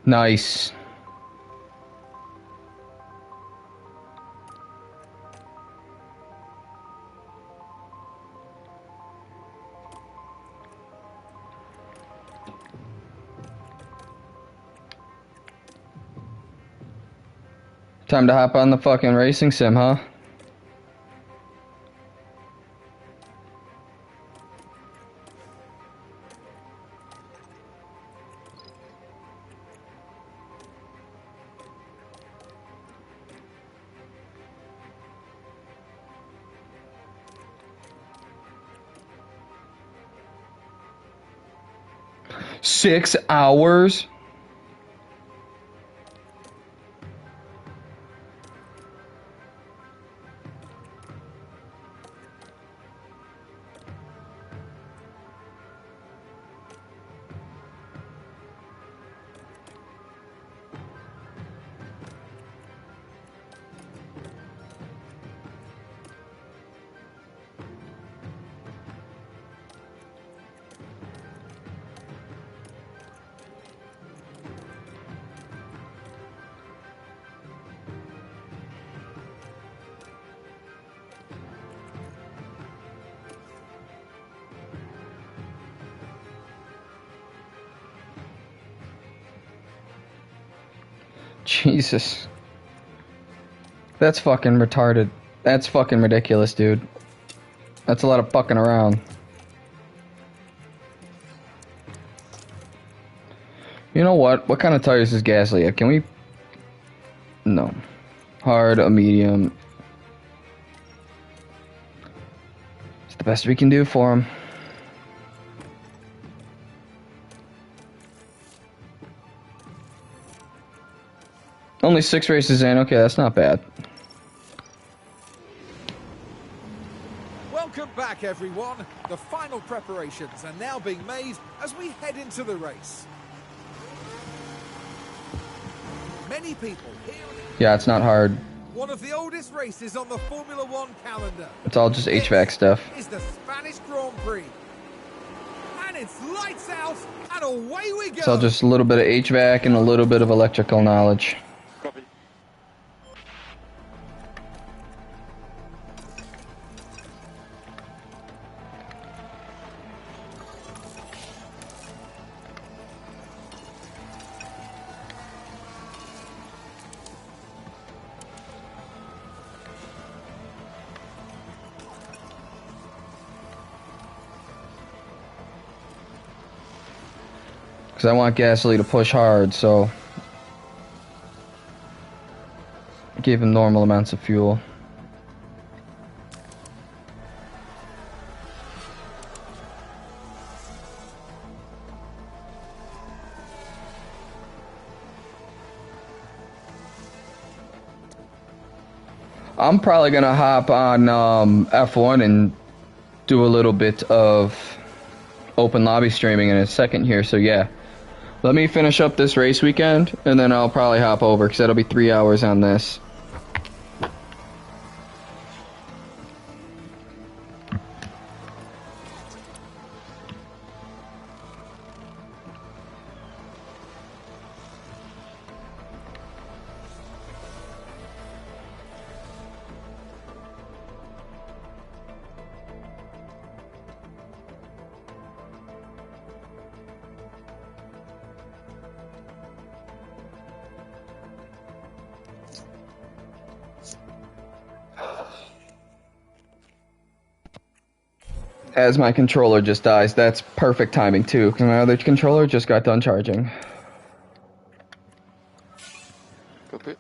Nice. Time to hop on the fucking racing sim, huh? Six hours? Jesus. That's fucking retarded. That's fucking ridiculous, dude. That's a lot of fucking around. You know what? What kind of tires does Gasly have? Can we... No. Hard, a medium. It's the best we can do for him. Only 6 races in. Okay, that's not bad. Welcome back, everyone. The final preparations are now being made as we head into the race. Many people here. Yeah, it's not hard. One of the oldest races on the Formula One calendar. It's all just HVAC stuff. This is the Spanish Grand Prix. And it's lights out, and away we go. It's all just a little bit of HVAC and a little bit of electrical knowledge. Copy. Because I want Gasly to push hard, so... give him normal amounts of fuel. I'm probably gonna hop on F1 and do a little bit of open lobby streaming in a second here, so yeah. Let me finish up this race weekend, and then I'll probably hop over, because that'll be 3 hours on this. As my controller just dies, that's perfect timing too, because my other controller just got done charging. Copy.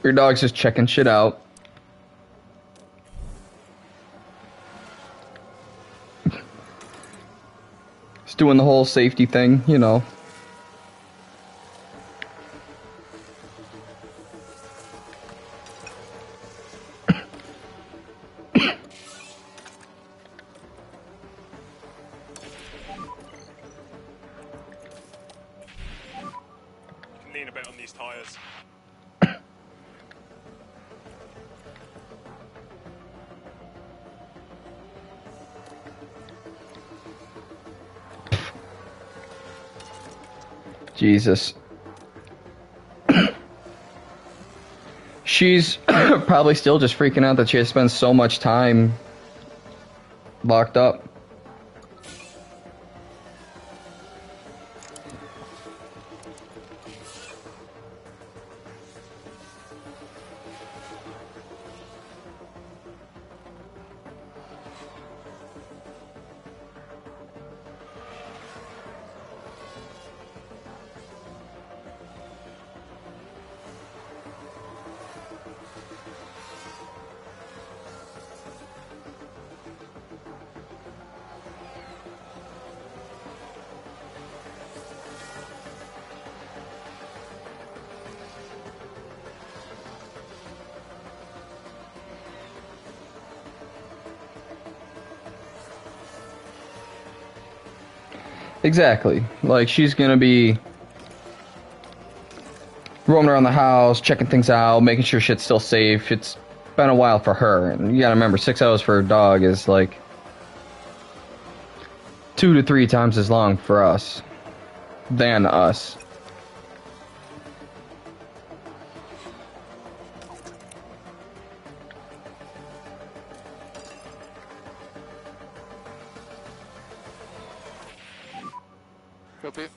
Your dog's just checking shit out. Just doing the whole safety thing, you know. Lean a bit on these tyres. Jesus. She's probably still just freaking out that she has spent so much time locked up. Exactly. Like, she's gonna be roaming around the house, checking things out, making sure shit's still safe. It's been a while for her. And you gotta remember, 6 hours for a dog is like 2 to 3 times as long for us than us. Copy.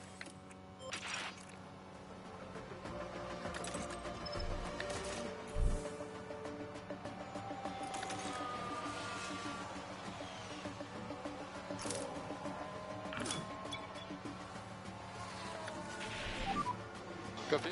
Copy.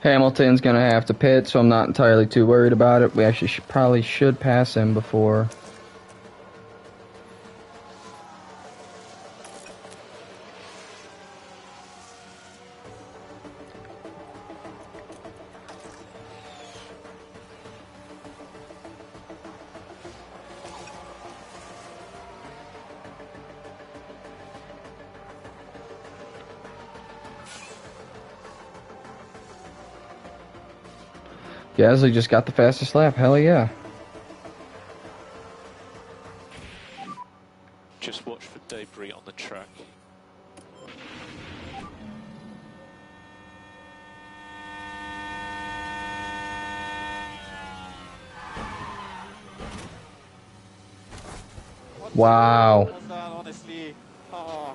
Hamilton's gonna have to pit, so I'm not entirely too worried about it. We actually probably should pass him before. Gasly just got the fastest lap. Hell yeah. Just watch for debris on the track. Wow. Well done, honestly. Oh.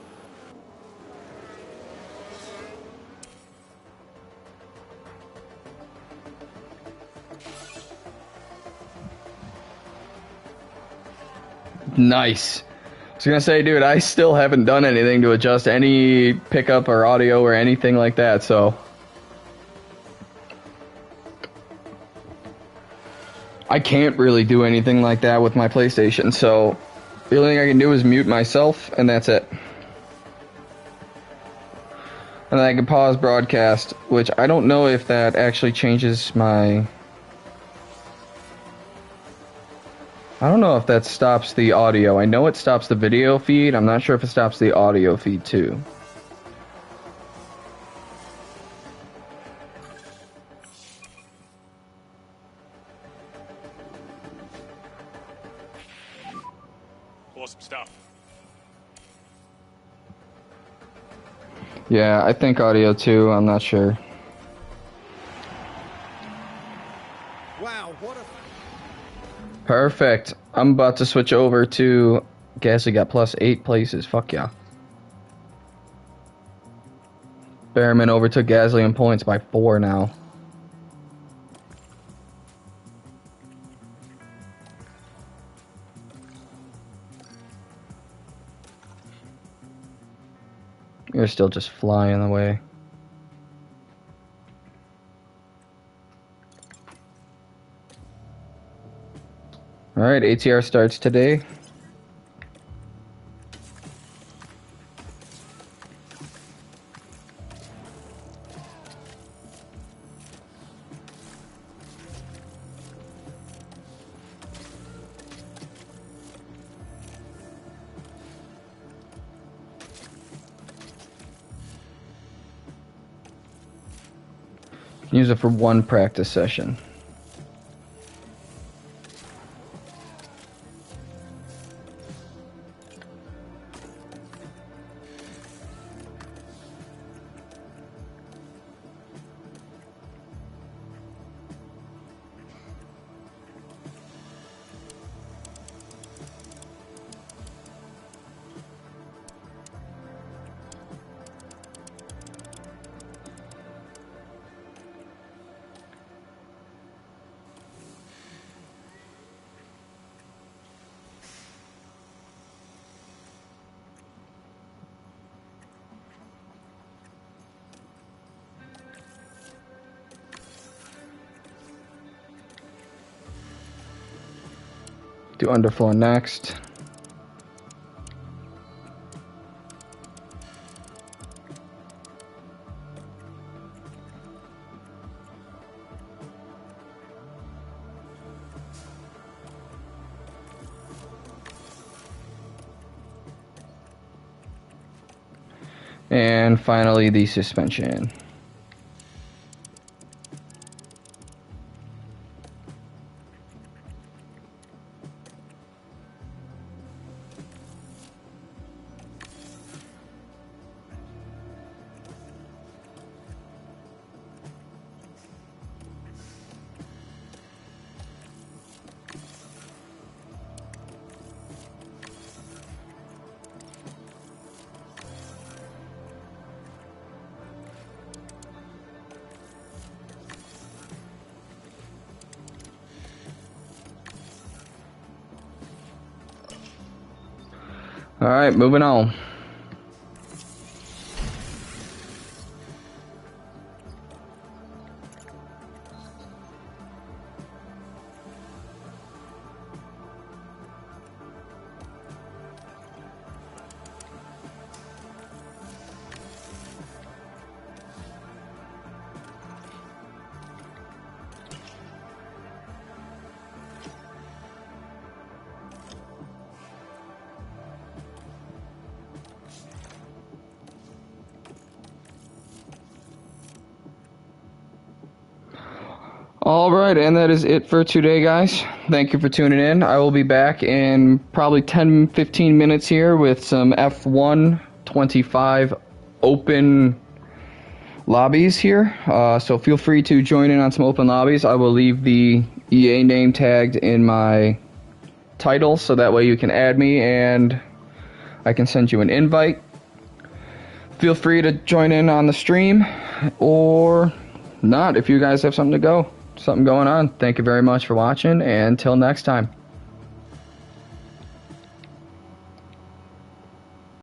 Nice. I was gonna say, dude, I still haven't done anything to adjust any pickup or audio or anything like that, so. I can't really do anything like that with my PlayStation, so the only thing I can do is mute myself, and that's it. And then I can pause broadcast, which I don't know if that actually changes my... I don't know if that stops the audio. I know it stops the video feed. I'm not sure if it stops the audio feed too. Awesome stuff. Yeah, I think audio too. I'm not sure. Wow, what a... Perfect. I'm about to switch over to... Gasly got +8 places. Fuck yeah. Behrman overtook Gasly in points by 4 now. You're still just flying away. Alright, ATR starts today. Use it for one practice session. Do underfloor next. And finally, the suspension. All right, moving on. All right, and that is it for today, guys. Thank you for tuning in. I will be back in probably 10-15 minutes here with some F1 25 open lobbies here. So feel free to join in on some open lobbies. I will leave the EA name tagged in my title, so that way you can add me and I can send you an invite. Feel free to join in on the stream or not if you guys have something going on. Thank you very much for watching, and until next time.